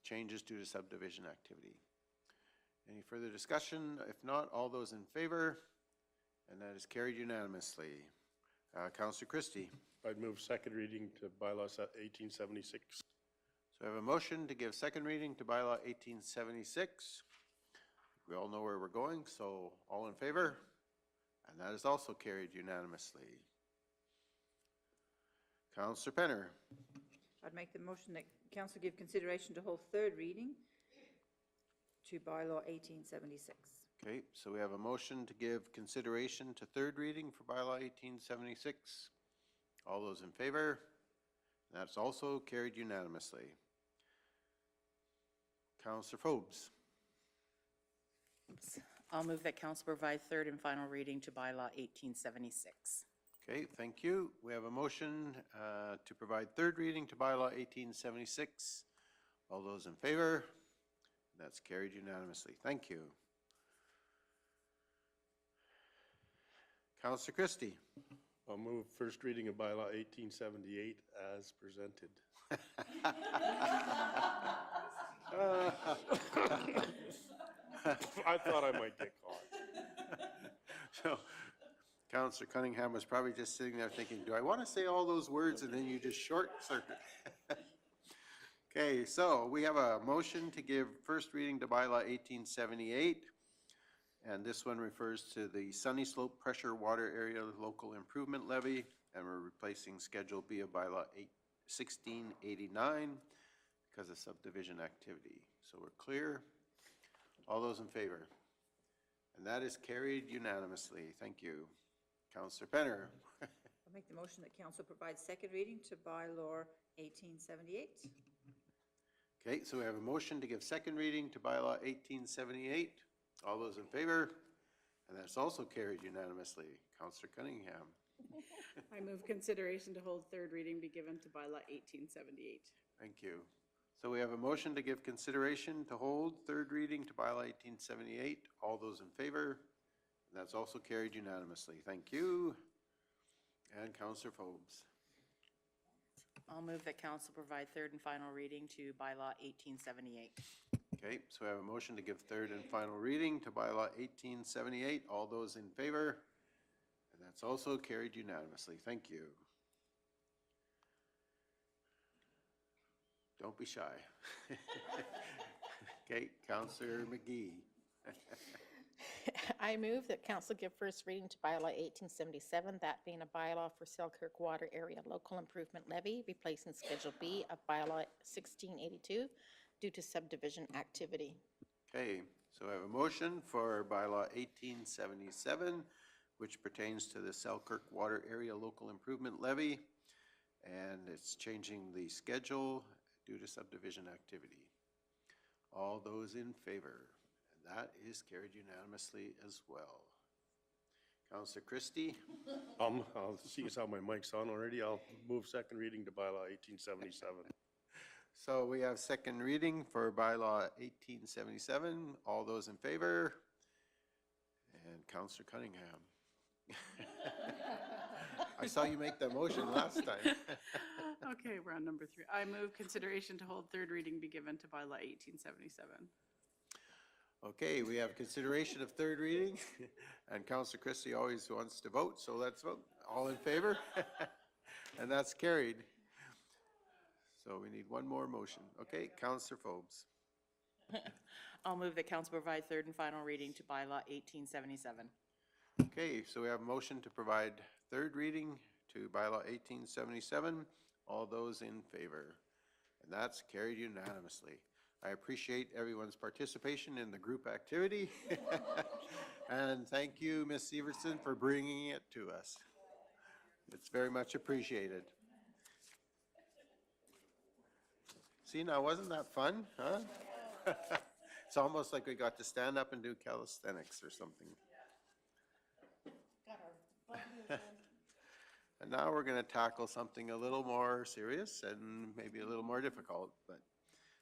changes due to subdivision activity. Any further discussion? If not, all those in favor? And that is carried unanimously. Councillor Christie. I'd move second reading to bylaws 1876. So I have a motion to give second reading to bylaw 1876. We all know where we're going, so all in favor? And that is also carried unanimously. Councillor Penner. I'd make the motion that council give consideration to hold third reading to bylaw 1876. Okay, so we have a motion to give consideration to third reading for bylaw 1876. All those in favor? That's also carried unanimously. Councillor Forbes. I'll move that council provide third and final reading to bylaw 1876. Okay, thank you. We have a motion to provide third reading to bylaw 1876. All those in favor? That's carried unanimously. Thank you. Councillor Christie. I'll move first reading of bylaw 1878 as presented. I thought I might get caught. So, Councillor Cunningham was probably just sitting there thinking, do I want to say all those words? And then you just short circuit. Okay, so we have a motion to give first reading to bylaw 1878. And this one refers to the Sunny Slope Pressure Water Area Local Improvement Levy. And we're replacing Schedule B of bylaw 1689 because of subdivision activity. So we're clear. All those in favor? And that is carried unanimously. Thank you. Councillor Penner. I'll make the motion that council provide second reading to bylaw 1878. Okay, so we have a motion to give second reading to bylaw 1878. All those in favor? And that's also carried unanimously. Councillor Cunningham. I move consideration to hold third reading be given to bylaw 1878. Thank you. So we have a motion to give consideration to hold third reading to bylaw 1878. All those in favor? And that's also carried unanimously. Thank you. And Councillor Forbes. I'll move that council provide third and final reading to bylaw 1878. Okay, so we have a motion to give third and final reading to bylaw 1878. All those in favor? And that's also carried unanimously. Thank you. Don't be shy. Okay, Councillor McGee. I move that council give first reading to bylaw 1877, that being a bylaw for Selkirk Water Area Local Improvement Levy, replacing Schedule B of bylaw 1682 due to subdivision activity. Okay, so I have a motion for bylaw 1877, which pertains to the Selkirk Water Area Local Improvement Levy, and it's changing the schedule due to subdivision activity. All those in favor? And that is carried unanimously as well. Councillor Christie. I'll see as how my mic's on already. I'll move second reading to bylaw 1877. So we have second reading for bylaw 1877. All those in favor? And Councillor Cunningham. I saw you make that motion last time. Okay, we're on number 3. I move consideration to hold third reading be given to bylaw 1877. Okay, we have consideration of third reading, and Councillor Christie always wants to vote, so let's vote. All in favor? And that's carried. So we need one more motion. Okay, Councillor Forbes. I'll move that council provide third and final reading to bylaw 1877. Okay, so we have a motion to provide third reading to bylaw 1877. All those in favor? And that's carried unanimously. I appreciate everyone's participation in the group activity. And thank you, Ms. Severson, for bringing it to us. It's very much appreciated. See, now wasn't that fun, huh? It's almost like we got to stand up and do calisthenics or something. And now we're going to tackle something a little more serious and maybe a little more difficult, but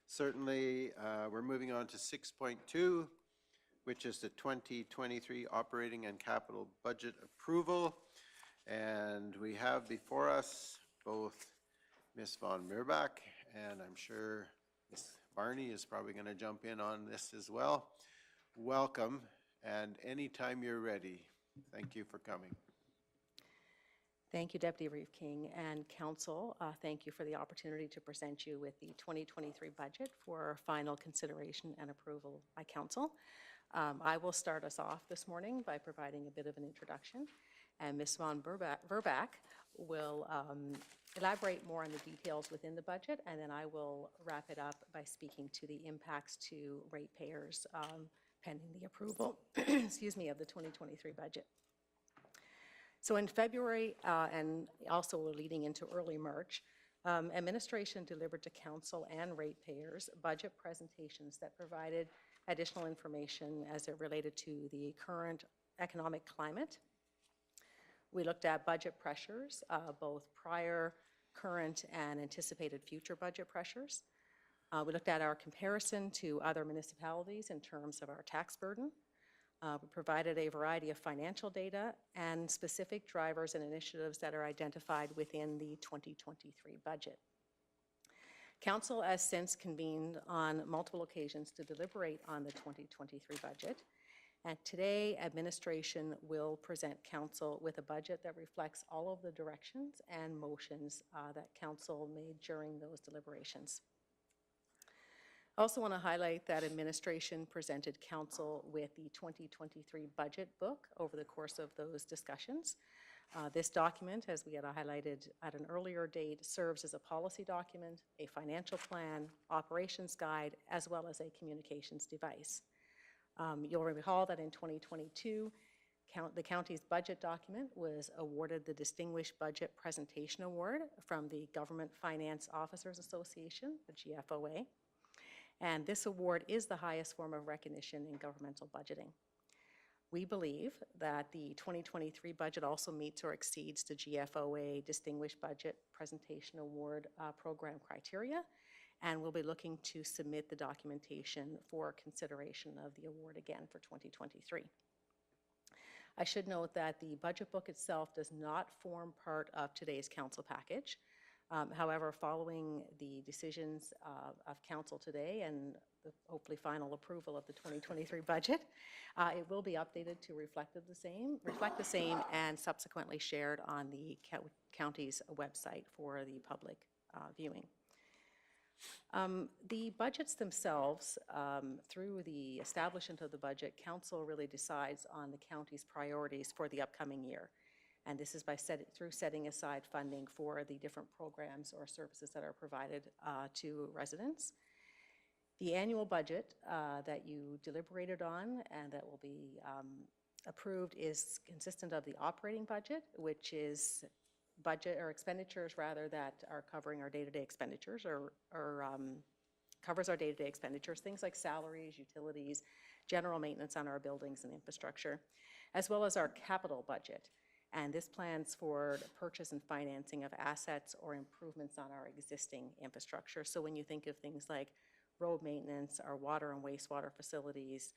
certainly we're moving on to 6.2, which is the 2023 operating and capital budget approval. And we have before us both Ms. Von Meerbach, and I'm sure Ms. Barney is probably going to jump in on this as well. Welcome, and anytime you're ready. Thank you for coming. Thank you, Deputy Reeve King and Council. Thank you for the opportunity to present you with the 2023 budget for final consideration and approval by Council. I will start us off this morning by providing a bit of an introduction, and Ms. Von Meerbach will elaborate more on the details within the budget, and then I will wrap it up by speaking to the impacts to ratepayers pending the approval, excuse me, of the 2023 budget. So in February, and also leading into early March, administration delivered to council and ratepayers budget presentations that provided additional information as it related to the current economic climate. We looked at budget pressures, both prior, current, and anticipated future budget pressures. We looked at our comparison to other municipalities in terms of our tax burden. We provided a variety of financial data and specific drivers and initiatives that are identified within the 2023 budget. Council has since convened on multiple occasions to deliberate on the 2023 budget, and today administration will present Council with a budget that reflects all of the directions and motions that Council made during those deliberations. I also want to highlight that administration presented Council with the 2023 budget book over the course of those discussions. This document, as we had highlighted at an earlier date, serves as a policy document, a financial plan, operations guide, as well as a communications device. You'll recall that in 2022, the county's budget document was awarded the Distinguished Budget Presentation Award from the Government Finance Officers Association, the GFOA. And this award is the highest form of recognition in governmental budgeting. We believe that the 2023 budget also meets or exceeds the GFOA Distinguished Budget Presentation Award program criteria, and we'll be looking to submit the documentation for consideration of the award again for 2023. I should note that the budget book itself does not form part of today's council package. However, following the decisions of council today and the hopefully final approval of the 2023 budget, it will be updated to reflect the same and subsequently shared on the county's website for the public viewing. The budgets themselves, through the establishment of the budget, council really decides on the county's priorities for the upcoming year. And this is by through setting aside funding for the different programs or services that are provided to residents. The annual budget that you deliberated on and that will be approved is consistent of the operating budget, which is budget or expenditures rather that are covering our day-to-day expenditures or covers our day-to-day expenditures, things like salaries, utilities, general maintenance on our buildings and infrastructure, as well as our capital budget. And this plans for the purchase and financing of assets or improvements on our existing infrastructure. So when you think of things like road maintenance, our water and wastewater facilities,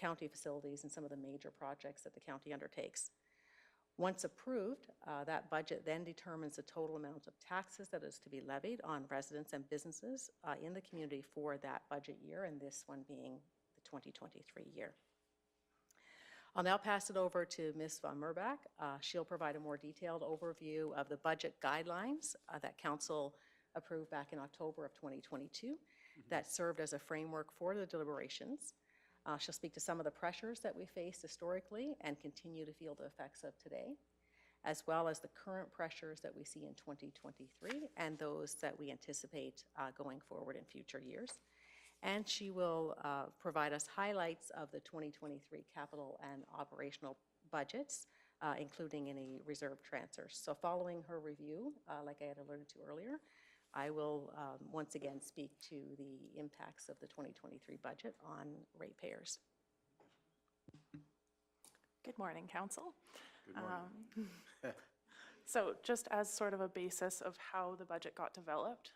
county facilities, and some of the major projects that the county undertakes. Once approved, that budget then determines the total amount of taxes that is to be levied on residents and businesses in the community for that budget year, and this one being the 2023 year. I'll now pass it over to Ms. Von Meerbach. She'll provide a more detailed overview of the budget guidelines that Council approved back in October of 2022 that served as a framework for the deliberations. She'll speak to some of the pressures that we faced historically and continue to feel the effects of today, as well as the current pressures that we see in 2023 and those that we anticipate going forward in future years. And she will provide us highlights of the 2023 capital and operational budgets, including any reserve transfers. So following her review, like I had alluded to earlier, I will once again speak to the impacts of the 2023 budget on ratepayers. Good morning, Council. Good morning. So just as sort of a basis of how the budget got developed,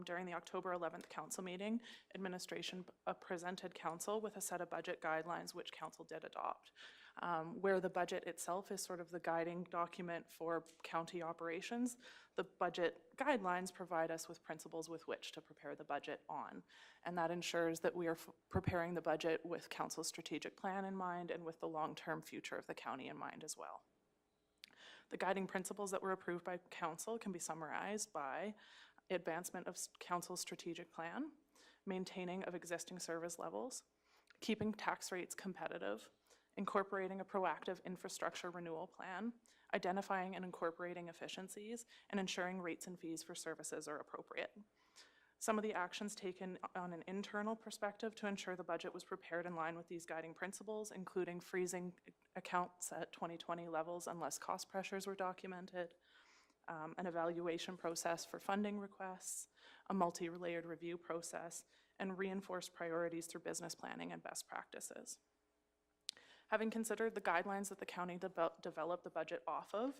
during the October 11th council meeting, administration presented council with a set of budget guidelines which council did adopt. Where the budget itself is sort of the guiding document for county operations, the budget guidelines provide us with principles with which to prepare the budget on. And that ensures that we are preparing the budget with council's strategic plan in mind and with the long-term future of the county in mind as well. The guiding principles that were approved by council can be summarized by advancement of council's strategic plan, maintaining of existing service levels, keeping tax rates competitive, incorporating a proactive infrastructure renewal plan, identifying and incorporating efficiencies, and ensuring rates and fees for services are appropriate. Some of the actions taken on an internal perspective to ensure the budget was prepared in line with these guiding principles, including freezing accounts at 2020 levels unless cost pressures were documented, an evaluation process for funding requests, a multi-layered review process, and reinforced priorities through business planning and best practices. Having considered the guidelines that the county developed the budget off of,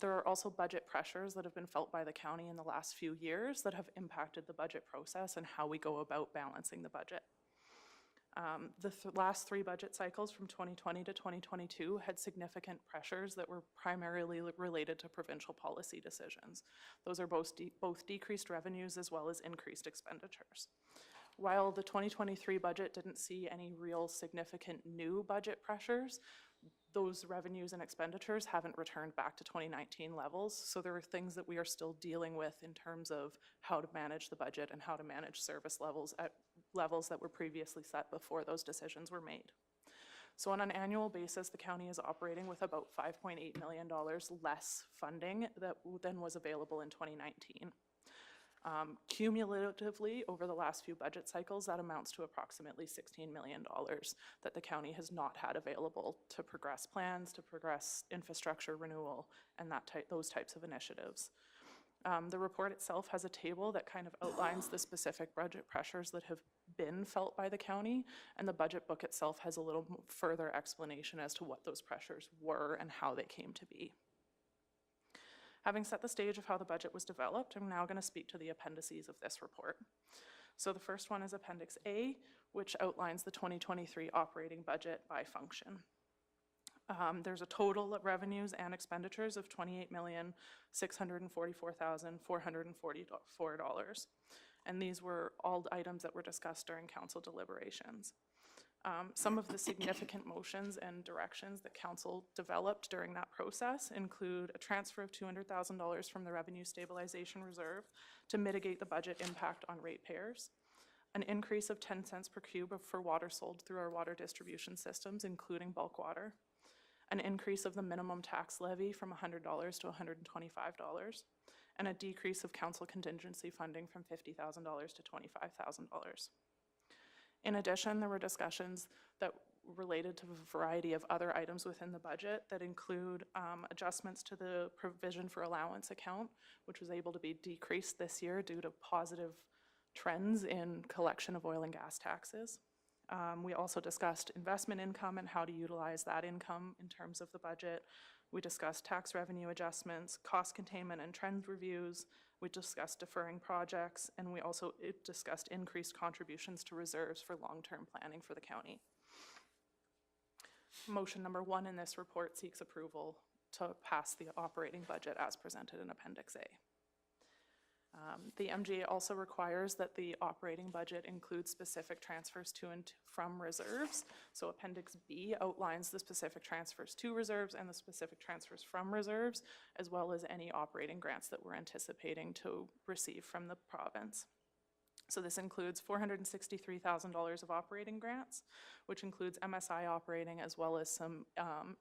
there are also budget pressures that have been felt by the county in the last few years that have impacted the budget process and how we go about balancing the budget. The last three budget cycles from 2020 to 2022 had significant pressures that were primarily related to provincial policy decisions. Those are both decreased revenues as well as increased expenditures. While the 2023 budget didn't see any real significant new budget pressures, those revenues and expenditures haven't returned back to 2019 levels. So there are things that we are still dealing with in terms of how to manage the budget and how to manage service levels at levels that were previously set before those decisions were made. So on an annual basis, the county is operating with about $5.8 million less funding than was available in 2019. Cumulatively, over the last few budget cycles, that amounts to approximately $16 million that the county has not had available to progress plans, to progress infrastructure renewal, and those types of initiatives. The report itself has a table that kind of outlines the specific budget pressures that have been felt by the county, and the budget book itself has a little further explanation as to what those pressures were and how they came to be. Having set the stage of how the budget was developed, I'm now going to speak to the appendices of this report. So the first one is Appendix A, which outlines the 2023 operating budget by function. There's a total of revenues and expenditures of $28,644,444. And these were all items that were discussed during council deliberations. Some of the significant motions and directions that council developed during that process include a transfer of $200,000 from the Revenue Stabilization Reserve to mitigate the budget impact on ratepayers, an increase of 10 cents per cube for water sold through our water distribution systems, including bulk water, an increase of the minimum tax levy from $100 to $125, and a decrease of council contingency funding from $50,000 to $25,000. In addition, there were discussions that related to a variety of other items within the budget that include adjustments to the provision for allowance account, which was able to be decreased this year due to positive trends in collection of oil and gas taxes. We also discussed investment income and how to utilize that income in terms of the budget. We discussed tax revenue adjustments, cost containment and trend reviews. We discussed deferring projects, and we also discussed increased contributions to reserves for long-term planning for the county. Motion number 1 in this report seeks approval to pass the operating budget as presented in Appendix A. The MGA also requires that the operating budget include specific transfers to and from reserves. So Appendix B outlines the specific transfers to reserves and the specific transfers from reserves, as well as any operating grants that we're anticipating to receive from the province. So this includes $463,000 of operating grants, which includes MSI operating as well as some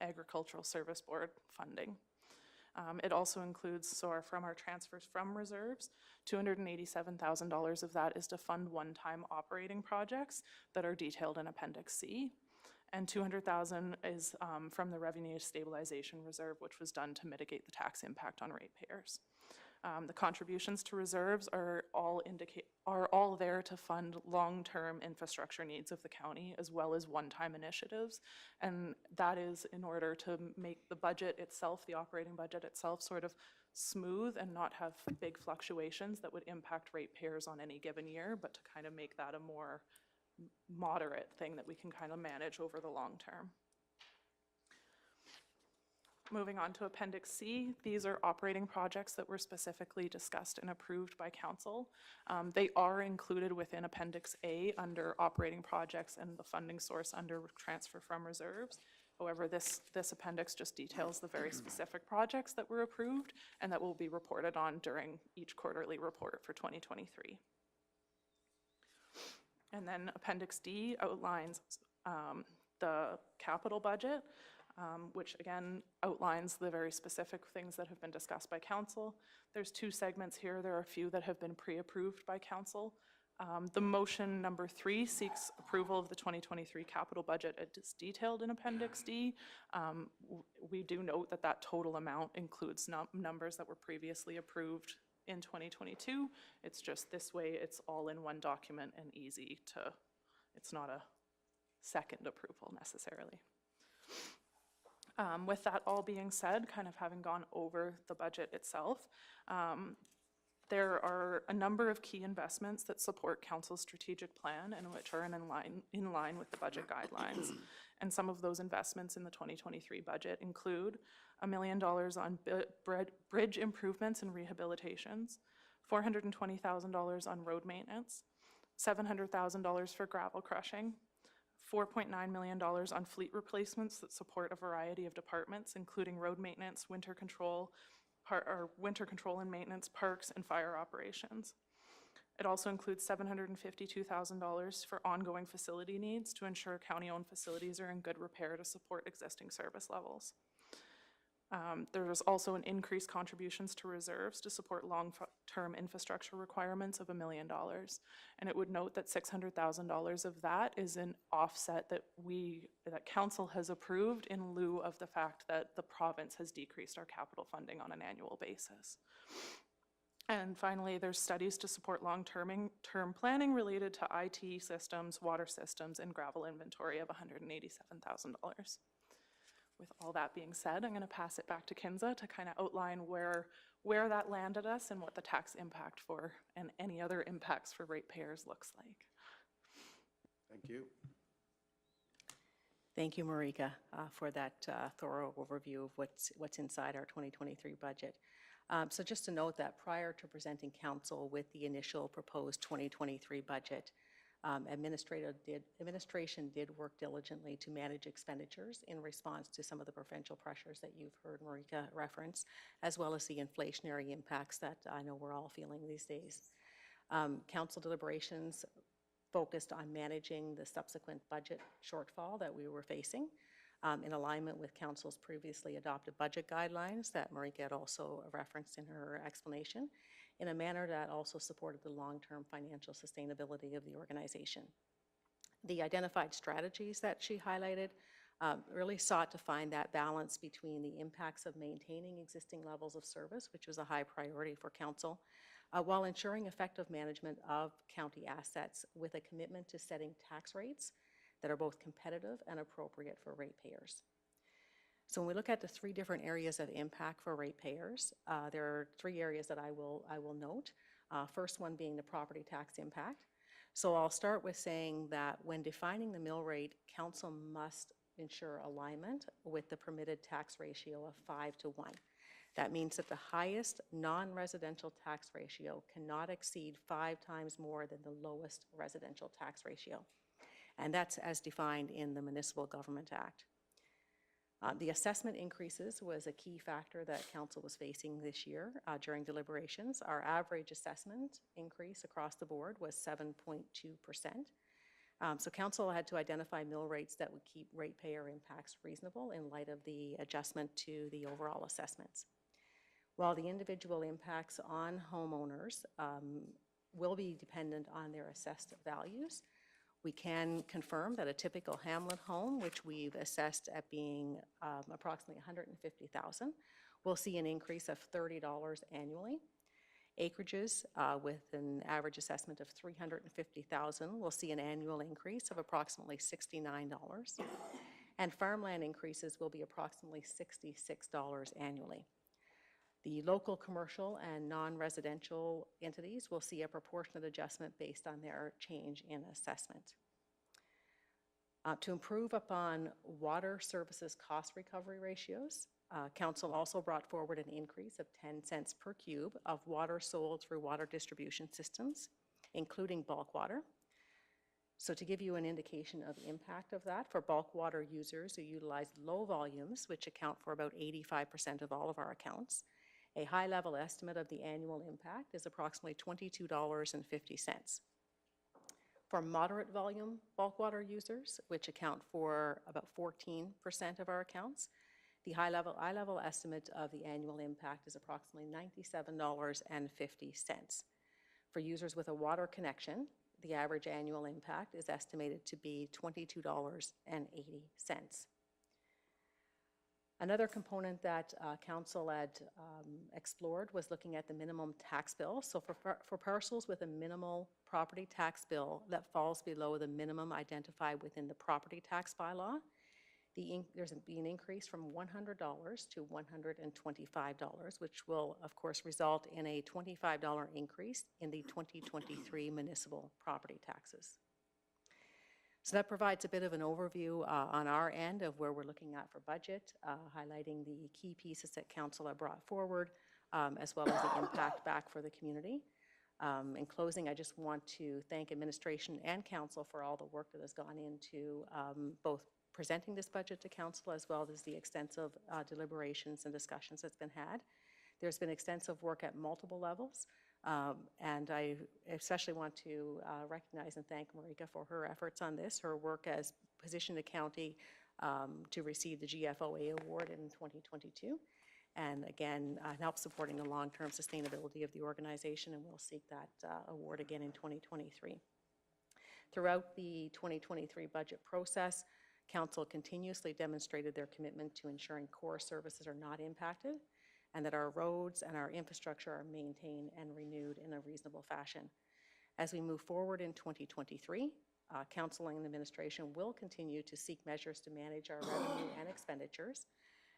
agricultural service board funding. It also includes, from our transfers from reserves, $287,000 of that is to fund one-time operating projects that are detailed in Appendix C, and $200,000 is from the Revenue Stabilization Reserve, which was done to mitigate the tax impact on ratepayers. The contributions to reserves are all there to fund long-term infrastructure needs of the county as well as one-time initiatives, and that is in order to make the budget itself, the operating budget itself, sort of smooth and not have big fluctuations that would impact ratepayers on any given year, but to kind of make that a more moderate thing that we can kind of manage over the long term. Moving on to Appendix C, these are operating projects that were specifically discussed and approved by council. They are included within Appendix A under operating projects and the funding source under transfer from reserves. However, this appendix just details the very specific projects that were approved and that will be reported on during each quarterly report for 2023. And then Appendix D outlines the capital budget, which again outlines the very specific things that have been discussed by council. There's 2 segments here. There are a few that have been pre-approved by council. The motion number 3 seeks approval of the 2023 capital budget as detailed in Appendix D. We do note that that total amount includes numbers that were previously approved in 2022. It's just this way, it's all in one document and easy to, it's not a second approval necessarily. With that all being said, kind of having gone over the budget itself, there are a number of key investments that support council's strategic plan and which are in line with the budget guidelines. And some of those investments in the 2023 budget include $1 million on bridge improvements and rehabilitations, $420,000 on road maintenance, $700,000 for gravel crushing, $4.9 million on fleet replacements that support a variety of departments, including road maintenance, winter control and maintenance, parks, and fire operations. It also includes $752,000 for ongoing facility needs to ensure county-owned facilities are in good repair to support existing service levels. There is also an increased contributions to reserves to support long-term infrastructure requirements of $1 million. And it would note that $600,000 of that is an offset that council has approved in lieu of the fact that the province has decreased our capital funding on an annual basis. And finally, there's studies to support long-term planning related to IT systems, water systems, and gravel inventory of $187,000. With all that being said, I'm going to pass it back to Kinza to kind of outline where that landed us and what the tax impact for and any other impacts for ratepayers looks like. Thank you. Thank you, Marika, for that thorough overview of what's inside our 2023 budget. So just to note that prior to presenting council with the initial proposed 2023 budget, administration did work diligently to manage expenditures in response to some of the provincial pressures that you've heard Marika reference, as well as the inflationary impacts that I know we're all feeling these days. Council deliberations focused on managing the subsequent budget shortfall that we were facing in alignment with council's previously adopted budget guidelines that Marika had also referenced in her explanation, in a manner that also supported the long-term financial sustainability of the organization. The identified strategies that she highlighted really sought to find that balance between the impacts of maintaining existing levels of service, which was a high priority for council, while ensuring effective management of county assets with a commitment to setting tax rates that are both competitive and appropriate for ratepayers. So when we look at the 3 different areas of impact for ratepayers, there are 3 areas that I will note. First one being the property tax impact. So I'll start with saying that when defining the mill rate, council must ensure alignment with the permitted tax ratio of 5:1. That means that the highest non-residential tax ratio cannot exceed 5 times more than the lowest residential tax ratio. And that's as defined in the Municipal Government Act. The assessment increases was a key factor that council was facing this year during deliberations. Our average assessment increase across the board was 7.2%. So council had to identify mill rates that would keep ratepayer impacts reasonable in light of the adjustment to the overall assessments. While the individual impacts on homeowners will be dependent on their assessed values, we can confirm that a typical Hamlet home, which we've assessed at being approximately $150,000, will see an increase of $30 annually. Acreages with an average assessment of $350,000 will see an annual increase of approximately $69. And farmland increases will be approximately $66 annually. The local, commercial, and non-residential entities will see a proportionate adjustment based on their change in assessment. To improve upon water services cost recovery ratios, Council also brought forward an increase of 10 cents per cube of water sold through water distribution systems, including bulk water. So to give you an indication of the impact of that, for bulk water users who utilize low volumes, which account for about 85% of all of our accounts, a high-level estimate of the annual impact is approximately $22.50. For moderate volume bulk water users, which account for about 14% of our accounts, the high-level estimate of the annual impact is approximately $97.50. For users with a water connection, the average annual impact is estimated to be $22.80. Another component that Council had explored was looking at the minimum tax bill. So for parcels with a minimal property tax bill that falls below the minimum identified within the property tax bylaw, there's been an increase from $100 to $125, which will, of course, result in a $25 increase in the 2023 municipal property taxes. So that provides a bit of an overview on our end of where we're looking at for budget, highlighting the key pieces that Council have brought forward, as well as the impact back for the community. In closing, I just want to thank administration and Council for all the work that has gone into both presenting this budget to Council as well as the extensive deliberations and discussions that's been had. There's been extensive work at multiple levels, and I especially want to recognize and thank Marika for her efforts on this. Her work has positioned the county to receive the GFOA award in 2022, and again, help supporting the long-term sustainability of the organization, and we'll seek that award again in 2023. Throughout the 2023 budget process, Council continuously demonstrated their commitment to ensuring core services are not impacted and that our roads and our infrastructure are maintained and renewed in a reasonable fashion. As we move forward in 2023, Council and administration will continue to seek measures to manage our revenue and expenditures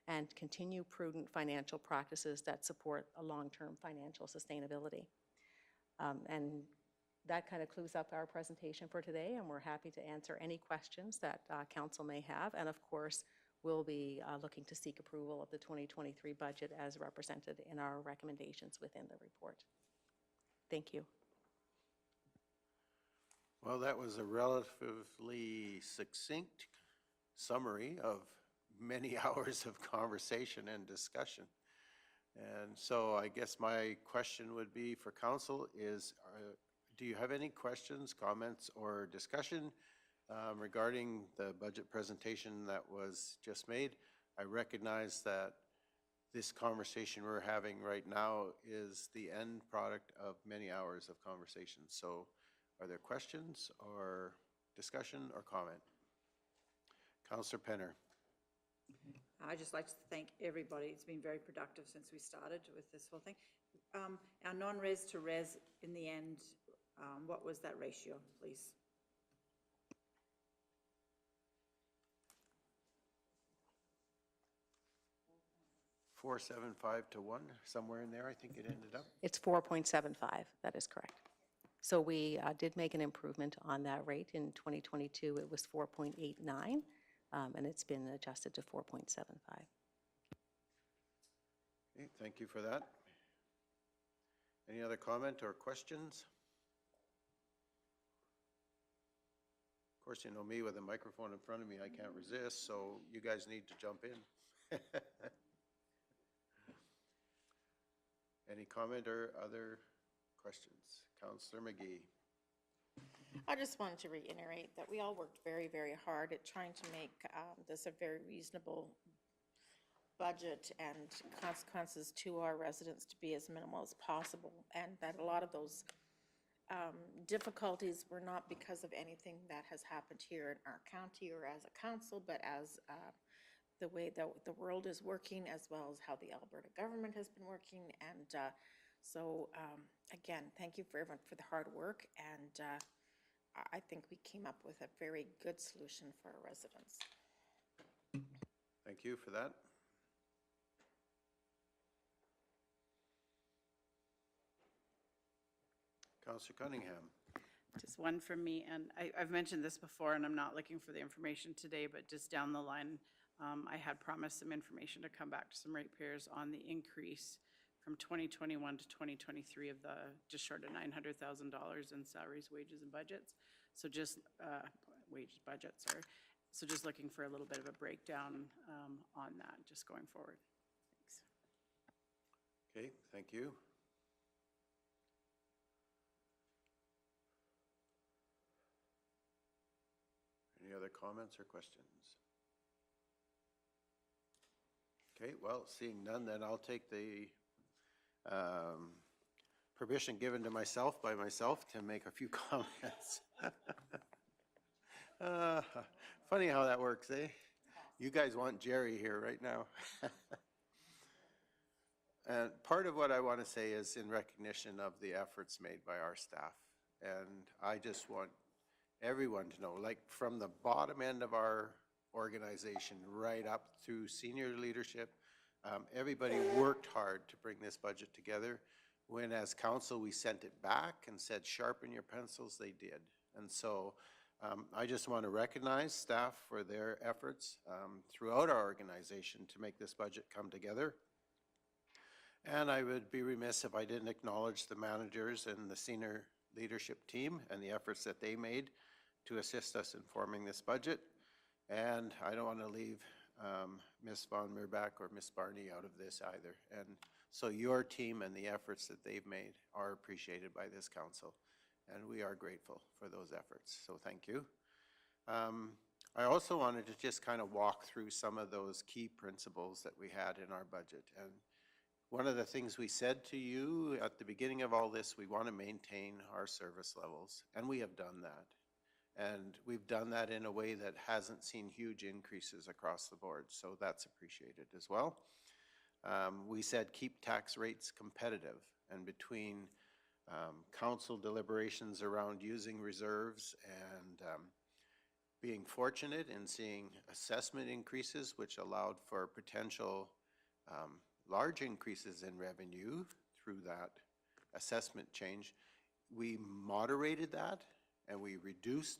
and continue prudent financial practices that support a long-term financial sustainability. And that kind of clues up our presentation for today, and we're happy to answer any questions that Council may have. And of course, we'll be looking to seek approval of the 2023 budget as represented in our recommendations within the report. Thank you. Well, that was a relatively succinct summary of many hours of conversation and discussion. And so I guess my question would be for Council is, do you have any questions, comments, or discussion regarding the budget presentation that was just made? I recognize that this conversation we're having right now is the end product of many hours of conversation. So are there questions or discussion or comment? Councillor Penner. I'd just like to thank everybody. It's been very productive since we started with this whole thing. Our non-res to res in the end, what was that ratio, please? .475 to 1, somewhere in there, I think it ended up. It's 4.75, that is correct. So we did make an improvement on that rate. In 2022, it was 4.89, and it's been adjusted to 4.75. Okay, thank you for that. Any other comment or questions? Of course, you know me with a microphone in front of me, I can't resist, so you guys need to jump in. Any comment or other questions? Councillor McGee. I just wanted to reiterate that we all worked very, very hard at trying to make this a very reasonable budget and consequences to our residents to be as minimal as possible, and that a lot of those difficulties were not because of anything that has happened here in our county or as a council, but as the way that the world is working, as well as how the Alberta government has been working. And so again, thank you for everyone for the hard work, and I think we came up with a very good solution for our residents. Thank you for that. Counselor Cunningham. Just one from me, and I've mentioned this before, and I'm not looking for the information today, but just down the line, I had promised some information to come back to some ratepayers on the increase from 2021 to 2023 of the just short of $900,000 in salaries, wages, and budgets. So just sorry. So just looking for a little bit of a breakdown on that, just going forward. Thanks. Okay, thank you. Any other comments or questions? Okay, well, seeing none, then I'll take the permission given to myself by myself to make a few comments. Funny how that works, eh? You guys want Jerry here right now. And part of what I want to say is in recognition of the efforts made by our staff. And I just want everyone to know, like from the bottom end of our organization right up through senior leadership, everybody worked hard to bring this budget together. When as council we sent it back and said sharpen your pencils, they did. And so I just want to recognize staff for their efforts throughout our organization to make this budget come together. And I would be remiss if I didn't acknowledge the managers and the senior leadership team and the efforts that they made to assist us in forming this budget. And I don't want to leave Ms. Von Meerbach or Ms. Barney out of this either. And so your team and the efforts that they've made are appreciated by this council. And we are grateful for those efforts. So thank you. I also wanted to just kind of walk through some of those key principles that we had in our budget. And one of the things we said to you at the beginning of all this, we want to maintain our service levels, and we have done that. And we've done that in a way that hasn't seen huge increases across the board, so that's appreciated as well. We said keep tax rates competitive, and between council deliberations around using reserves and being fortunate in seeing assessment increases, which allowed for potential large increases in revenue through that assessment change, we moderated that and we reduced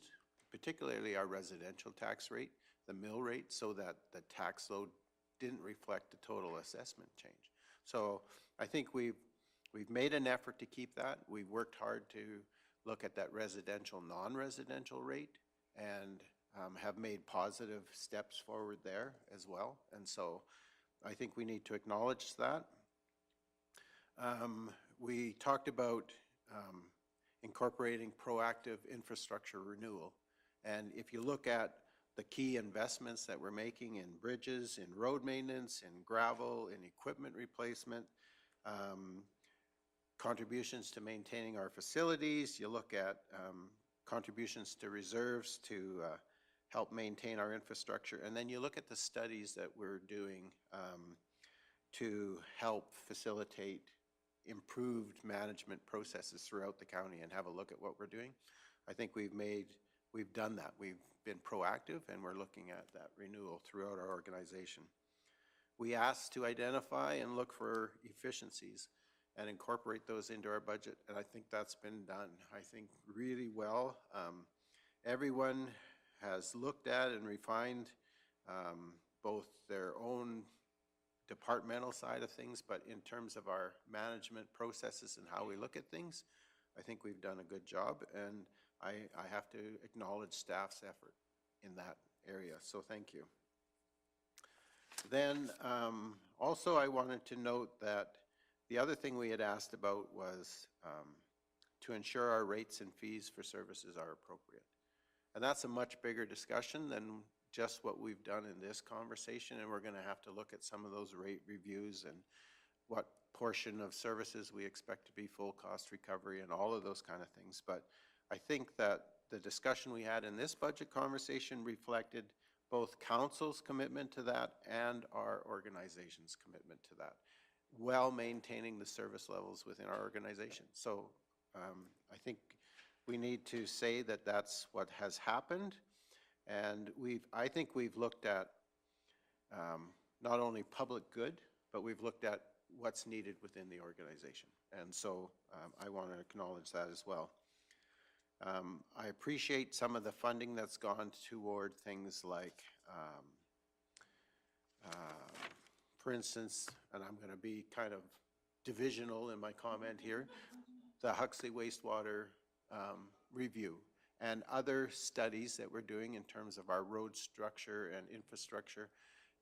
particularly our residential tax rate, the mill rate, so that the tax load didn't reflect the total assessment change. So I think we've made an effort to keep that. We've worked hard to look at that residential, non-residential rate and have made positive steps forward there as well. And so I think we need to acknowledge that. We talked about incorporating proactive infrastructure renewal. And if you look at the key investments that we're making in bridges, in road maintenance, in gravel, in equipment replacement, contributions to maintaining our facilities, you look at contributions to reserves to help maintain our infrastructure. And then you look at the studies that we're doing to help facilitate improved management processes throughout the county and have a look at what we're doing. I think we've done that. We've been proactive and we're looking at that renewal throughout our organization. We asked to identify and look for efficiencies and incorporate those into our budget, and I think that's been done, I think, really well. Everyone has looked at and refined both their own departmental side of things, but in terms of our management processes and how we look at things, I think we've done a good job, and I have to acknowledge staff's effort in that area, so thank you. Then also I wanted to note that the other thing we had asked about was to ensure our rates and fees for services are appropriate. And that's a much bigger discussion than just what we've done in this conversation, and we're going to have to look at some of those rate reviews and what portion of services we expect to be full cost recovery and all of those kind of things. But I think that the discussion we had in this budget conversation reflected both council's commitment to that and our organization's commitment to that, while maintaining the service levels within our organization. So I think we need to say that that's what has happened. And I think we've looked at not only public good, but we've looked at what's needed within the organization. And so I want to acknowledge that as well. I appreciate some of the funding that's gone toward things like, for instance, and I'm going to be kind of divisional in my comment here, the Huxley wastewater review and other studies that we're doing in terms of our road structure and infrastructure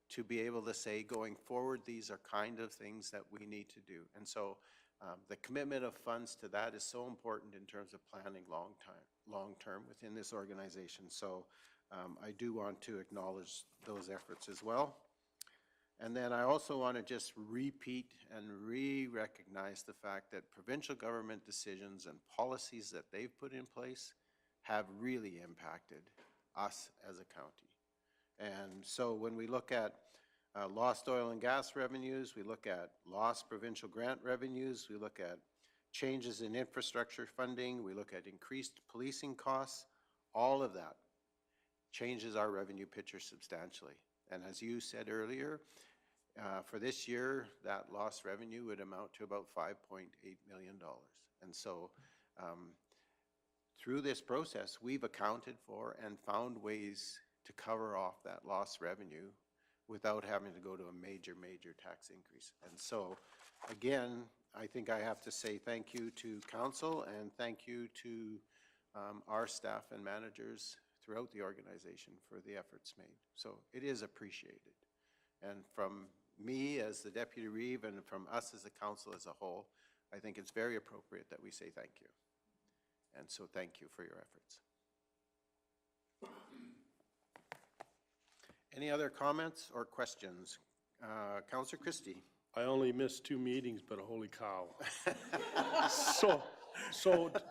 to be able to say going forward, these are kind of things that we need to do. And so the commitment of funds to that is so important in terms of planning long term within this organization. So I do want to acknowledge those efforts as well. And then I also want to just repeat and re-recognize the fact that provincial government decisions and policies that they've put in place have really impacted us as a county. And so when we look at lost oil and gas revenues, we look at lost provincial grant revenues, we look at changes in infrastructure funding, we look at increased policing costs, all of that changes our revenue picture substantially. And as you said earlier, for this year, that lost revenue would amount to about $5.8 million. And so through this process, we've accounted for and found ways to cover off that lost revenue without having to go to a major tax increase. And so, again, I think I have to say thank you to council and thank you to our staff and managers throughout the organization for the efforts made. So it is appreciated. And from me as the Deputy Reeve and from us as a council as a whole, I think it's very appropriate that we say thank you. And so thank you for your efforts. Any other comments or questions? Councillor Christie. I only missed 2 meetings, but holy cow. So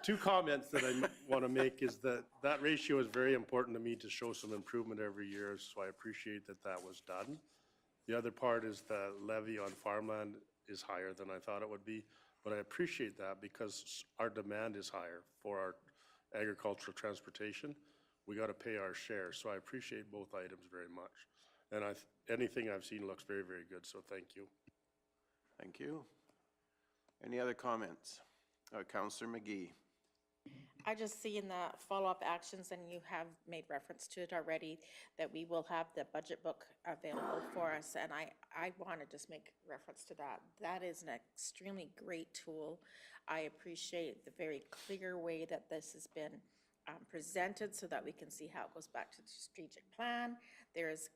2 comments that I want to make is that ratio is very important to me to show some improvement every year, so I appreciate that was done. The other part is the levy on farmland is higher than I thought it would be, but I appreciate that because our demand is higher for our agricultural transportation. We got to pay our share, so I appreciate both items very much. And anything I've seen looks very, very good, so thank you. Thank you. Any other comments? Councillor McGee. I just see in the follow-up actions, and you have made reference to it already, that we will have the budget book available for us, and I want to just make reference to that. That is an extremely great tool. I appreciate the very clear way that this has been presented so that we can see how it goes back to the strategic plan. There is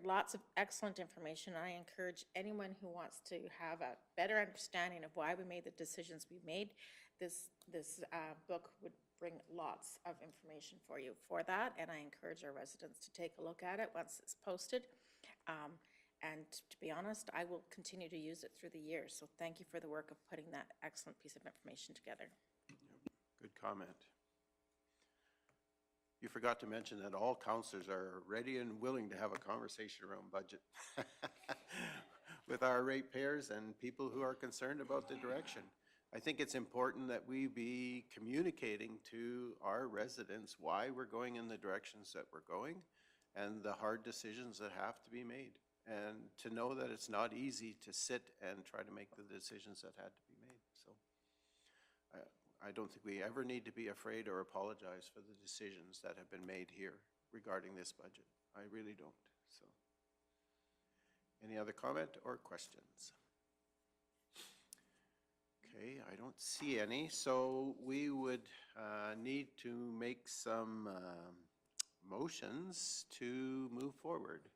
lots of excellent information. I encourage anyone who wants to have a better understanding of why we made the decisions we made. This book would bring lots of information for you for that, and I encourage our residents to take a look at it once it's posted. And to be honest, I will continue to use it through the years. So thank you for the work of putting that excellent piece of information together. Good comment. You forgot to mention that all councillors are ready and willing to have a conversation around budget with our ratepayers and people who are concerned about the direction. I think it's important that we be communicating to our residents why we're going in the directions that we're going and the hard decisions that have to be made, and to know that it's not easy to sit and try to make the decisions that had to be made. So I don't think we ever need to be afraid or apologize for the decisions that have been made here regarding this budget. I really don't. So, any other comment or questions? Okay, I don't see any. So we would need to make some motions to move forward.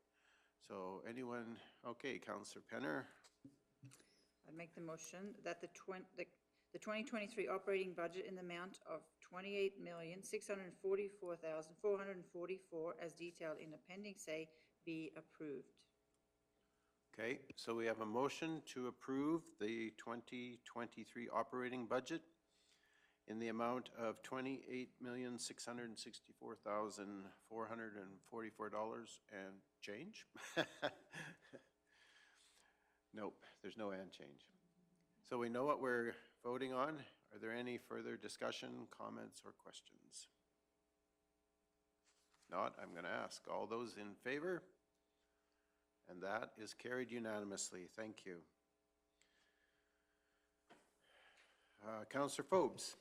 So anyone? Okay, Councillor Penner. I make the motion that the 2023 operating budget in the amount of $28,644,444 as detailed in Appendix A be approved. Okay, so we have a motion to approve the 2023 operating budget in the amount of $28,664,444 and change. Nope, there's no and change. So we know what we're voting on. Are there any further discussion, comments, or questions? Not, I'm going to ask all those in favor. And that is carried unanimously. Thank you. Counselor Forbes.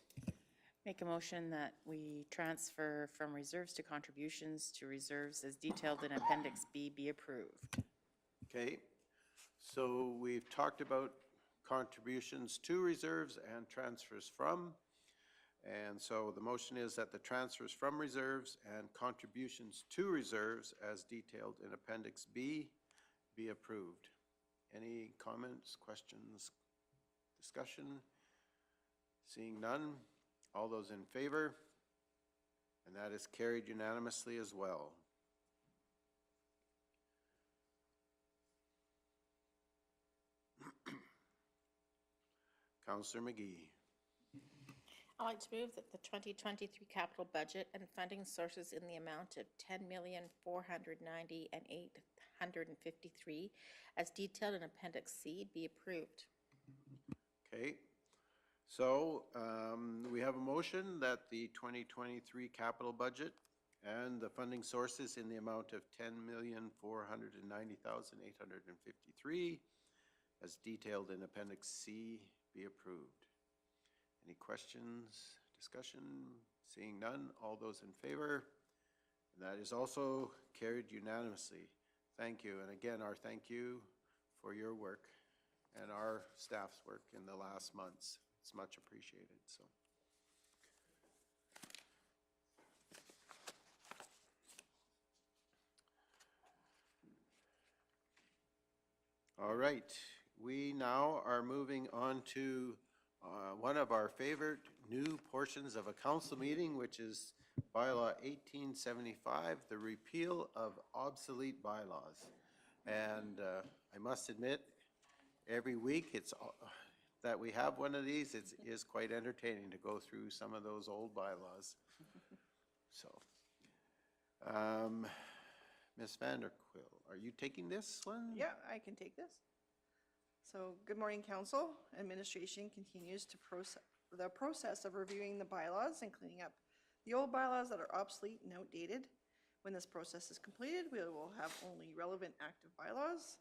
Make a motion that we transfer from reserves to contributions to reserves as detailed in Appendix B be approved. Okay, so we've talked about contributions to reserves and transfers from. And so the motion is that the transfers from reserves and contributions to reserves as detailed in Appendix B be approved. Any comments, questions, discussion? Seeing none, all those in favor? And that is carried unanimously as well. Councillor McGee. I'd like to move that the 2023 capital budget and funding sources in the amount of $10,490,853 as detailed in Appendix C be approved. Okay, so we have a motion that the 2023 capital budget and the funding sources in the amount of $10,490,853 as detailed in Appendix C be approved. Any questions, discussion? Seeing none, all those in favor? That is also carried unanimously. Thank you, and again, our thank you for your work and our staff's work in the last months. It's much appreciated, so. All right, we now are moving on to one of our favorite new portions of a council meeting, which is Bylaw 1875, the repeal of obsolete bylaws. And I must admit, every week that we have one of these, it is quite entertaining to go through some of those old bylaws. So, Ms. Vanderquill, are you taking this one? Yeah, I can take this. So, good morning, Council. Administration continues to the process of reviewing the bylaws and cleaning up the old bylaws that are obsolete and outdated. When this process is completed, we will have only relevant active bylaws.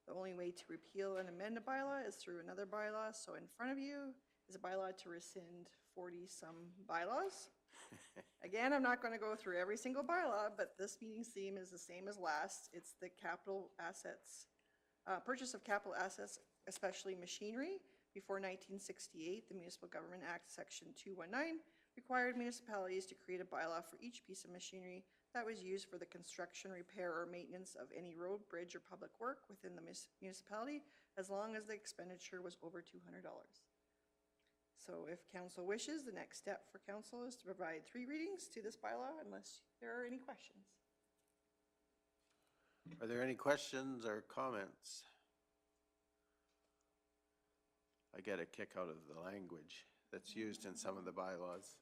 The only way to repeal and amend a bylaw is through another bylaw. So in front of you is a bylaw to rescind 40-some bylaws. Again, I'm not going to go through every single bylaw, but this meeting's theme is the same as last. It's the capital assets, purchase of capital assets, especially machinery. Before 1968, the Municipal Government Act, Section 219, required municipalities to create a bylaw for each piece of machinery that was used for the construction, repair, or maintenance of any road, bridge, or public work within the municipality, as long as the expenditure was over $200. So if council wishes, the next step for council is to provide 3 readings to this bylaw, unless there are any questions. Are there any questions or comments? I get a kick out of the language that's used in some of the bylaws.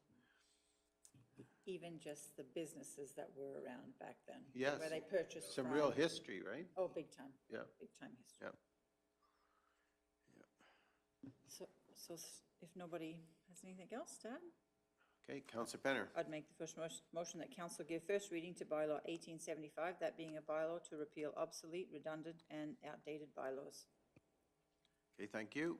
Even just the businesses that were around back then. Yes. Where they purchased Some from. real history, right? Oh, big time. Yeah. Big time history. Yeah. So if nobody has anything else to add, Okay, Councillor Penner. I'd make the first motion that council give first reading to bylaw 1875, that being a bylaw to repeal obsolete, redundant, and outdated bylaws. Okay, thank you.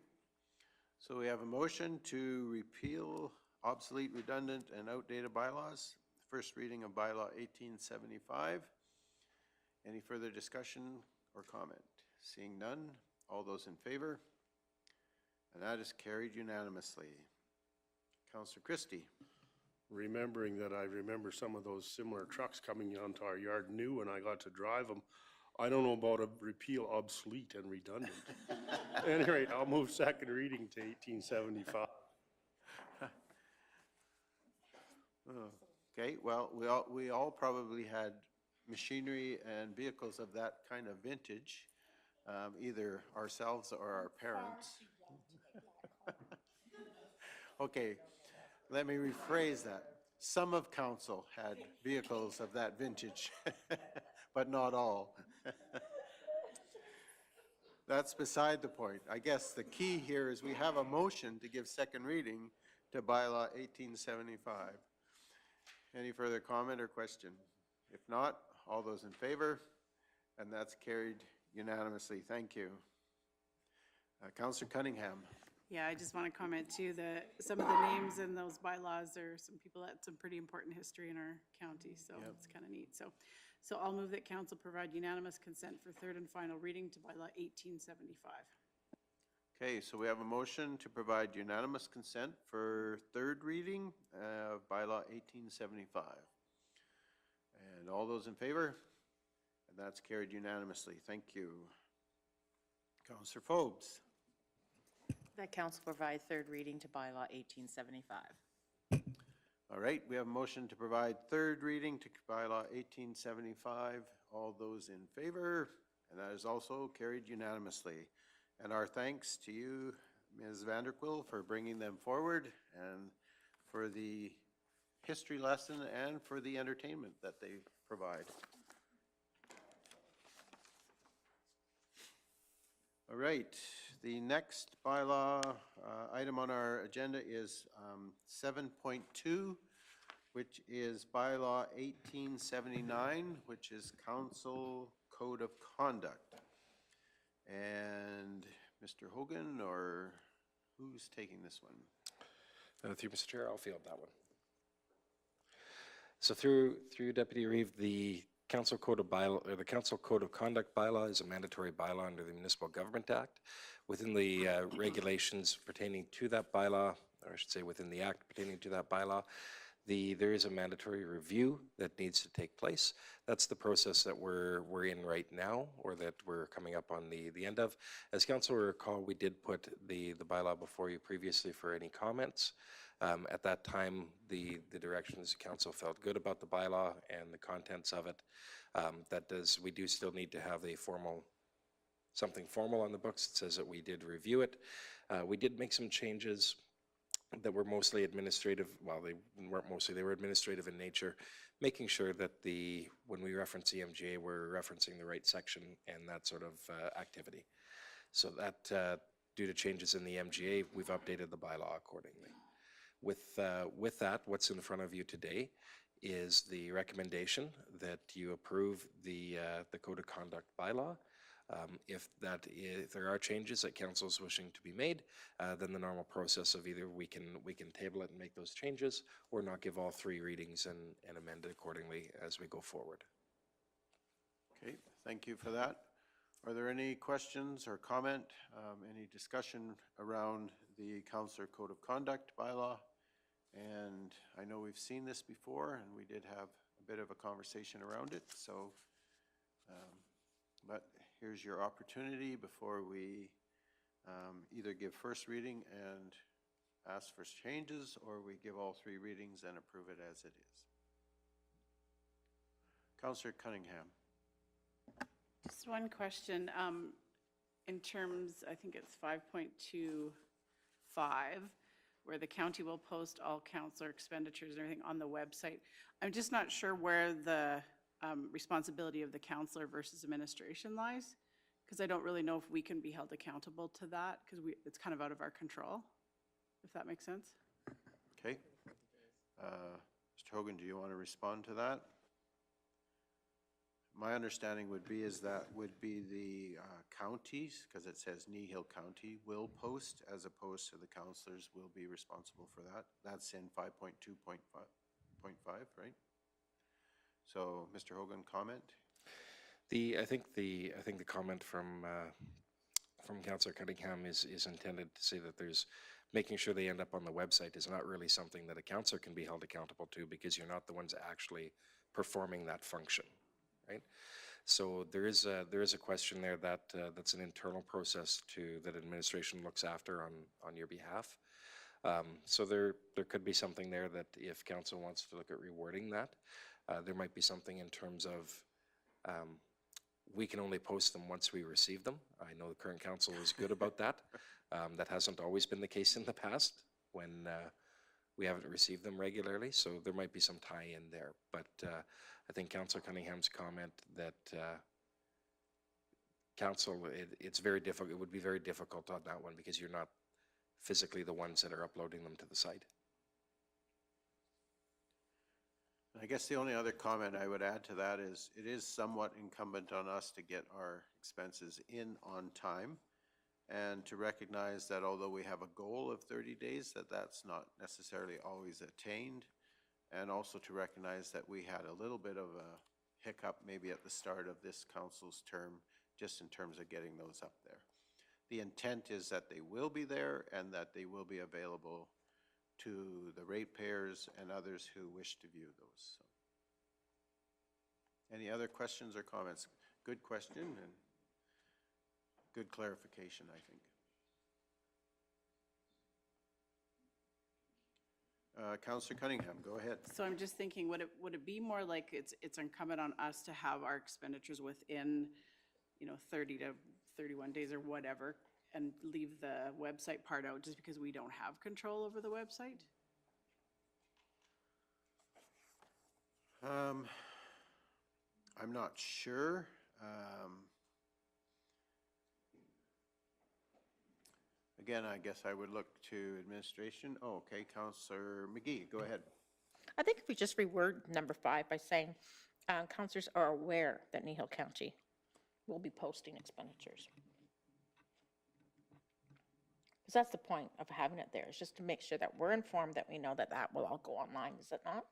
So we have a motion to repeal obsolete, redundant, and outdated bylaws. First reading of bylaw 1875. Any further discussion or comment? Seeing none, all those in favor? And that is carried unanimously. Councillor Christie. Remembering that I remember some of those similar trucks coming onto our yard new when I got to drive them. I don't know about a repeal obsolete and redundant. At any rate, I'll move second reading to 1875. Okay, well, we all probably had machinery and vehicles of that kind of vintage, either ourselves or our parents. Okay, let me rephrase that. Some of council had vehicles of that vintage, but not all. That's beside the point. I guess the key here is we have a motion to give second reading to bylaw 1875. Any further comment or question? If not, all those in favor? And that's carried unanimously. Thank you. Councillor Cunningham. Yeah, I just want to comment too, that some of the names in those bylaws are some people that had some pretty important history in our county, so it's kind of neat. So I'll move that council provide unanimous consent for third and final reading to bylaw 1875. Okay, so we have a motion to provide unanimous consent for third reading of bylaw 1875. And all those in favor? And that's carried unanimously. Thank you. Councillor Forbes. That council provide third reading to bylaw 1875. All right, we have a motion to provide third reading to bylaw 1875. All those in favor? And that is also carried unanimously. And our thanks to you, Ms. Vanderquill, for bringing them forward and for the history lesson and for the entertainment that they provide. All right, the next bylaw item on our agenda is 7.2, which is bylaw 1879, which is Council Code of Conduct. And Mr. Hogan, or who's taking this one? Through Mr. Chair, I'll field that one. So through Deputy Reeve, the Council Code of the Council Code of Conduct bylaw is a mandatory bylaw under the Municipal Government Act. Within the regulations pertaining to that bylaw, or I should say within the act pertaining to that bylaw, there is a mandatory review that needs to take place. That's the process that we're in right now, or that we're coming up on the end of. As council will recall, we did put the bylaw before you previously for any comments. At that time, the directions council felt good about the bylaw and the contents of it. We do still need to have something formal on the books that says that we did review it. We did make some changes that were mostly administrative. Well, they weren't mostly, they were administrative in nature, making sure that when we reference the MGA, we're referencing the right section and that sort of activity. So that, due to changes in the MGA, we've updated the bylaw accordingly. With that, what's in front of you today is the recommendation that you approve the Code of Conduct bylaw. If there are changes that council is wishing to be made, then the normal process of either we can table it and make those changes, or not give all three readings and amend it accordingly as we go forward. Okay, thank you for that. Are there any questions or comment, any discussion around the Councillor Code of Conduct bylaw? And I know we've seen this before, and we did have a bit of a conversation around it. So, but here's your opportunity before we either give first reading and ask for changes, or we give all three readings and approve it as it is. Councillor Cunningham. Just one question. In terms, I think it's 5.25, where the county will post all councillor expenditures and everything on the website. I'm just not sure where the responsibility of the councillor versus administration lies, because I don't really know if we can be held accountable to that, because it's kind of out of our control, if that makes sense. Okay. Mr. Hogan, do you want to respond to that? My understanding would be that would be the counties, because it says Kneehill County will post, as opposed to the councillors will be responsible for that. That's in 5.2.5, right? So, Mr. Hogan, comment? I think the comment from Councillor Cunningham is intended to say that there's making sure they end up on the website is not really something that a councillor can be held accountable to, because you're not the ones actually performing that function. Right, so there is a question there that's an internal process that administration looks after on your behalf. So there could be something there that if council wants to look at rewarding that, there might be something in terms of we can only post them once we receive them. I know the current council is good about that. That hasn't always been the case in the past when we haven't received them regularly, so there might be some tie-in there. But I think Councillor Cunningham's comment that council, it's very difficult. It would be very difficult on that one because you're not physically the ones that are uploading them to the site. I guess the only other comment I would add to that is it is somewhat incumbent on us to get our expenses in on time. and to recognize that although we have a goal of 30 days, that that's not necessarily always attained, and also to recognize that we had a little bit of a hiccup maybe at the start of this council's term, just in terms of getting those up there. The intent is that they will be there and that they will be available to the ratepayers and others who wish to view those. So. Any other questions or comments? Good question and good clarification, I think. Councillor Cunningham, go ahead. So I'm just thinking, would it be more like it's incumbent on us to have our expenditures within, 30 to 31 days or whatever, and leave the website part out just because we don't have control over the website? I'm not sure. Again, I guess I would look to administration. Oh, okay, Councillor McGee, go ahead. I think if we just reword number 5 by saying, councillors are aware that Kneehill County will be posting expenditures. Because that's the point of having it there, is just to make sure that we're informed, that we know that that will all go online, is it not?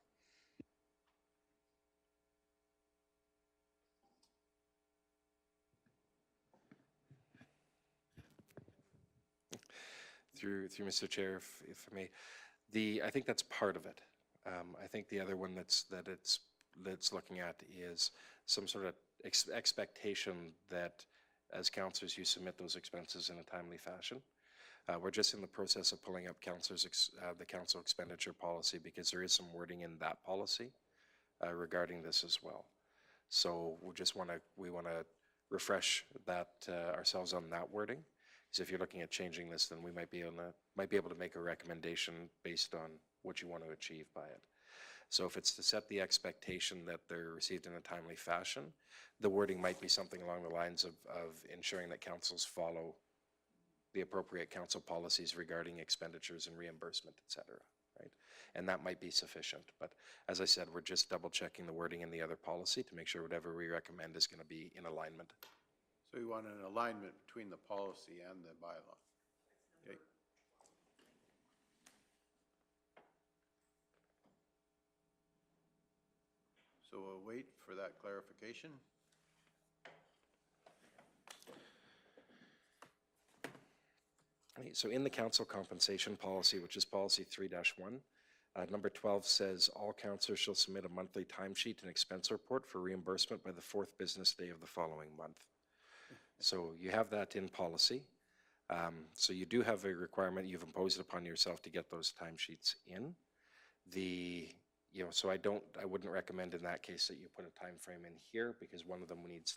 Through Mr. Chair, if I may, I think that's part of it. I think the other one that's looking at is some sort of expectation that as councillors you submit those expenses in a timely fashion. We're just in the process of pulling up the council expenditure policy, because there is some wording in that policy regarding this as well. So we want to refresh that ourselves on that wording. So if you're looking at changing this, then we might be able to make a recommendation based on what you want to achieve by it. So if it's to set the expectation that they're received in a timely fashion, the wording might be something along the lines of ensuring that councils follow the appropriate council policies regarding expenditures and reimbursement, et cetera, right? And that might be sufficient. But as I said, we're just double checking the wording in the other policy to make sure whatever we recommend is going to be in alignment. So we want an alignment between the policy and the bylaw. Okay. So we'll wait for that clarification. So in the council compensation policy, which is policy 3-1, number 12 says all councillors shall submit a monthly timesheet and expense report for reimbursement by the 4th business day of the following month. So you have that in policy. So you do have a requirement, you've imposed upon yourself to get those timesheets in. So I wouldn't recommend in that case that you put a time frame in here, because one of them needs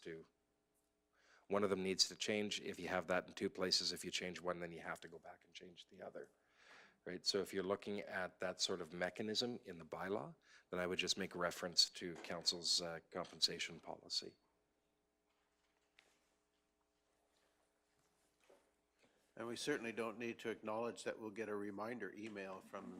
to change. If you have that in 2 places, if you change one, then you have to go back and change the other, right? So if you're looking at that sort of mechanism in the bylaw, then I would just make reference to council's compensation policy. And we certainly don't need to acknowledge that we'll get a reminder email from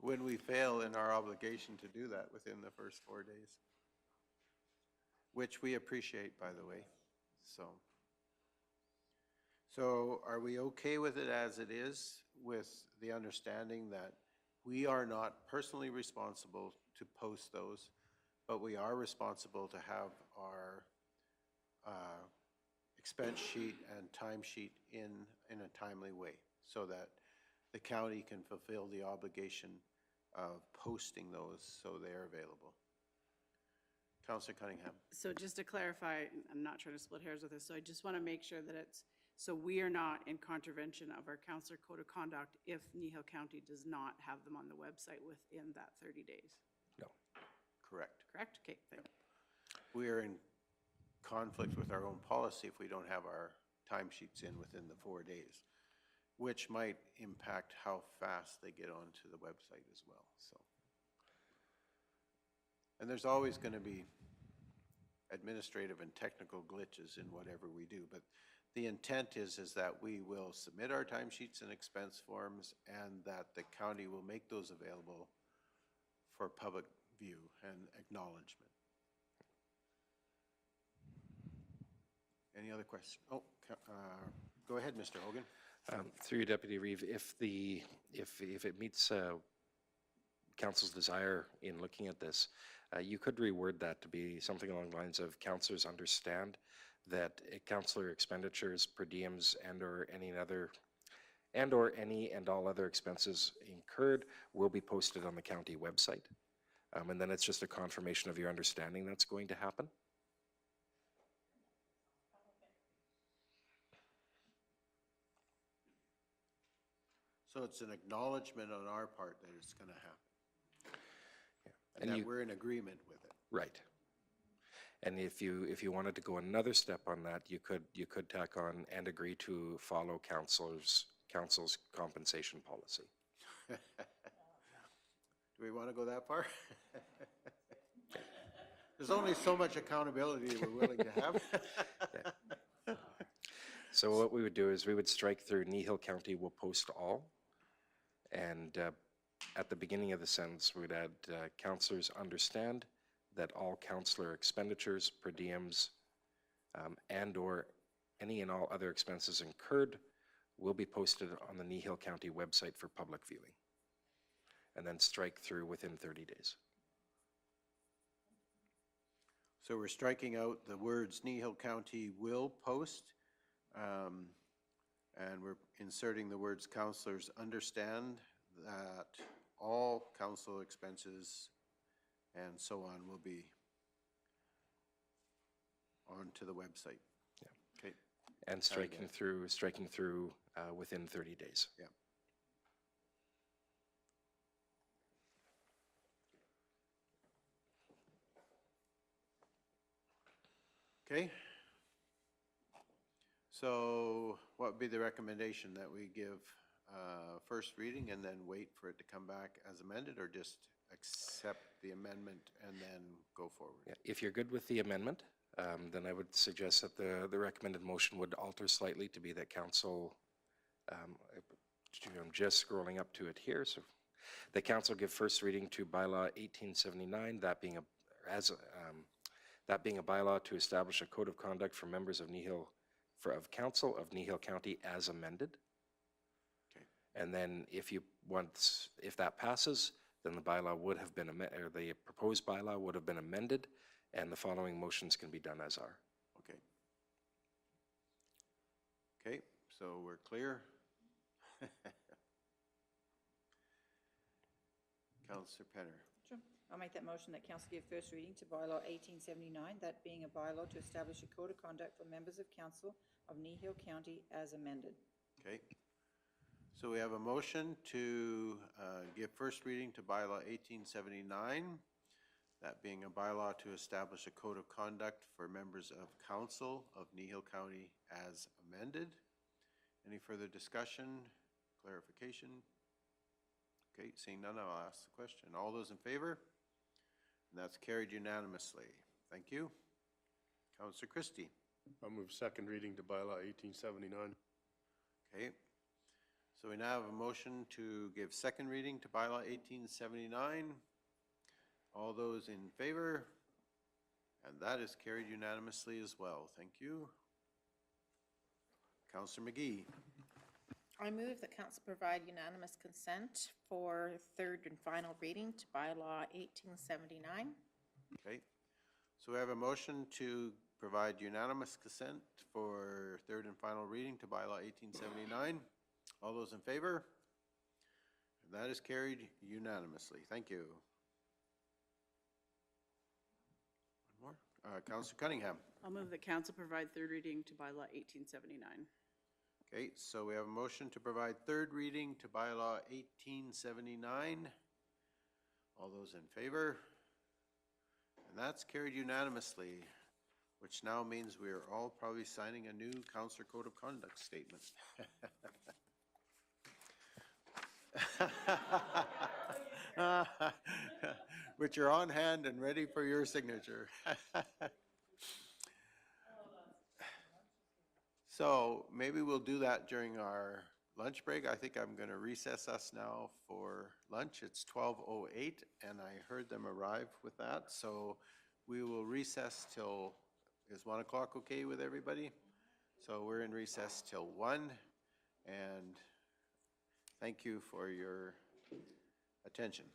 when we fail in our obligation to do that within the first 4 days, which we appreciate, by the way. So are we okay with it as it is, with the understanding that we are not personally responsible to post those, but we are responsible to have our expense sheet and timesheet in a timely way, so that the county can fulfill the obligation of posting those so they're available? Councillor Cunningham. So just to clarify, I'm not trying to split hairs with this, so I just want to make sure that so we are not in contravention of our councillor code of conduct if Kneehill County does not have them on the website within that 30 days. No. Correct. Correct? Okay, thank you. We are in conflict with our own policy if we don't have our timesheets in within the 4 days, which might impact how fast they get onto the website as well. So, and there's always going to be administrative and technical glitches in whatever we do, but the intent is that we will submit our timesheets and expense forms, and that the county will make those available for public view and acknowledgement. Any other questions? Oh, go ahead, Mr. Hogan. Through you, Deputy Reeve, if it meets council's desire in looking at this, you could reword that to be something along the lines of councillors understand that councillor expenditures, per diems, and/or any and all other expenses incurred will be posted on the county website. And then it's just a confirmation of your understanding that's going to happen. So it's an acknowledgement on our part that it's going to happen. Yeah. And that we're in agreement with it. Right. And if you wanted to go another step on that, you could tack on and agree to follow council's compensation policy. Do we want to go that far? There's only so much accountability we're willing to have. So what we would do is we would strike through Kneehill County will post all. And at the beginning of the sentence, we'd add councillors understand that all councillor expenditures, per diems, and/or any and all other expenses incurred will be posted on the Kneehill County website for public viewing. And then strike through within 30 days. So we're striking out the words Kneehill County will post, and we're inserting the words councillors understand that all council expenses and so on will be onto the website. Yeah. Okay. And striking through within 30 days. Yeah. Okay. So what would be the recommendation, that we give first reading and then wait for it to come back as amended, or just accept the amendment and then go forward? Yeah. If you're good with the amendment, then I would suggest that the recommended motion would alter slightly to be that council, I'm just scrolling up to it here, so the council give first reading to bylaw 1879, that being a bylaw to establish a code of conduct for members of council of Kneehill County as amended. Okay. And then if that passes, then the bylaw would have been or the proposed bylaw would have been amended, and the following motions can be done as are. Okay. Okay, so we're clear. Councillor Penner. Sure. I'll make that motion that council give first reading to bylaw 1879, that being a bylaw to establish a code of conduct for members of council of Kneehill County as amended. Okay. So we have a motion to give first reading to bylaw 1879, that being a bylaw to establish a code of conduct for members of council of Kneehill County as amended. Any further discussion, clarification? Okay, seeing none, I'll ask the question. All those in favor? And that's carried unanimously. Thank you. Councillor Christie. I'll move second reading to bylaw 1879. Okay. So we now have a motion to give second reading to bylaw 1879. All those in favor? And that is carried unanimously as well. Thank you. Councillor McGee. I move that council provide unanimous consent for third and final reading to bylaw 1879. Okay. So we have a motion to provide unanimous consent for third and final reading to bylaw 1879. All those in favor? And that is carried unanimously. Thank you. One more. Councillor Cunningham. I'll move that council provide third reading to bylaw 1879. Okay, so we have a motion to provide third reading to bylaw 1879. All those in favor? And that's carried unanimously, which now means we are all probably signing a new councillor code of conduct statement. Which are on hand and ready for your signature. So maybe we'll do that during our lunch break. I think I'm going to recess us now for lunch. It's 12:08, and I heard them arrive with that. So we will recess till, is 1 o'clock okay with everybody? So we're in recess till 1, and thank you for your attention.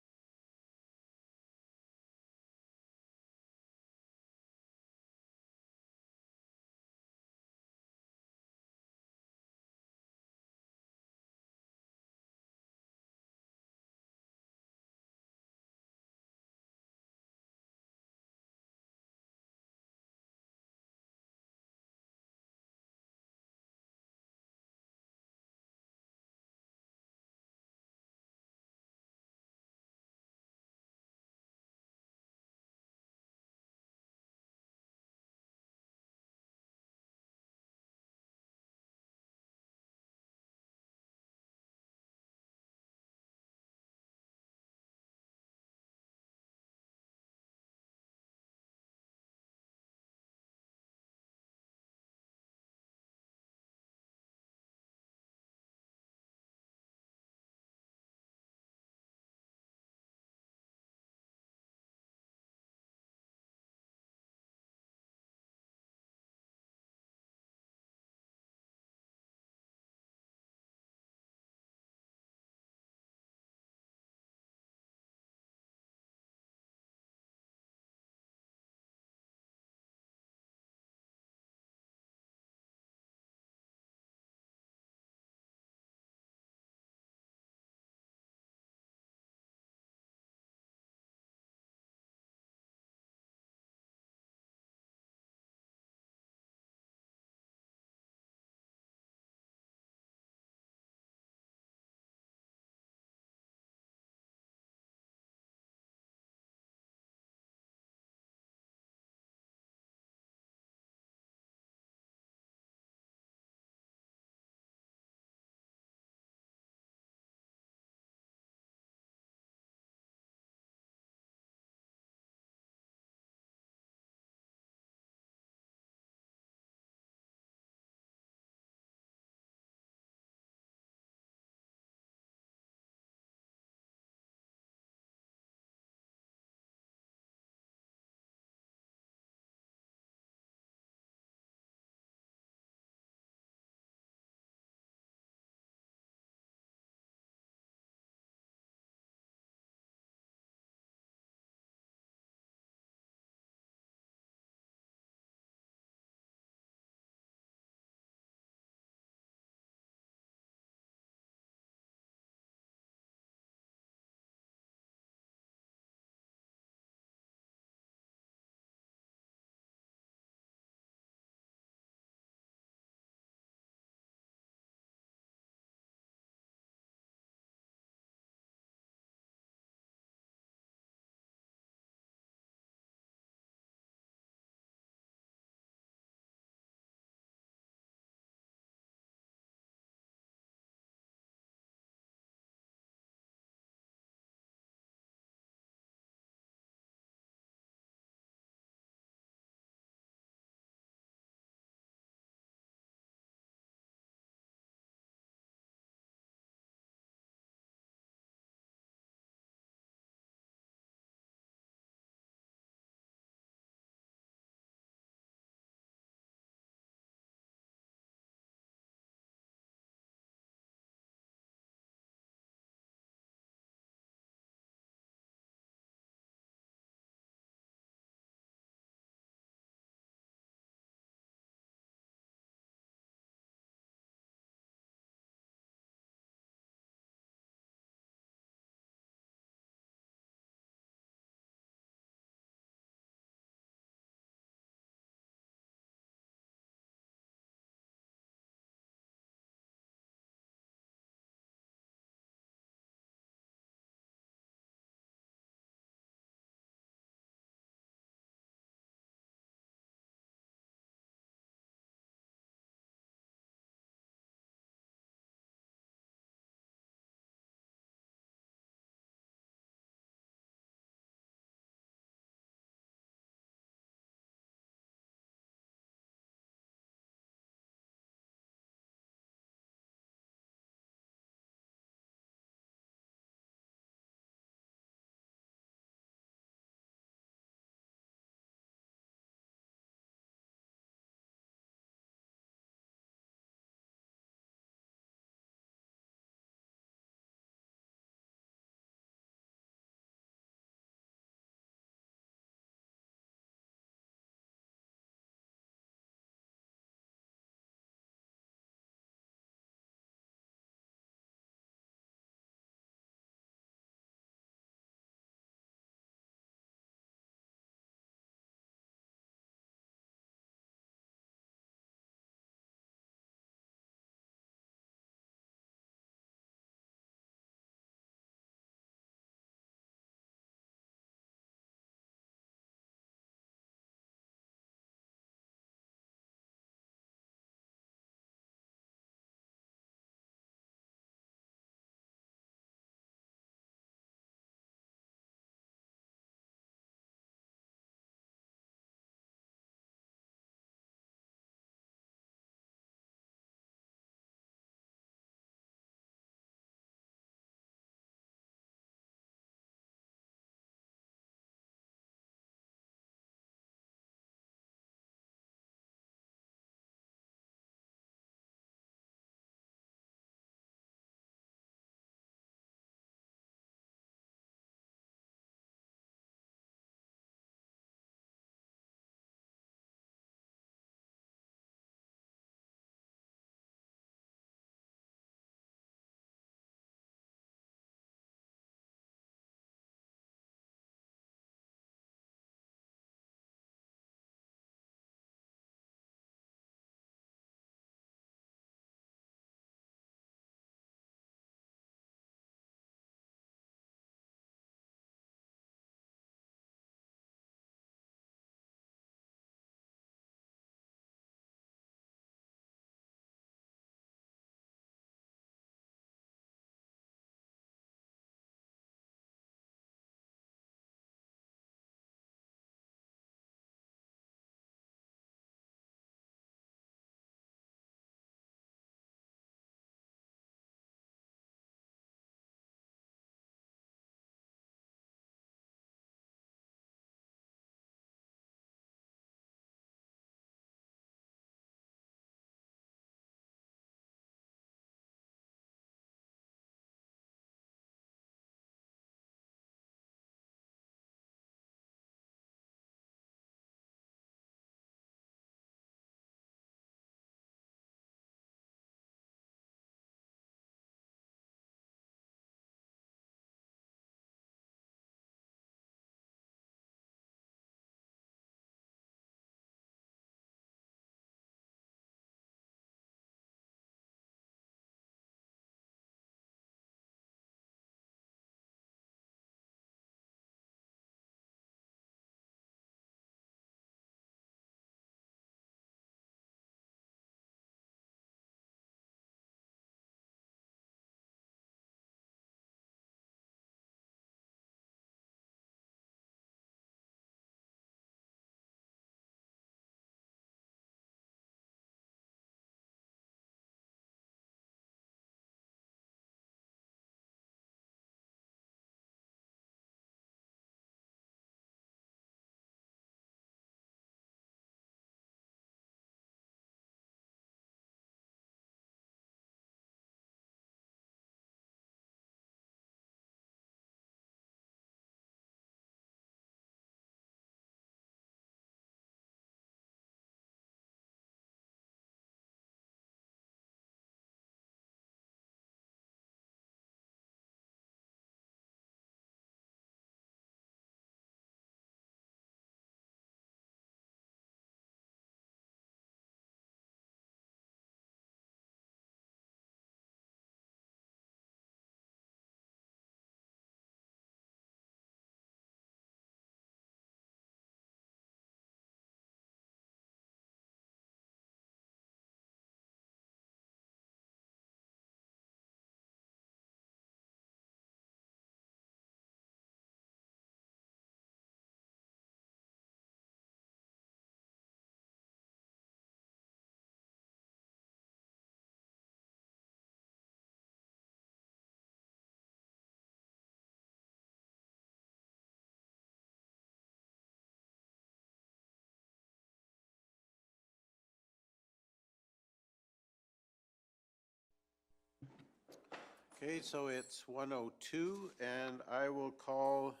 Okay, so it's 1:02, and I will call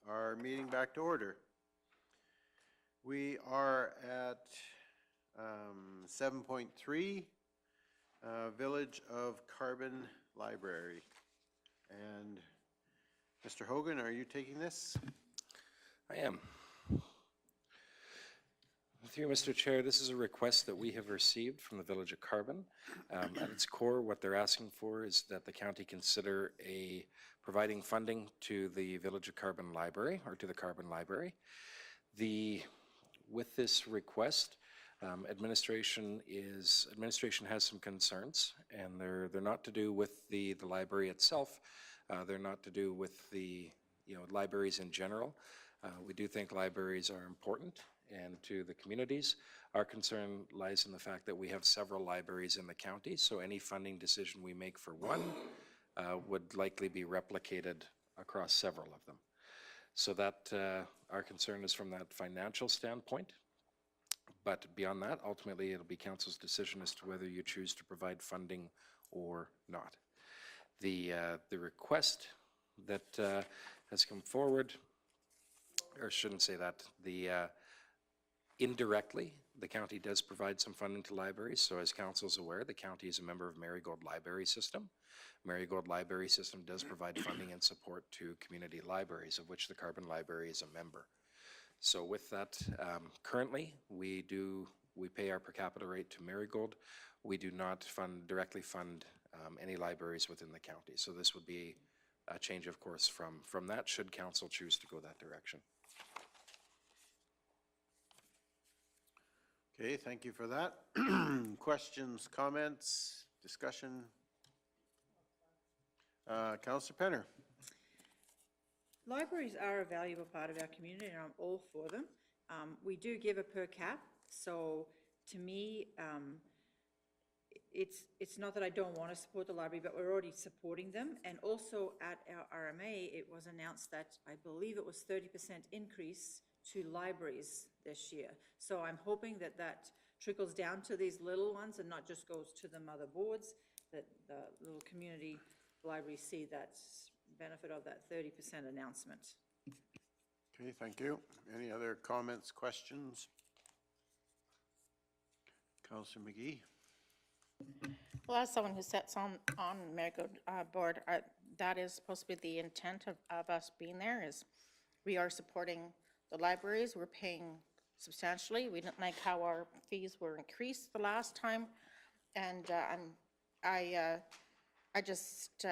our meeting back to order. We are at 7.3, Village of Carbon Library. And Mr. Hogan, are you taking this? I am. Through you, Mr. Chair, this is a request that we have received from the Village of Carbon. At its core, what they're asking for is that the county consider providing funding to the Village of Carbon Library, or to the Carbon Library. With this request, administration has some concerns, and they're not to do with the library itself. They're not to do with the libraries in general. We do think libraries are important and to the communities. Our concern lies in the fact that we have several libraries in the county, so any funding decision we make for one would likely be replicated across several of them. So that our concern is from that financial standpoint. But beyond that, ultimately, it'll be council's decision as to whether you choose to provide funding or not. The request that has come forward, or shouldn't say that, indirectly, the county does provide some funding to libraries. So as council is aware, the county is a member of Marigold Library System. Marigold Library System does provide funding and support to community libraries, of which the Carbon Library is a member. So with that, currently, we pay our per capita rate to Marigold. We do not directly fund any libraries within the county. So this would be a change of course from that, should council choose to go that direction. Okay, thank you for that. Questions, comments, discussion? Councillor Penner. Libraries are a valuable part of our community, and I'm all for them. We do give a per cap, so to me, it's not that I don't want to support the library, but we're already supporting them. And also at our RMA, it was announced that I believe it was 30% increase to libraries this year. So I'm hoping that that trickles down to these little ones and not just goes to the mother boards, that the little community libraries see that benefit of that 30% announcement. Okay, thank you. Any other comments, questions? Councillor McGee. Well, as someone who sits on Marigold board, that is supposed to be the intent of us being there, is we are supporting the libraries. We're paying substantially. We didn't like how our fees were increased the last time. And I just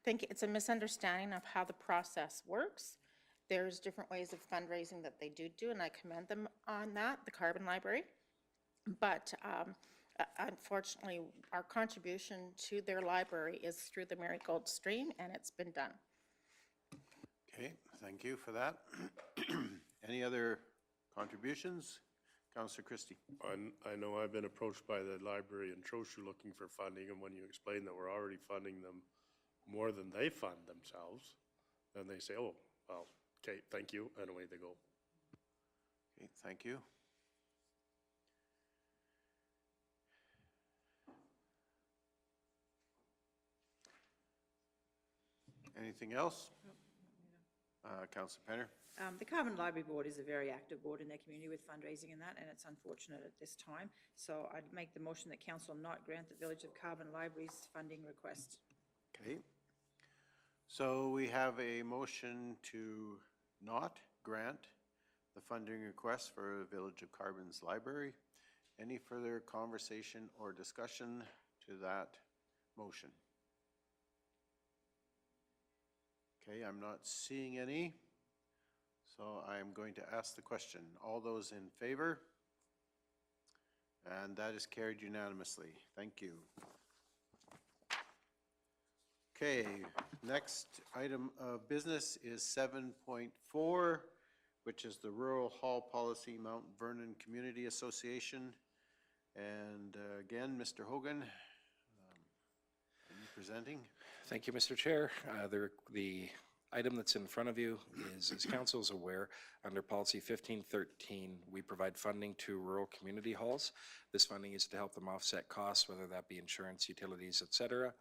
think it's a misunderstanding of how the process works. There's different ways of fundraising that they do, and I commend them on that, the Carbon Library. But unfortunately, our contribution to their library is through the Marigold stream, and it's been done. Okay, thank you for that. Any other contributions? Councillor Christie. I know I've been approached by the library in Trochu looking for funding, and when you explain that we're already funding them more than they fund themselves, then they say, oh, well, okay, thank you, and away they go. Okay, thank you. Anything else? Councillor Penner. The Carbon Library Board is a very active board in their community with fundraising and that, and it's unfortunate at this time. So I'd make the motion that council not grant the Village of Carbon Library's funding request. Okay. So we have a motion to not grant the funding request for Village of Carbon's library. Any further conversation or discussion to that motion? Okay, I'm not seeing any. So I'm going to ask the question. All those in favor? And that is carried unanimously. Thank you. Okay, next item of business is 7.4, which is the Rural Hall Policy, Mount Vernon Community Association. And again, Mr. Hogan, are you presenting? Thank you, Mr. Chair. The item that's in front of you is, as council is aware, under policy 1513, we provide funding to rural community halls. This funding is to help them offset costs, whether that be insurance, utilities, et cetera.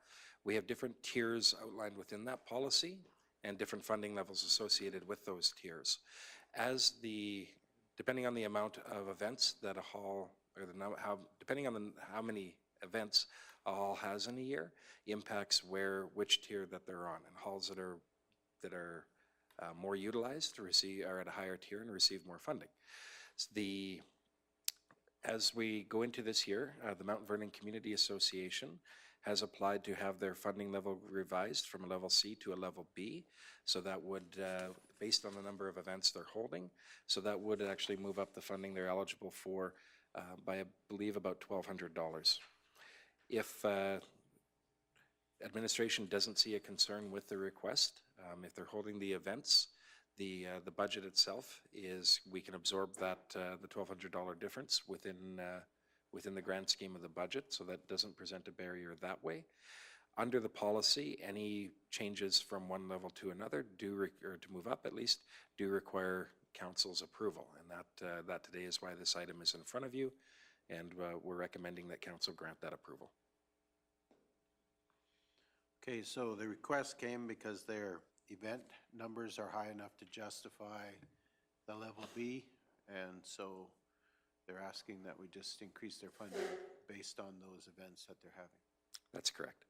We have different tiers outlined within that policy and different funding levels associated with those tiers. Depending on the amount of events that a hall, or depending on how many events a hall has in a year, impacts which tier that they're on. And halls that are more utilized are at a higher tier and receive more funding. As we go into this year, the Mount Vernon Community Association has applied to have their funding level revised from a level C to a level B. So that would, based on the number of events they're holding, so that would actually move up the funding they're eligible for by, I believe, about $1,200. If administration doesn't see a concern with the request, if they're holding the events, the budget itself is, we can absorb that, the $1,200 difference within the grand scheme of the budget, so that doesn't present a barrier that way. Under the policy, any changes from one level to another or to move up at least, do require council's approval. And that today is why this item is in front of you, and we're recommending that council grant that approval. Okay, so the request came because their event numbers are high enough to justify the level B, and so they're asking that we just increase their funding based on those events that they're having. That's correct.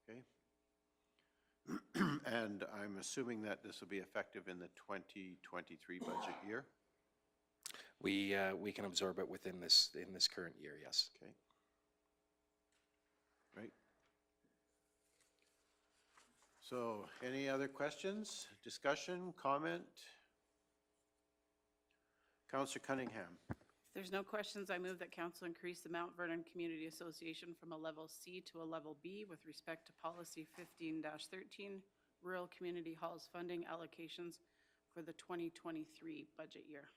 Okay. And I'm assuming that this will be effective in the 2023 budget year? We can absorb it in this current year, yes. Okay. Right. So any other questions, discussion, comment? Councillor Cunningham. If there's no questions, I move that council increase the Mount Vernon Community Association from a level C to a level B with respect to policy 15-13, rural community halls funding allocations for the 2023 budget year.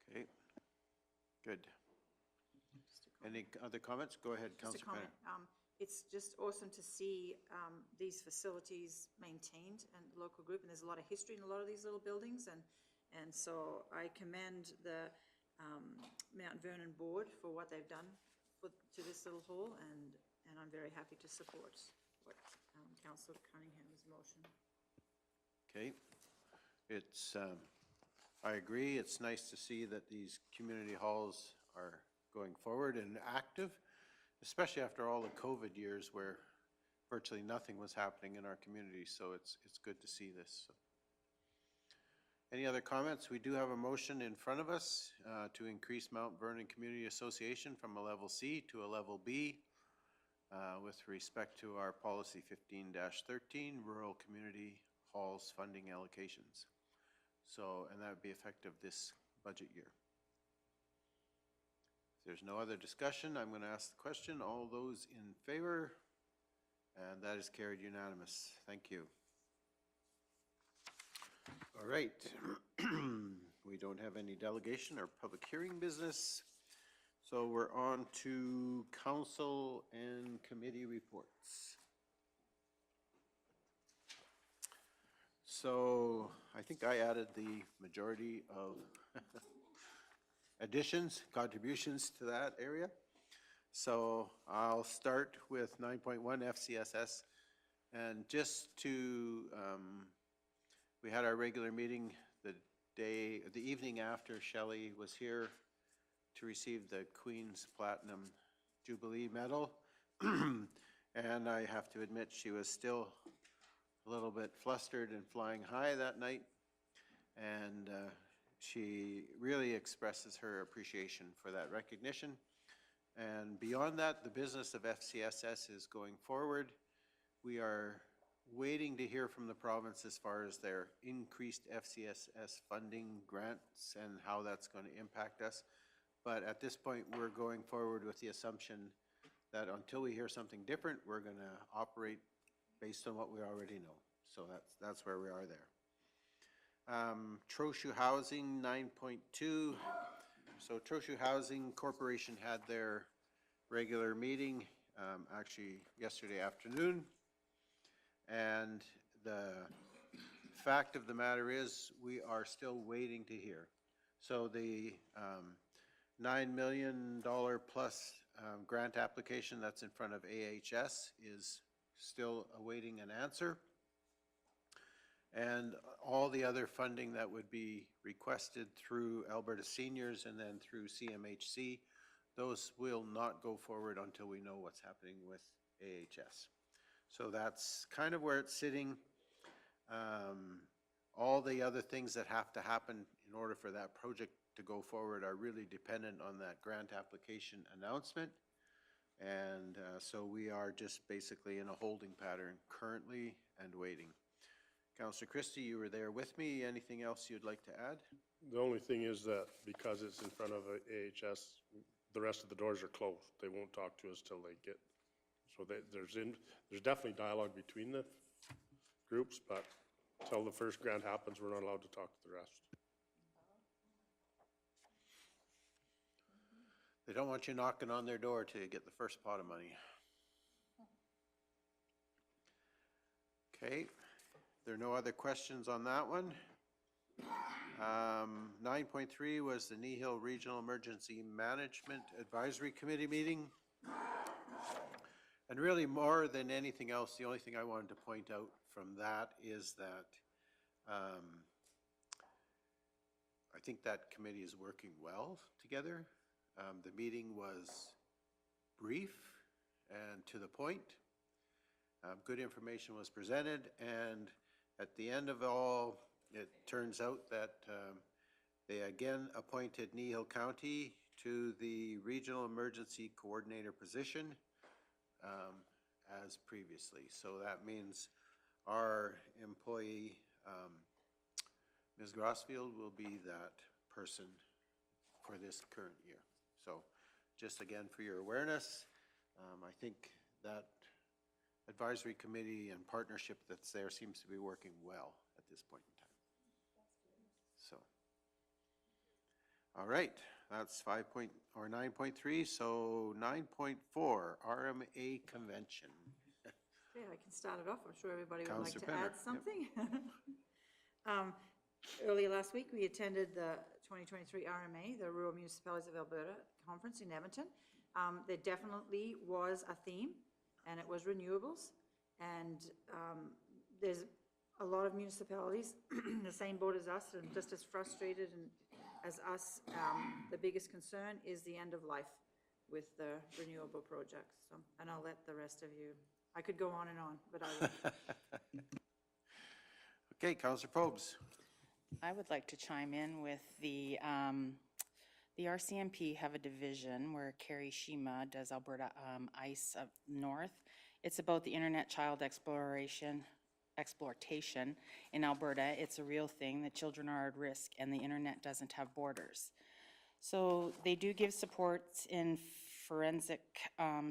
Okay, good. Any other comments? Go ahead, Just a Councillor comment. Cunningham. It's just awesome to see these facilities maintained and local group, and there's a lot of history in a lot of these little buildings, and so I commend the Mount Vernon board for what they've done to this little hall, and I'm very happy to support what Councillor Cunningham's motion. Okay, it's, I agree, it's nice to see that these community halls are going forward and active, especially after all the COVID years where virtually nothing was happening in our community, so it's good to see this. So. Any other comments? We do have a motion in front of us to increase Mount Vernon Community Association from a level C to a level B with respect to our policy 15-13, rural community halls funding allocations. So, and that would be effective this budget year. If there's no other discussion, I'm going to ask the question. All those in favor? And that is carried unanimous. Thank you. All right. We don't have any delegation or public hearing business. So we're on to council and committee reports. So I think I added the majority of additions, contributions to that area. So I'll start with 9.1 FCSS, and just to, we had our regular meeting the evening after Shelley was here to receive the Queen's Platinum Jubilee Medal. And I have to admit, she was still a little bit flustered and flying high that night. And she really expresses her appreciation for that recognition. And beyond that, the business of FCSS is going forward. We are waiting to hear from the province as far as their increased FCSS funding grants and how that's going to impact us. But at this point, we're going forward with the assumption that until we hear something different, we're going to operate based on what we already know. So that's where we are there. Trochu Housing 9.2. So Trochu Housing Corporation had their regular meeting actually yesterday afternoon, and the fact of the matter is, we are still waiting to hear. So the $9 million plus grant application that's in front of AHS is still awaiting an answer. And all the other funding that would be requested through Alberta Seniors and then through CMHC, those will not go forward until we know what's happening with AHS. So that's kind of where it's sitting. All the other things that have to happen in order for that project to go forward are really dependent on that grant application announcement. And so we are just basically in a holding pattern currently and waiting. Councillor Christie, you were there with me. Anything else you'd like to add? The only thing is that because it's in front of AHS, the rest of the doors are closed. They won't talk to us till they get, so there's definitely dialogue between the groups, but until the first grant happens, we're not allowed to talk to the rest. They don't want you knocking on their door to get the first pot of money. Okay, there are no other questions on that one. 9.3 was the Kneehill Regional Emergency Management Advisory Committee meeting. And really, more than anything else, the only thing I wanted to point out from that is that I think that committee is working well together. The meeting was brief and to the point. Good information was presented, and at the end of it all, it turns out that they again appointed Kneehill County to the Regional Emergency Coordinator position as previously. So that means our employee, Ms. Grossfield, will be that person for this current year. So just again for your awareness, I think that advisory committee and partnership that's there seems to be working well at this point in time. So, all right, that's 9.3. So 9.4, RMA Convention. Okay, I can start it off. I'm sure everybody would like Councillor to Penner, add something. Earlier last week, we attended the 2023 RMA, the Rural Municipalities of Alberta Conference in Edmonton. There definitely was a theme, and it was renewables. And there's a lot of municipalities in the same boat as us and just as frustrated as us. The biggest concern is the end of life with the renewable projects. So, and I'll let the rest of you, I could go on and on, but I will. Okay, Councillor Probst. I would like to chime in with the RCMP have a division where Carrie Shima does Alberta ICE up north. It's about the internet child exploitation in Alberta. It's a real thing that children are at risk and the internet doesn't have borders. So they do give supports in forensic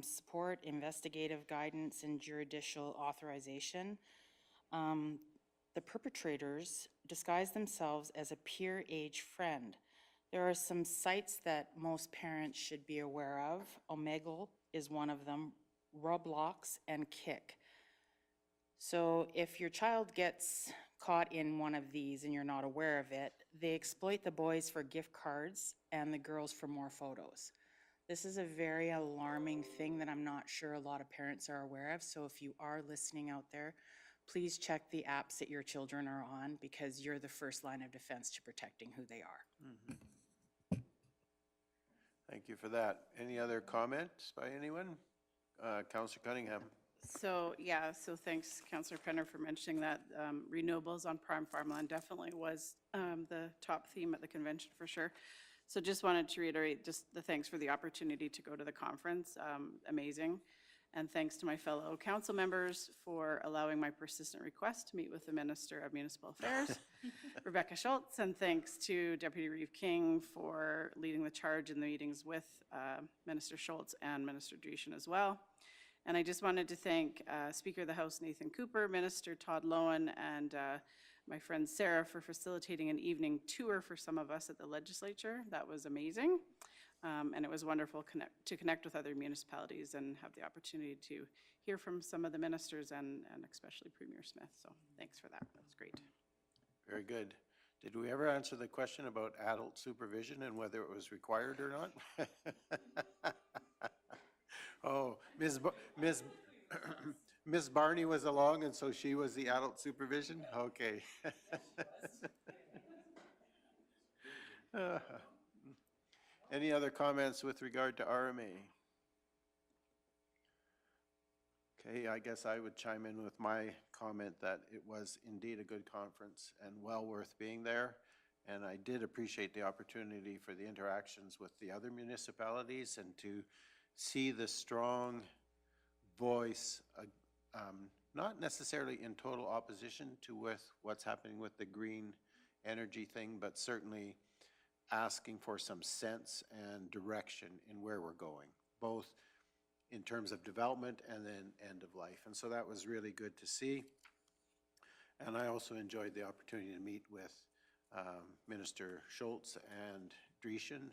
support, investigative guidance, and judicial authorization. The perpetrators disguise themselves as a peer age friend. There are some sites that most parents should be aware of. Omegle is one of them, Roblox, and Kik. So if your child gets caught in one of these and you're not aware of it, they exploit the boys for gift cards and the girls for more photos. This is a very alarming thing that I'm not sure a lot of parents are aware of. So if you are listening out there, please check the apps that your children are on, because you're the first line of defense to protecting who they are. Mm-hmm. Thank you for that. Any other comments by anyone? Councillor Cunningham. So, yeah, so thanks, Councillor Penner, for mentioning that. Renewables on prime farmland definitely was the top theme at the convention for sure. So just wanted to reiterate just the thanks for the opportunity to go to the conference. Amazing. And thanks to my fellow council members for allowing my persistent request to meet with the Minister of Municipal Affairs, Rebecca Schultz, and thanks to Deputy Reeve King for leading the charge in the meetings with Minister Schultz and Minister Dreeshen as well. And I just wanted to thank Speaker of the House Nathan Cooper, Minister Todd Lowen, and my friend Sarah for facilitating an evening tour for some of us at the legislature. That was amazing. And it was wonderful to connect with other municipalities and have the opportunity to hear from some of the ministers and especially Premier Smith. So thanks for that. That's great. Very good. Did we ever answer the question about adult supervision and whether it was required or not? Oh, Ms. Barney was along, and so she was the adult supervision? Okay. Any other comments with regard to RMA? Okay, I guess I would chime in with my comment that it was indeed a good conference and well worth being there. And I did appreciate the opportunity for the interactions with the other municipalities and to see the strong voice, not necessarily in total opposition to what's happening with the green energy thing, but certainly asking for some sense and direction in where we're going, both in terms of development and then end of life. And so that was really good to see. And I also enjoyed the opportunity to meet with Minister Schultz and Dreeshen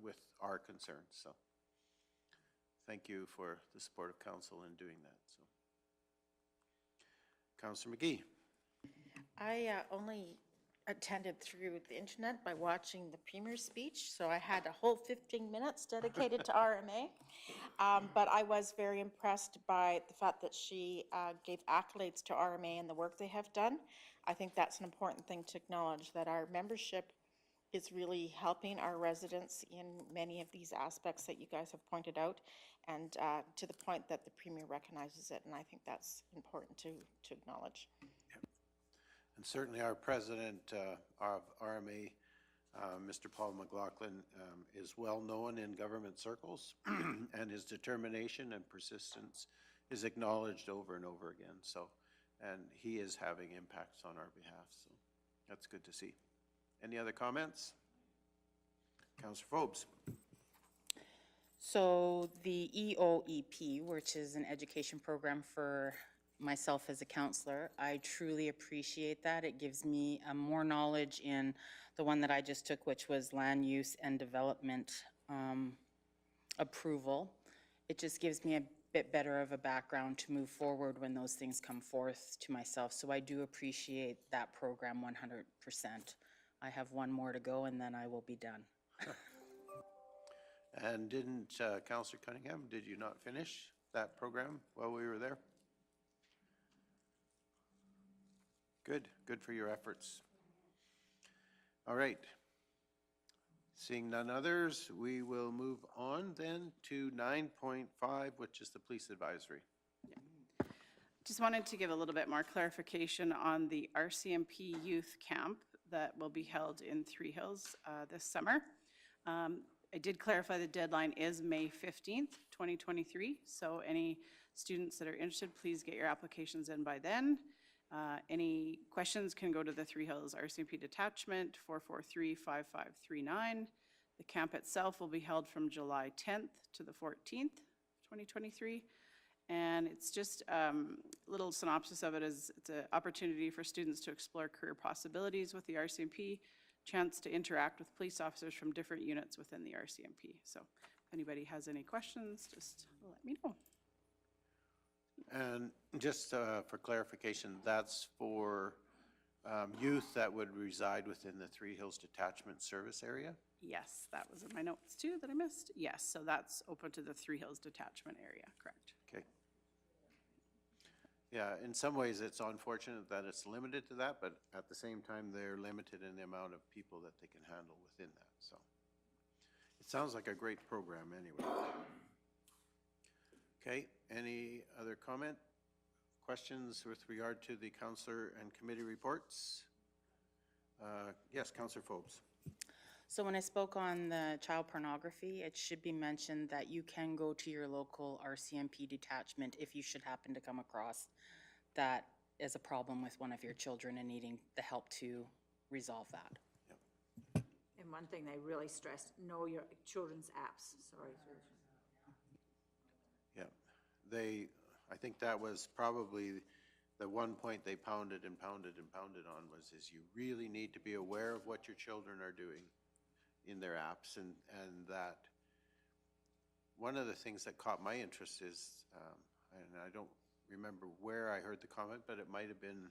with our concerns. So thank you for the support of council in doing that. So, Councillor McGee. I only attended through the internet by watching the Premier's speech, so I had a whole 15 minutes dedicated to RMA. But I was very impressed by the fact that she gave accolades to RMA and the work they have done. I think that's an important thing to acknowledge, that our membership is really helping our residents in many of these aspects that you guys have pointed out, and to the point that the Premier recognizes it, and I think that's important to acknowledge. And certainly our president of RMA, Mr. Paul McLaughlin, is well known in government circles, and his determination and persistence is acknowledged over and over again. So, and he is having impacts on our behalf. So that's good to see. Any other comments? Councillor Forbes. So the EOEP, which is an education program for myself as a counselor, I truly appreciate that. It gives me more knowledge in the one that I just took, which was land use and development approval. It just gives me a bit better of a background to move forward when those things come forth to myself. So I do appreciate that program 100%. I have one more to go and then I will be done. And didn't Councillor Cunningham, did you not finish that program while we were there? Good, good for your efforts. All right. Seeing none others, we will move on then to 9.5, which is the police advisory. Just wanted to give a little bit more clarification on the RCMP youth camp that will be held in Three Hills this summer. I did clarify the deadline is May 15th, 2023. So any students that are interested, please get your applications in by then. Any questions can go to the Three Hills RCMP detachment, 443-5539. The camp itself will be held from July 10th to the 14th, 2023. And it's just a little synopsis of it is it's an opportunity for students to explore career possibilities with the RCMP, chance to interact with police officers from different units within the RCMP. So if anybody has any questions, just let me know. And just for clarification, that's for youth that would reside within the Three Hills Detachment Service Area? Yes, that was in my notes too that I missed. Yes, so that's open to the Three Hills Detachment area, correct. Okay. Yeah, in some ways it's unfortunate that it's limited to that, but at the same time they're limited in the amount of people that they can handle within that. So it sounds like a great program anyway. Okay, any other comment, questions with regard to the councillor and committee reports? Yes, Councillor Forbes. So when I spoke on the child pornography, it should be mentioned that you can go to your local RCMP detachment if you should happen to come across that as a problem with one of your children and needing the help to resolve that. And one thing they really stressed, know your children's apps, sorry. Yeah, I think that was probably the one point they pounded and pounded and pounded on was you really need to be aware of what your children are doing in their apps and that one of the things that caught my interest is, and I don't remember where I heard the comment, but it might have been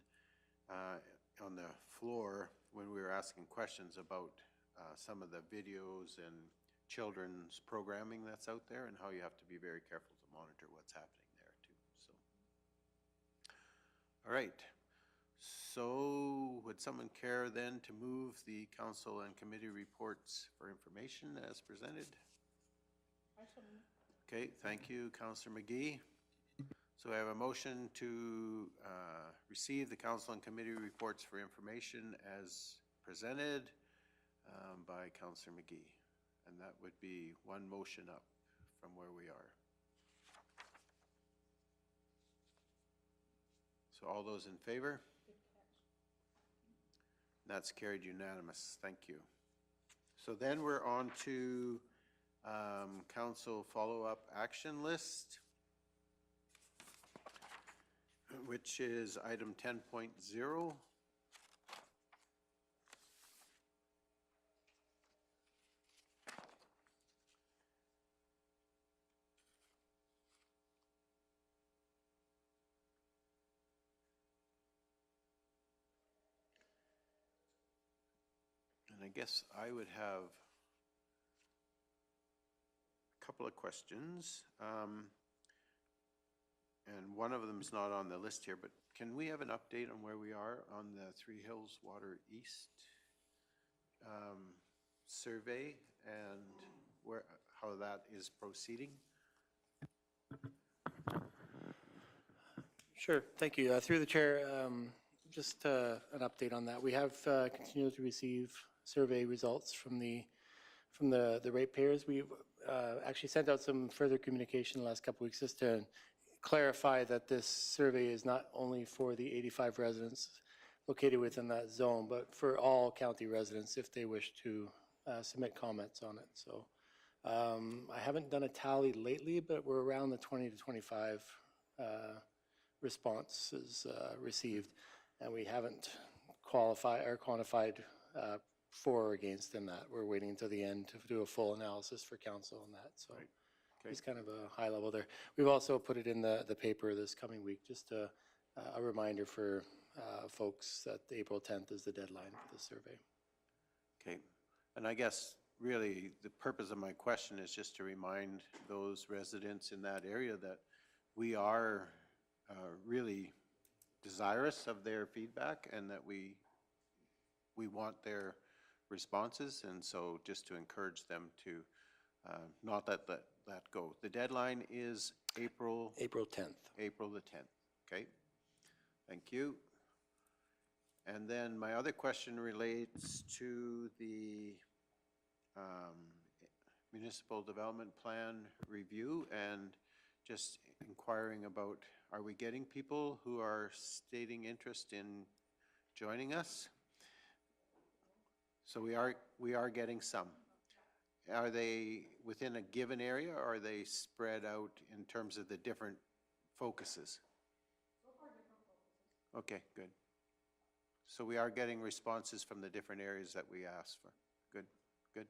on the floor when we were asking questions about some of the videos and children's programming that's out there and how you have to be very careful to monitor what's happening there too, so. All right, so would someone care then to move the council and committee reports for information as presented? Okay, thank you, Councillor McGee. So I have a motion to receive the council and committee reports for information as presented by Councillor McGee. And that would be one motion up from where we are. So all those in favor? That's carried unanimous. Thank you. So then we're on to council follow-up action list, which is item 10.0. And I guess I would have a couple of questions. And one of them is not on the list here, but can we have an update on where we are on the Three Hills Water East survey and how that is proceeding? Sure, thank you. Through the chair, just an update on that. We have continued to receive survey results from the ratepayers. We've actually sent out some further communication the last couple of weeks just to clarify that this survey is not only for the 85 residents located within that zone, but for all county residents if they wish to submit comments on it. So I haven't done a tally lately, but we're around the 20 to 25 responses received, and we haven't quantified for or against in that. We're waiting until the end to do a full analysis for council on that. So it's kind of a high level there. We've also put it in the paper this coming week, just a reminder for folks that April 10th is the deadline for the survey. Okay, and I guess really the purpose of my question is just to remind those residents in that area that we are really desirous of their feedback and that we want their responses, and so just to encourage them to not let that go. The deadline is April 10th. April the 10th. Okay, thank you. And then my other question relates to the municipal development plan review and just inquiring about, are we getting people who are stating interest in joining us? So we are getting some. Are they within a given area, or are they spread out in terms of the different focuses? Okay, good. So we are getting responses from the different areas that we asked for. Good, good.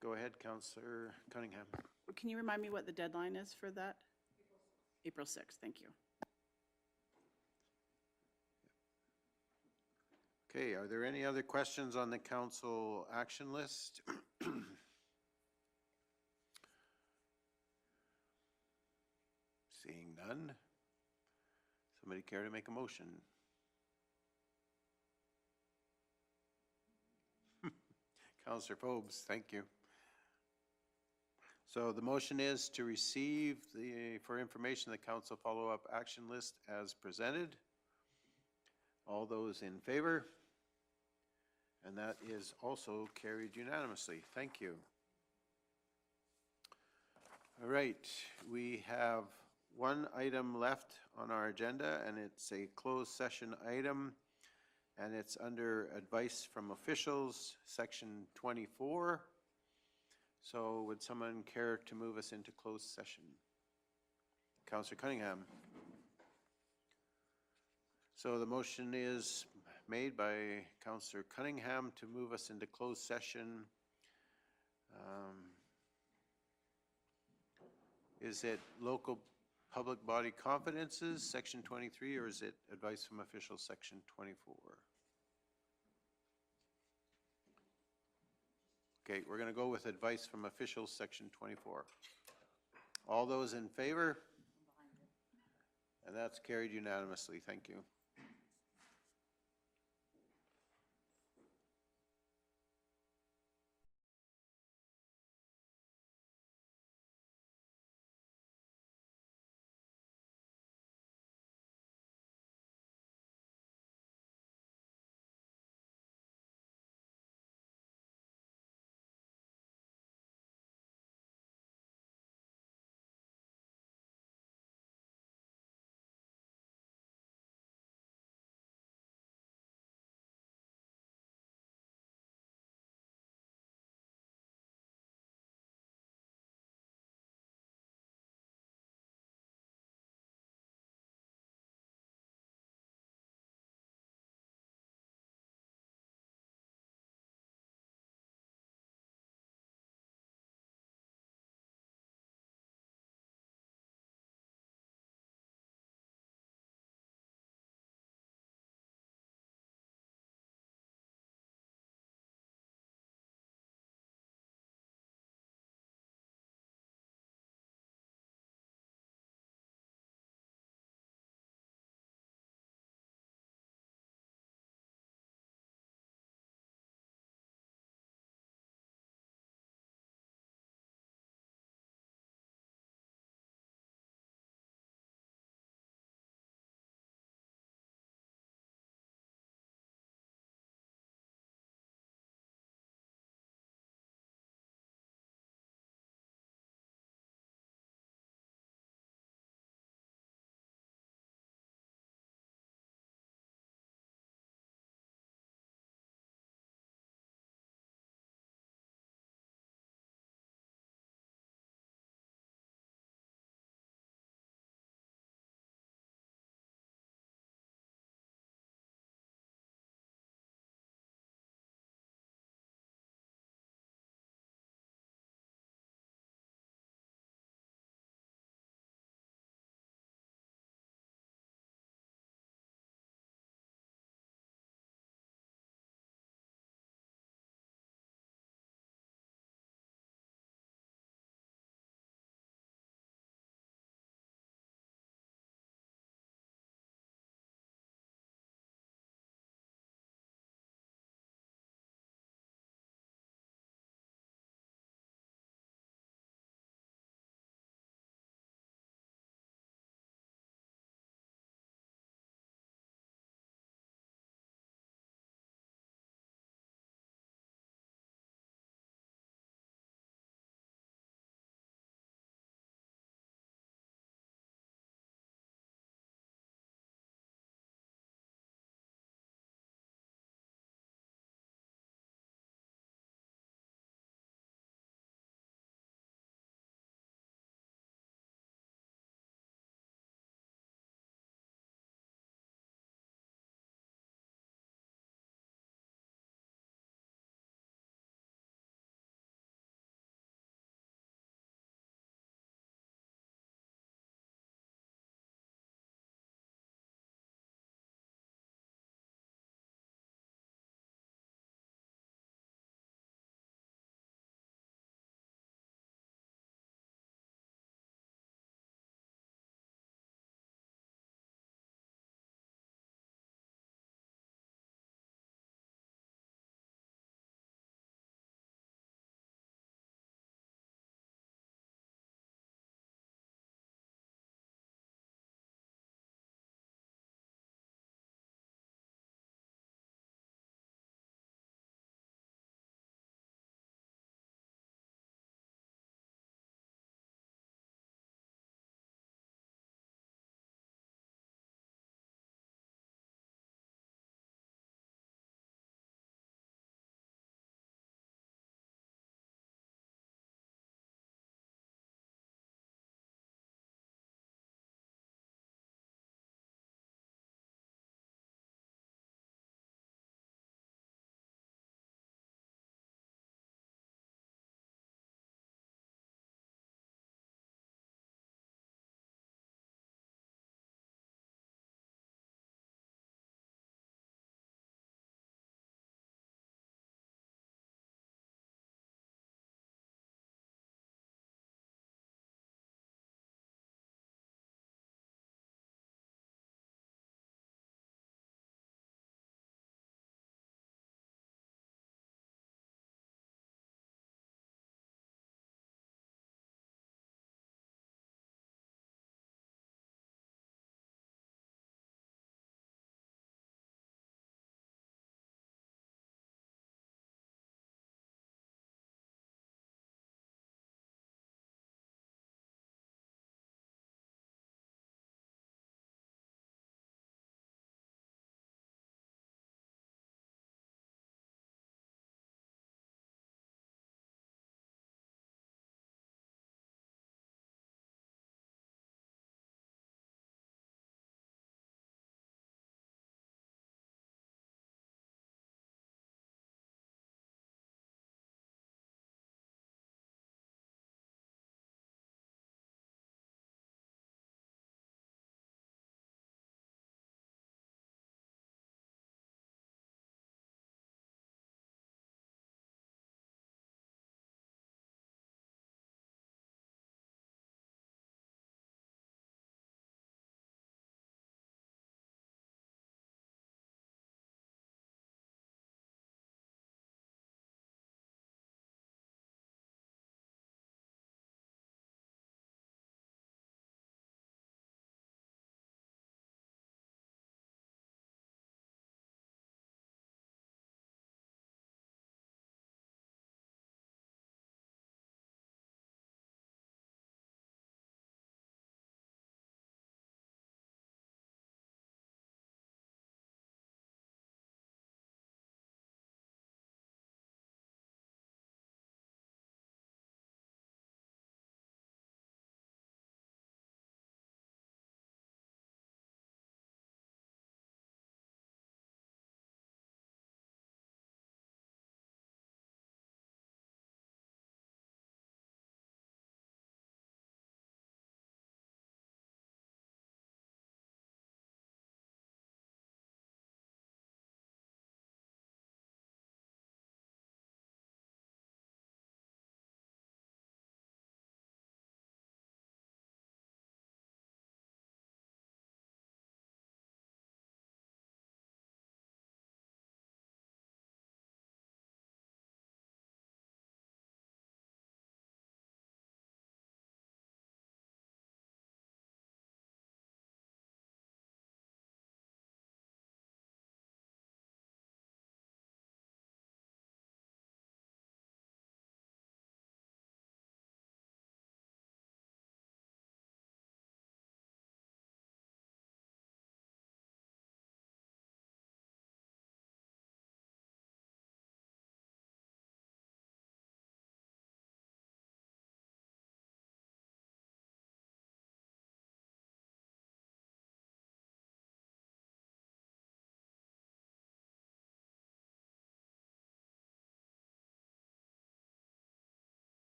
Go ahead, Councillor Cunningham. Can you remind me what the deadline is for that? April 6th, thank you. Okay, are there any other questions on the council action list? Seeing none. Somebody care to make a motion? Councillor Forbes, thank you. So the motion is to receive for information, the council follow-up action list as presented. All those in favor? And that is also carried unanimously. Thank you. All right, we have one item left on our agenda, and it's a closed session item, and it's under advice from officials, section 24. So would someone care to move us into closed session? Councillor Cunningham. So the motion is made by Councillor Cunningham to move us into closed session Is it local public body confidences, section 23, or is it advice from officials, section 24? Okay, we're going to go with advice from officials, section 24. All those in favor? And that's carried unanimously. Thank you.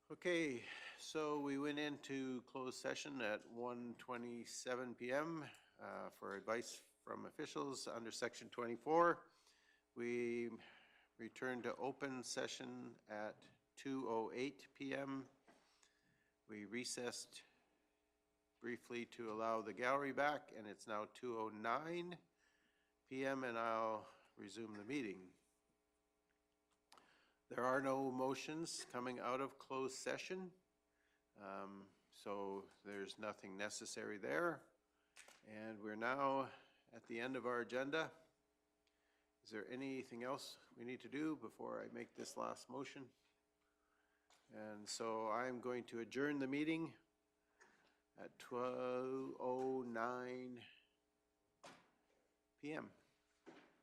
Okay, so we went into closed session at 1:27 PM for advice from officials under section 24. We returned to open session at 2:08 PM. We recessed briefly to allow the gallery back, and it's now 2:09 PM, and I'll resume the meeting. There are no motions coming out of closed session, so there's nothing necessary there. And we're now at the end of our agenda. Is there anything else we need to do before I make this last motion? And so I'm going to adjourn the meeting at 12:09 PM.